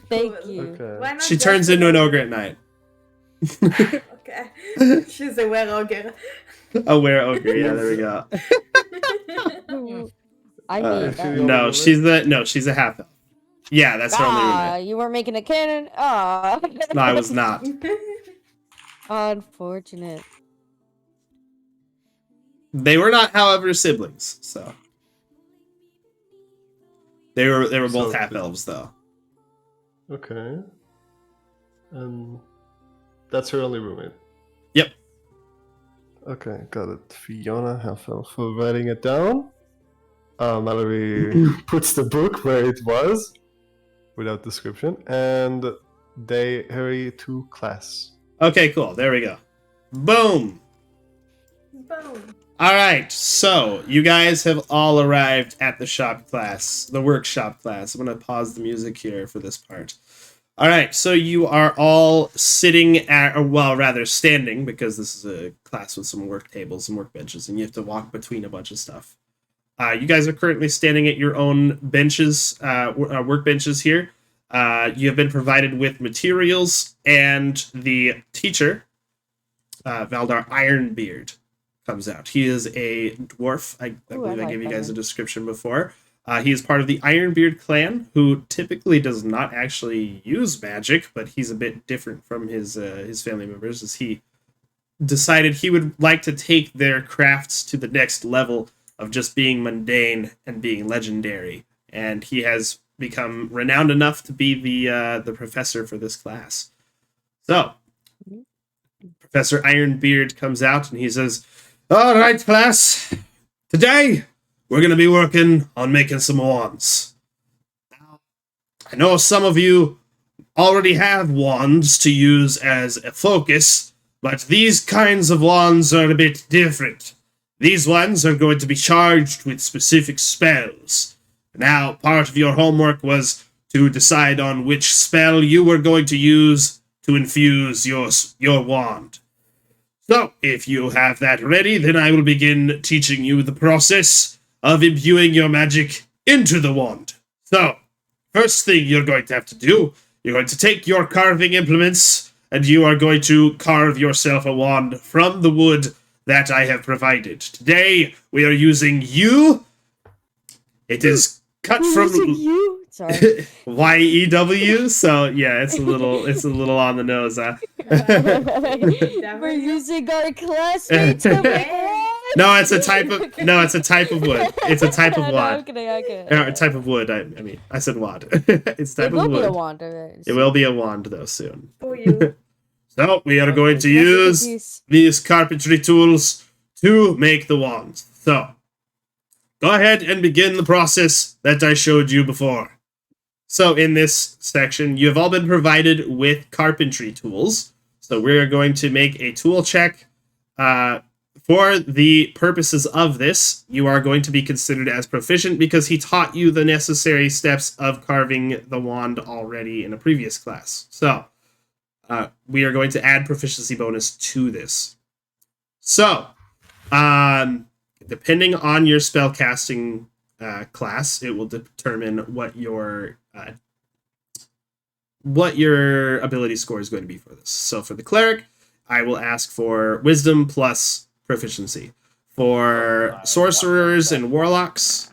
Thank Cool. you. Okay. Why not She just turns into an ogre at night. Okay. She's a werewolf. A were-ogre, yeah, there we go. I Uh, need she- that. No, she's a half-elf. Yeah, that's her only Ah, roommate. you weren't making a cannon? Ah. No, I was not. Unfortunate. They were not, however, siblings, so. They were both So- half-elves, though. Okay. That's her only roommate. Yep. Okay, got it. Fiona half-elf. For writing it down, Mallory puts the book where it was, without description, and they hurry to class. Okay, cool. There we go. Boom! Boom. Alright, so you guys have all arrived at the shop class, the workshop class. I'm going to pause the music here for this part. Alright, so you are all sitting at, or well, rather standing, because this is a class with some work tables and workbenches, and you have to walk between a bunch of stuff. You guys are currently standing at your own benches, workbenches here. You have been provided with materials, and the teacher, Valdar Ironbeard, comes out. He is a dwarf. I believe I like gave you that guys a name. description before. He is part of the Ironbeard clan, who typically does not actually use magic, but he's a bit different from his family members, as he decided he would like to take their crafts to the next level of just being mundane and being legendary. And he has become renowned enough to be the professor for this class. So, Professor Ironbeard comes out and he says, "All right, class. Today, we're going to be working on making some wands. I know some of you already have wands to use as a focus, but these kinds of wands are a bit different. These ones are going to be charged with specific spells. Now, part of your homework was to decide on which spell you were going to use to infuse your wand. So, if you have that ready, then I will begin teaching you the process of imbuing your magic into the wand. So, first thing you're going to have to do, you're going to take your carving implements, and you are going to carve yourself a wand from the wood that I have provided. Today, we are using yew. It is cut Who's from you? Sorry. YEW, so yeah, it's a little on the nose. We're using our classmates. No, it's a type of wood. It's a type of wand. Okay. A type of wood. I mean, I said wand. It's It type will of be a wood. wand. Alright. It will be a wand though soon. For you. So we are going to Rest in use peace. these carpentry tools to make the wands. So go ahead and begin the process that I showed you before. So in this section, you have all been provided with carpentry tools. So we're going to make a tool check. For the purposes of this, you are going to be considered as proficient because he taught you the necessary steps of carving the wand already in a previous class. So we are going to add proficiency bonus to this. So, depending on your spellcasting class, it will determine what your ability score is going to be for this. So for the cleric, I will ask for wisdom plus proficiency. For sorcerers and warlocks,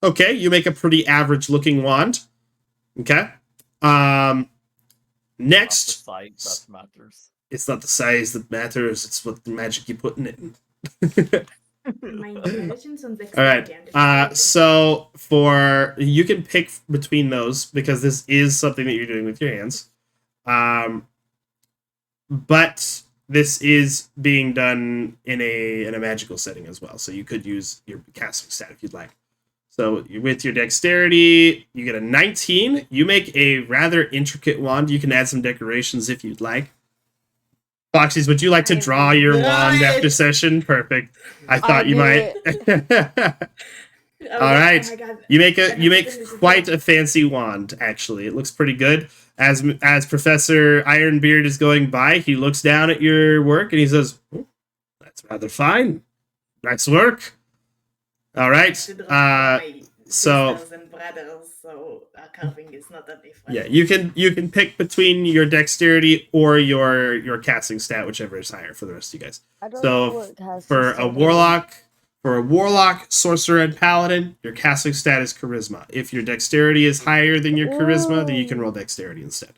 okay, you make a pretty average looking wand. Okay. Next, Not the size that matters. it's not the size that matters, it's what the magic you put in it. My intelligence on All dexterity. right. So for you can pick between those because this is something that you're doing with your hands. But this is being done in a magical setting as well, so you could use your casting stat if you'd like. So with your dexterity, you get a 19. You make a rather intricate wand. You can add some decorations if you'd like. Foxies, would you like to draw your wand after session? Perfect. I thought you might. All right. Oh my God. You make I quite a fancy wand. Actually, it looks pretty good. As Professor Ironbeard is going by, he looks down at your work and he says, "Oh, that's rather fine. Nice work." All right. So brothers, so carving is not that different. yeah, you can pick between your dexterity or your casting stat, whichever is higher for the rest of you guys. I don't So know what casting for stat a warlock, sorcerer, and paladin, your casting stat is charisma. If your dexterity is higher than your charisma, then you can roll dexterity instead.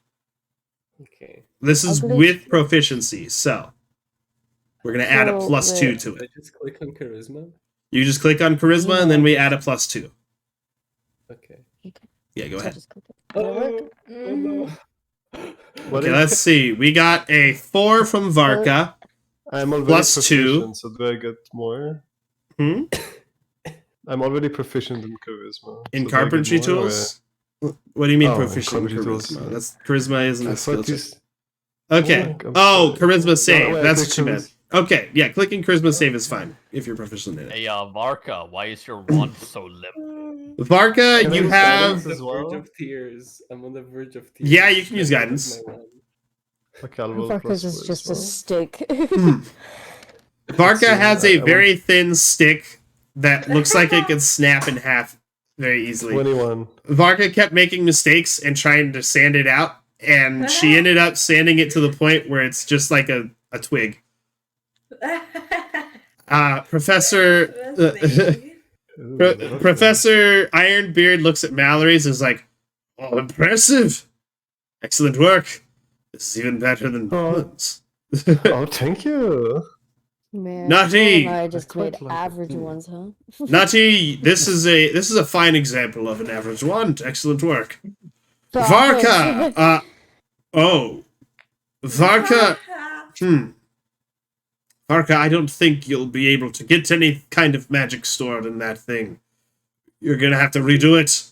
Okay. This is with proficiency, so we're gonna add a So, +2 to I it. just click on charisma. You just click on charisma, and then we add a +2. Okay. Yeah, go So ahead. just click it. Oh, oh no. What Okay, is- let's see. We got a 4 from Varka. I'm already +2. proficient, so do I get more? Hmm? I'm already proficient in charisma. In so do I get carpentry more, tools? What do you mean Oh, in proficient in carpentry tools. charisma? That's charisma isn't I a skill thought check. you. Okay. I'm Oh, sorry. charisma save. wait, That's click what you meant. Okay, yeah, clicking charisma save is fine if you're proficient in it. Hey, Varka, why is your wand so limp? Varka, Can I you use have. guidance? I'm on the as well? verge of tears. I'm on the verge of tears. Yeah, you can use Like, guidance. my wand. Okay, I'll roll Farkas +4 is as just well. a stick. Varka So, has a I very thin stick that looks like it could snap in half very easily. 21. Varka kept making mistakes and trying to sand it out, and she ended up sanding it to the point where it's just like a twig. Professor Ooh, okay. Professor Ironbeard looks at Mallory's and is like, "Oh, impressive! Excellent work. This is even better than Bones." Oh, thank you. Man, Nutty! Paul and I just quite made like it. average ones, huh? Nutty, this is a fine example of an average wand. Excellent work. Farkas. Varka! Varka! Varka, I don't think you'll be able to get any kind of magic stored in that thing. You're gonna have to redo it.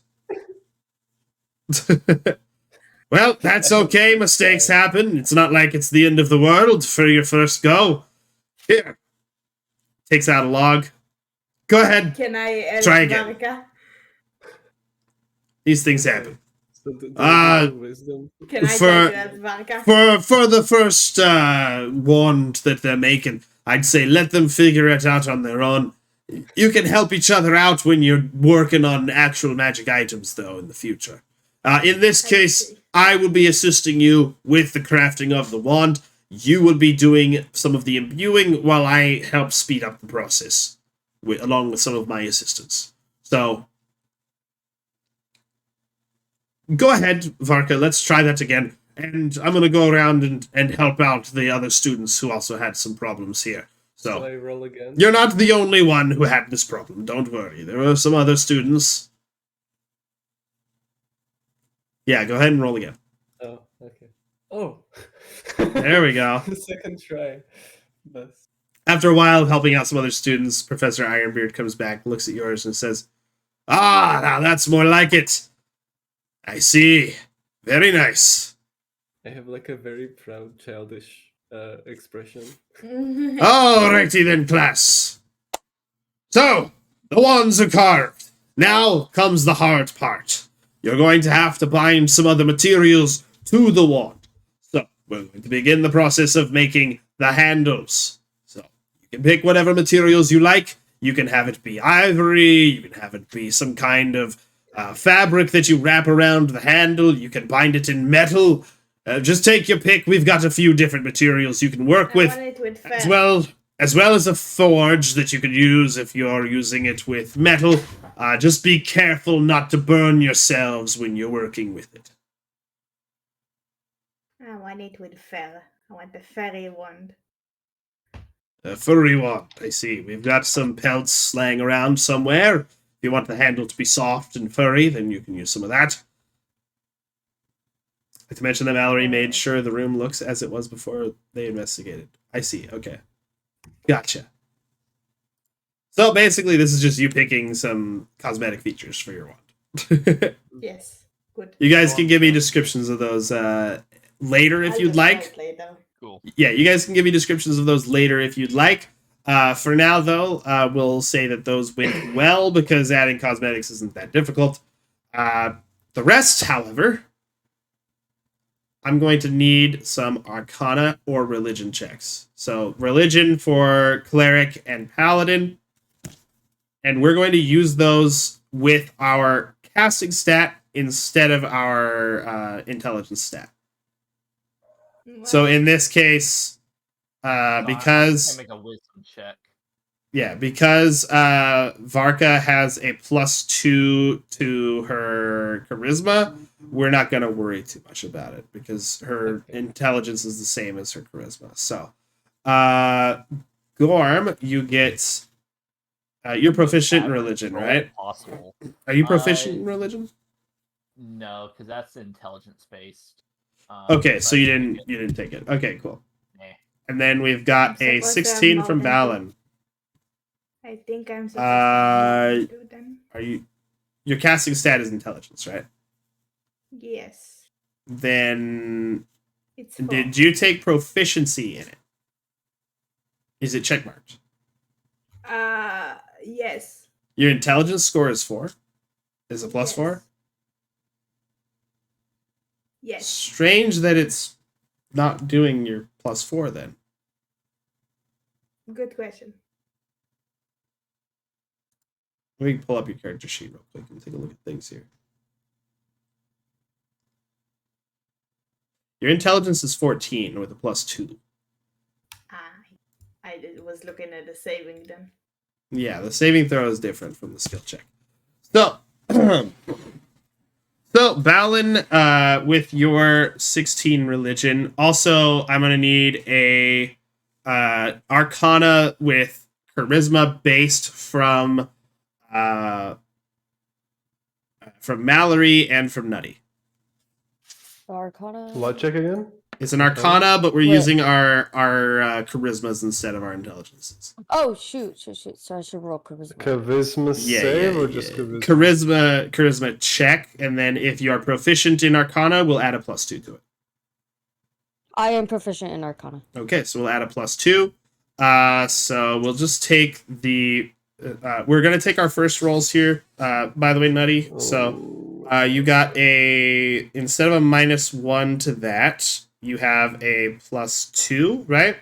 Well, that's okay. Mistakes happen. It's not like it's the end of the world for your first go. Here. Takes out a log. Go ahead. Can I help Try again. Varka? These things happen. So the wisdom. Can I For- try to help Varka? For the first wand that they're making, I'd say let them figure it out on their own. You can help each other out when you're working on actual magic items, though, in the future. In this case, I will be assisting you with the crafting of the wand. You will be doing some of the imbuing while I help speed up the process, along with some of my assistants. So, go ahead, Varka. Let's try that again. And I'm going to go around and help out the other students who also had some problems here. So So, I roll again. you're not the only one who had this problem. Don't worry. There are some other students. Yeah, go ahead and roll again. Oh, okay. Oh. There we go. Second try. But After a while of helping out some other students, Professor Ironbeard comes back, looks at yours, and says, "Ah, now that's more like it. I see. Very nice. I have like a very proud, childish expression. Alrighty then, class. So, the wands are carved. Now comes the hard part. You're going to have to bind some other materials to the wand. So, we're going to begin the process of making the handles. So, you can pick whatever materials you like. You can have it be ivory. You can have it be some kind of fabric that you wrap around the handle. You can bind it in metal. Just take your pick. We've got a few different materials you can work with. As well as a forge that you could use if you're using it with metal. Just be careful not to burn yourselves when you're working with it. I want it with fur. I want the furry wand. A furry wand, I see. We've got some pelts laying around somewhere. If you want the handle to be soft and furry, then you can use some of that. Like to mention that Mallory made sure the room looks as it was before they investigated. I see. Okay. Gotcha. So basically, this is just you picking some cosmetic features for your wand. Yes. Good. You guys can give me descriptions of those later if I'll you'd just like. write later. Cool. Yeah, you guys can give me descriptions of those later if you'd like. For now, though, we'll say that those went well because adding cosmetics isn't that difficult. The rest, however, I'm going to need some Arcana or Religion checks. So, Religion for Cleric and Paladin. And we're going to use those with our casting stat instead of our intelligence stat. So in this case, I because make a wisdom check. because Varka has a +2 to her charisma, we're not going to worry too much about it because her intelligence is the same as her charisma. So, Gorm, you get you're proficient in religion, Roll right? Possible. Are you proficient in religion? No, because that's intelligence based. Okay, so you didn't take it. Okay, cool. Nah. And then we've got a Suppose 16 from more than Balin. I think I'm supposed to do then. Are you? Your casting stat is intelligence, right? Yes. Then It's 4. did you take proficiency in it? Is it checkmarked? Yes. Your intelligence score is 4. Is it plus 4? Yes. Strange that it's not doing your plus 4 then. Good question. Let me pull up your character sheet real quick and take a look at things here. Your intelligence is 14 with a +2. Was looking at the saving then. Yeah, the saving throw is different from the skill check. So, so Balin, with your 16 religion, also I'm gonna need a Arcana with charisma based from Mallory and from Nutty. Arcana. What check again? It's an Arcana, but we're Wait. using our charismas instead of our intelligences. Oh shoot! So I should roll charisma. Charisma save or just charisma? Charisma check, and then if you are proficient in Arcana, we'll add a +2 to it. I am proficient in Arcana. Okay, so we'll add a +2. So we'll just take the. We're gonna take our first rolls here. By the way, Nutty. So you got a instead of a -1 to that, you have a +2, right?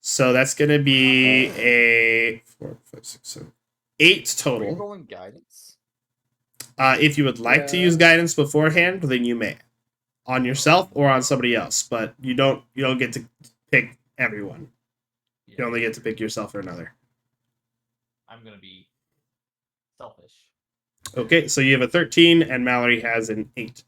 So that's gonna be a 4, 5, 6, 7, 8 total. Rolling guidance. If you would like to use guidance beforehand, then you may, on yourself or on somebody else. But you don't get to pick everyone. Yeah. You only get to pick yourself or another. I'm gonna be selfish. Okay, so you have a 13, and Mallory has an 8.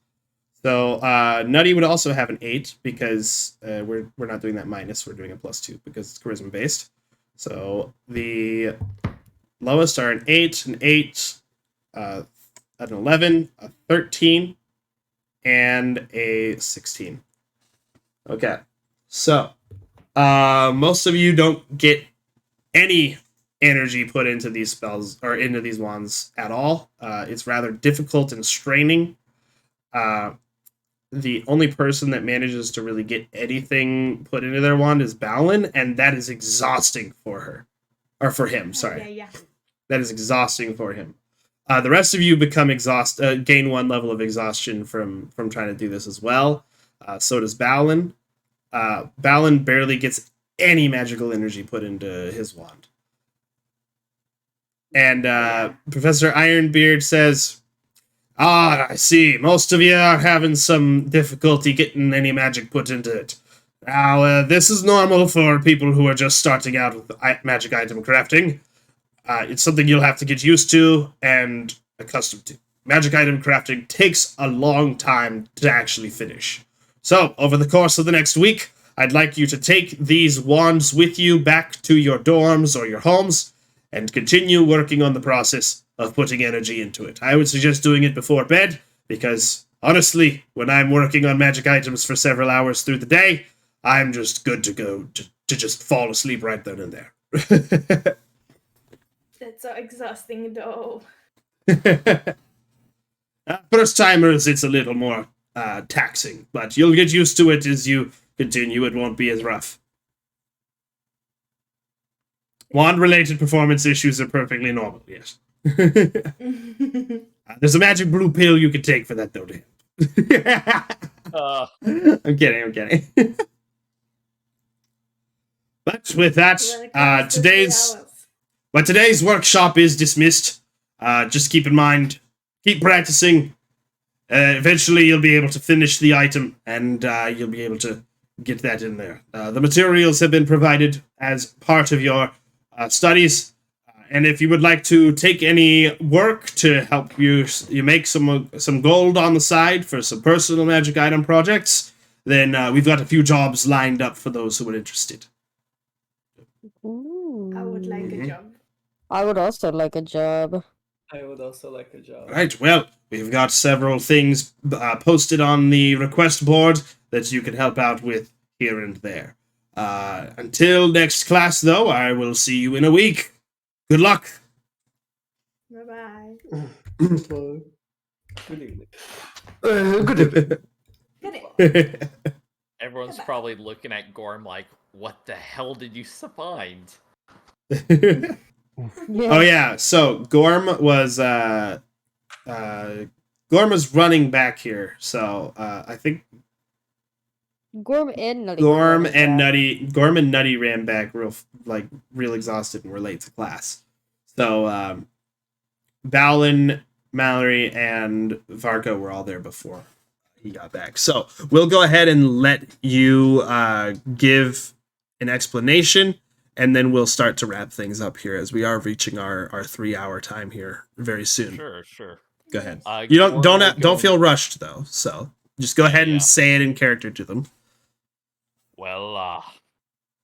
So Nutty would also have an 8 because we're not doing that minus. We're doing a +2 because it's charisma based. So the lowest are an 8, an 8, an 11, a 13, and a 16. Okay, so most of you don't get any energy put into these spells or into these wands at all. It's rather difficult and straining. The only person that manages to really get anything put into their wand is Balin, and that is exhausting for her. Or for him, sorry. Yeah. That is exhausting for him. The rest of you become gain 1 level of exhaustion from trying to do this as well. So does Balin. Balin barely gets any magical energy put into his wand. And Professor Ironbeard says, I see. Most of you are having some difficulty getting any magic put into it. Now, this is normal for people who are just starting out with magic item crafting. It's something you'll have to get used to and accustomed to. Magic item crafting takes a long time to actually finish. So, over the course of the next week, I'd like you to take these wands with you back to your dorms or your homes and continue working on the process of putting energy into it. I would suggest doing it before bed, because Honestly, when I'm working on magic items for several hours through the day, I'm just good to go to just fall asleep right then and there. That's so exhausting, though. First timers, it's a little more taxing, but you'll get used to it as you continue. It won't be as rough. Wand-related performance issues are perfectly normal, yes. There's a magic blue pill you can take for that, though, Dan. I'm kidding. But with that, today's workshop is dismissed. Just keep in mind, keep practicing. Eventually, you'll be able to finish the item, and you'll be able to get that in there. The materials have been provided as part of your studies, and if you would like to take any work to help you make some gold on the side for some personal magic item projects, then we've got a few jobs lined up for those who are interested. I would like a job. I would also like a job. I would also like a job. Right, well, we've got several things posted on the request board that you can help out with here and there. Until next class, though, I will see you in a week. Good luck. Bye-bye. Good evening. Good evening. Good evening. Everyone's probably looking at Gorm like, what the hell did you find? Oh yeah, so Gorm was running back here, so I think Gorm and Nutty. Gorm and Nutty ran back real exhausted and were late to class. So Balin, Mallory, and Vargo were all there before he got back. So we'll go ahead and let you give an explanation, and then we'll start to wrap things up here as we are reaching our 3-hour time here very soon. Sure. Go ahead. You don't feel rushed though, so just go ahead and Yeah. say it in character to them. Well,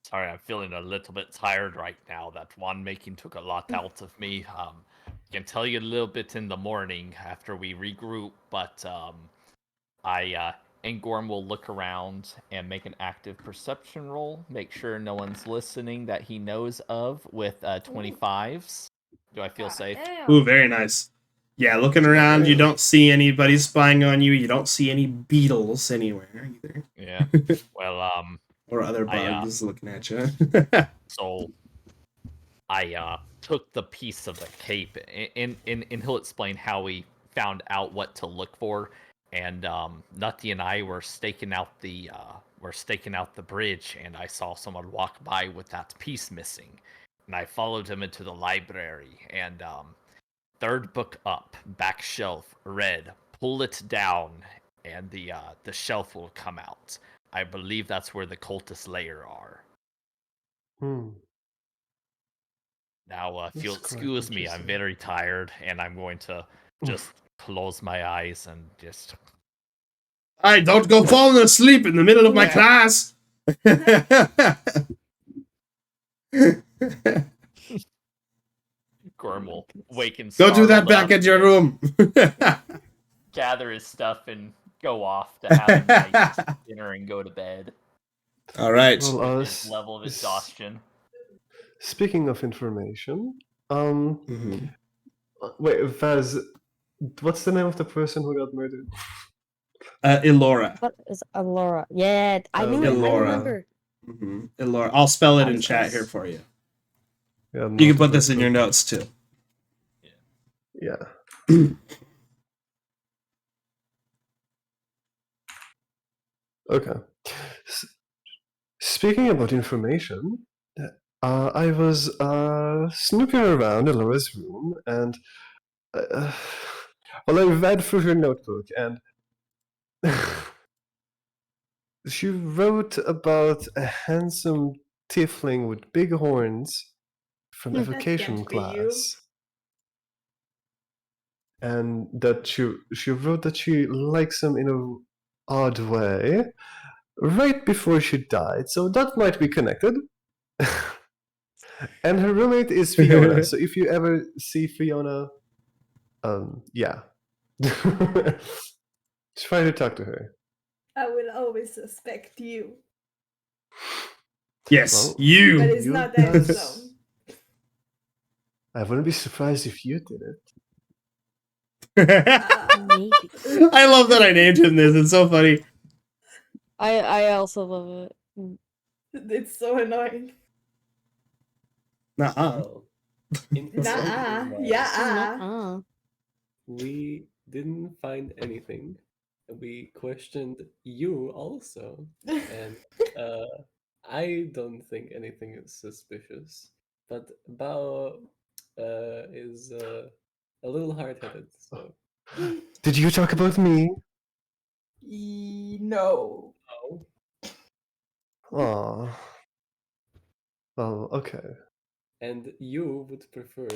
sorry, I'm feeling a little bit tired right now. That wand making took a lot out of me. Can tell you a little bit in the morning after we regroup, but I and Gorm will look around and make an active perception roll. Make sure no one's listening that he knows of with 25s. Do I feel safe? Ooh, very nice. Yeah, looking around, you don't see anybody spying on you. You don't see any beetles anywhere either. Yeah. Well, or other bugs looking at you. So I took the piece of the cape, and he'll explain how we found out what to look for. And Nutty and I were staking out the bridge, and I saw someone walk by with that piece missing, and I followed him into the library. And third book up, back shelf, red. Pull it down, and the shelf will come out. I believe that's where the cultist lair are. Now, if you'll excuse me, I'm very tired, and I'm going to just close my eyes and just... I don't go falling asleep in the middle of my class! Gorm will wake and go do that back up, at your room! gather his stuff and go off to have a nice dinner and go to bed. Alright. Well, His level of exhaustion. Speaking of information, wait, Vaz, what's the name of the person who got murdered? Elora. What is Elora? Yeah, I knew it. I Elora. remember. Elora. I'll spell it in chat here for you. Yeah, You can put this in your notes too. Yeah. Okay. Speaking about information, I was snooping around in Laura's room, and I read through her notebook, and she wrote about a handsome tiefling with big horns from a That vacation can't be you. class. And that she wrote that she likes him in an odd way right before she died, so that might be connected. And her roommate is Fiona, so if you ever see Fiona, yeah. Try to talk to her. I will always suspect you. Yes, Well, But you. it's You not that guys- slow. I wouldn't be surprised if you did it. Maybe. I love that I named him this. It's so funny. I also love it. It's so annoying. Nuh-uh. Well, in Nuh-uh. presenting Yeah. we didn't find anything. We questioned you also, and I don't think anything is suspicious. But Bao is a little hard-headed, so Did you talk about me? No. no. Oh. Well, okay. And you would prefer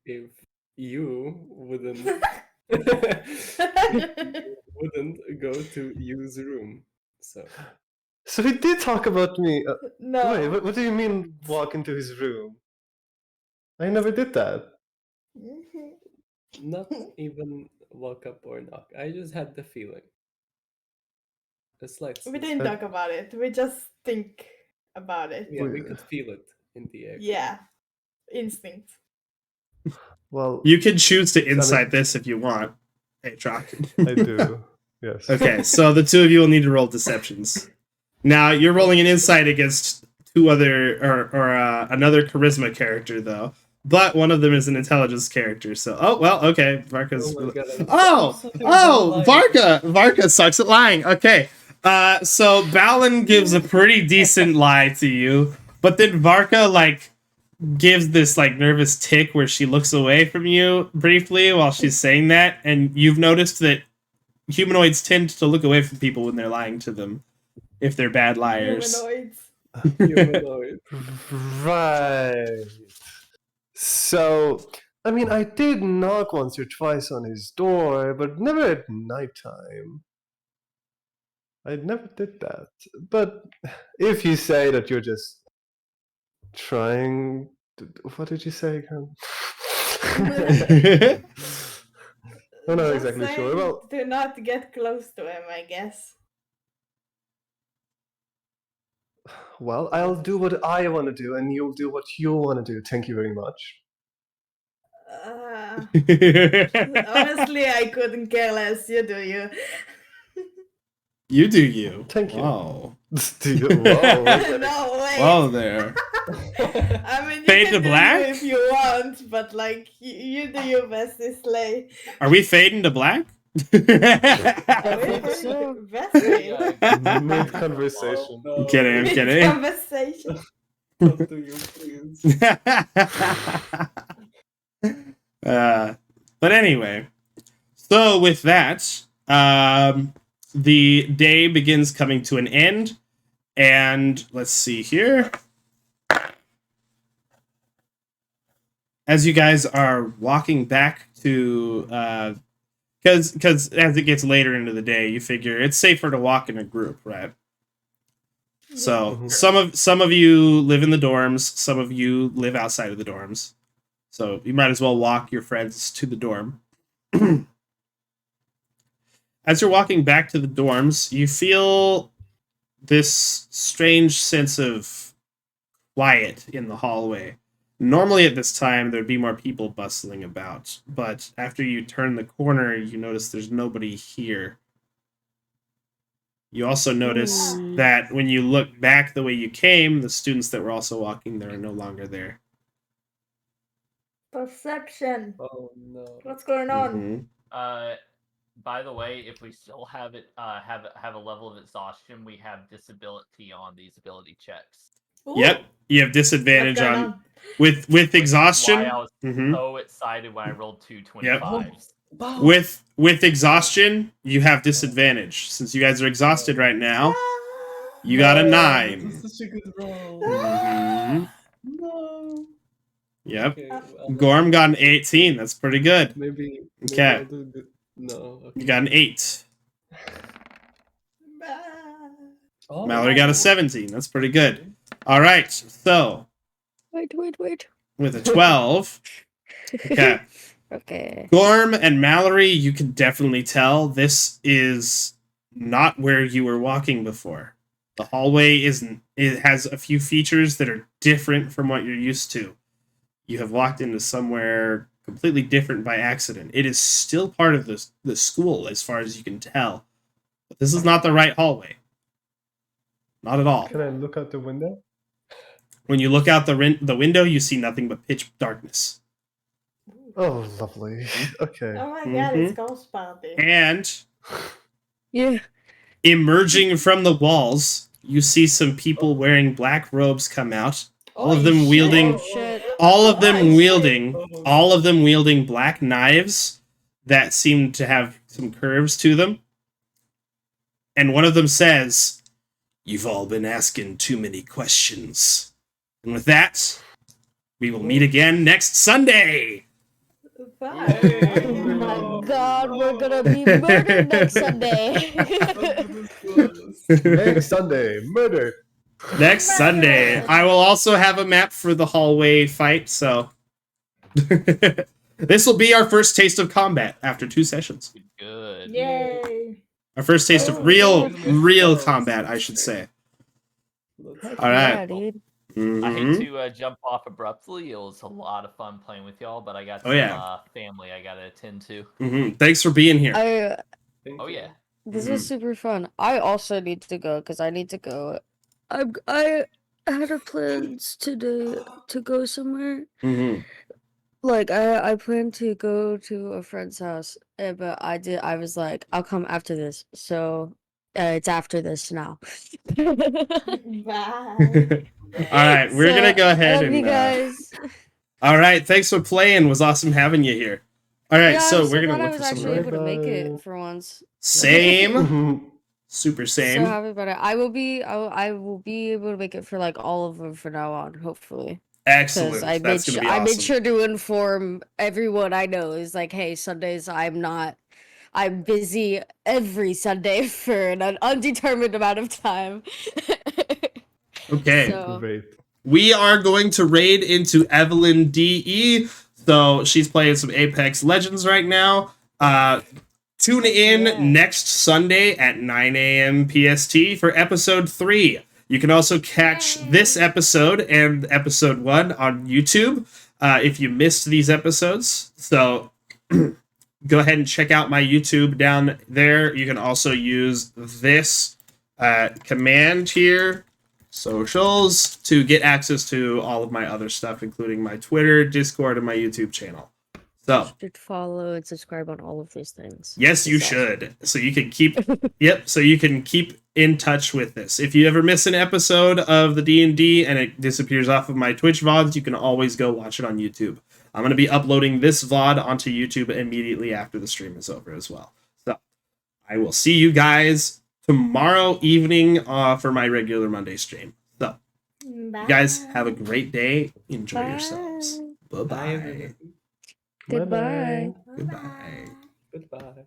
if you wouldn't wouldn't go to Yu's room. So So he did talk about me. No. Wait, what do you mean walk into his room? I never did that. not even walk up or knock. I just had the feeling. A slight We sense. didn't talk about it. We just think about it. Yeah, we Weird. could feel it in the air. Yeah. Instinct. Well, You can choose to mean- insight this if you want. Hey, Trock. I do. Yes. Okay, so the two of you will need to roll deceptions. Now you're rolling an insight against two other or another charisma character though, but one of them is an intelligence character. So okay, Varka's. Oh my God, I'm Oh, so sucking at lying. Varka sucks at lying. Okay, so Balin gives a pretty decent lie to you, but then Varka like gives this like nervous tick where she looks away from you briefly while she's saying that, and you've noticed that humanoids tend to look away from people when they're lying to them if they're bad liars. Humanoids. Humanoid. Right. So, I mean, I did knock once or twice on his door, but never at nighttime. I never did that. But if you say that you're just trying, what did you say again? I'm not Just exactly sure. saying, Well, do not get close to him, I guess. well, I'll do what I want to do, and you'll do what you want to do. Thank you very much. Honestly, I couldn't care less. You do you. You do you. Thank you. Whoa. Whoa. No, wait. Whoa there. I mean, you Fade can to do black? you if you want, but like, you do your best this slay. Are we fading to black? think so. Best way. Mid conversation. Oh, no. Kidding, I'm kidding. Conversation. Come to you, please. But anyway, so with that, the day begins coming to an end, and let's see here. As you guys are walking back to, because as it gets later into the day, you figure it's safer to walk in a group, right? So Mhm. some of you live in the dorms, some of you live outside of the dorms. So you might as well walk your friends to the dorm. As you're walking back to the dorms, you feel this strange sense of quiet in the hallway. Normally at this time, there'd be more people bustling about, but after you turn the corner, you notice there's nobody here. You also notice that when you look back the way you came, the students that were also walking there are no longer there. Perception. Oh no. What's going on? Mhm. By the way, if we still have it, have a level of exhaustion, we have disability on these ability checks. Ooh, Yep, you have what's disadvantage going on with exhaustion. Why I was Mhm. so excited when I rolled two 25s. With exhaustion, you have disadvantage. Since you guys are exhausted right now, you got a 9. Such a good roll. Mhm. No. Yep. Okay, well, Gorm got an 18. That's pretty good. maybe Okay. I'll do good. No. Okay. You got an 8. Oh. Mallory got a 17. That's pretty good. All right. So Wait. with a 12, okay. Okay. Gorm and Mallory, you can definitely tell this is not where you were walking before. The hallway it has a few features that are different from what you're used to. You have walked into somewhere completely different by accident. It is still part of the school as far as you can tell. But this is not the right hallway. Not at all. Can I look out the window? When you look out the window, you see nothing but pitch darkness. Oh, lovely. Okay. Oh my god, it's Ghost Party. And Yeah. emerging from the walls, you see some people wearing black robes come out. All of them Holy wielding shit. all of them Holy wielding black knives that seem to have some curves to them. And one of them says, "You've all been asking too many questions." And with that, we will meet again next Sunday. Bye. Oh my god, we're gonna be murdered next Sunday. Next Sunday, murder. Next Sunday. I will also have a map for the hallway fight, so this will be our first taste of combat after 2 sessions. Good. Yay. Our first taste of real combat, I should say. Heck All right. yeah, dude. I hate Mhm. to jump off abruptly. It was a lot of fun playing with y'all, but I got Oh, some yeah. family I gotta attend to. Thanks for being here. Oh yeah. This was super fun. I also need to go because I need to go. I had a plans today to go somewhere. Mhm. Like I plan to go to a friend's house, but I was like, I'll come after this. So it's after this now. Bye. All right, we're gonna go ahead love you and. guys. All right, thanks for playing. It was awesome having you here. All right, Yeah, so I'm we're glad gonna I look was for some. actually able to make Bye-bye. it for once. Same, super So same. happy about it. I will be able to make it for like all of them from now on, hopefully. Excellent. Because I That's gonna be I made awesome. sure to inform everyone I know is like, hey, Sundays I'm busy every Sunday for an undetermined amount of time. Okay. So, Great. We are going to raid into Evelyn DE. So she's playing some Apex Legends right now. Tune in Yeah. next Sunday at 9 a.m. PST for episode 3. You can also catch this episode and episode 1 on YouTube if you missed these episodes. So go ahead and check out my YouTube down there. You can also use this command here, socials, to get access to all of my other stuff, including my Twitter, Discord, and my YouTube channel. So you should follow and subscribe on all of these things. yes, you It's awesome. should. So you can keep so you can keep in touch with this. If you ever miss an episode of the D&D and it disappears off of my Twitch VODs, you can always go watch it on YouTube. I'm going to be uploading this VOD onto YouTube immediately after the stream is over as well. So I will see you guys tomorrow evening for my regular Monday stream. So Bye. you guys have a great day. Enjoy Bye. yourselves. Bye-bye. Bye, everybody. Goodbye. Goodbye. Goodbye.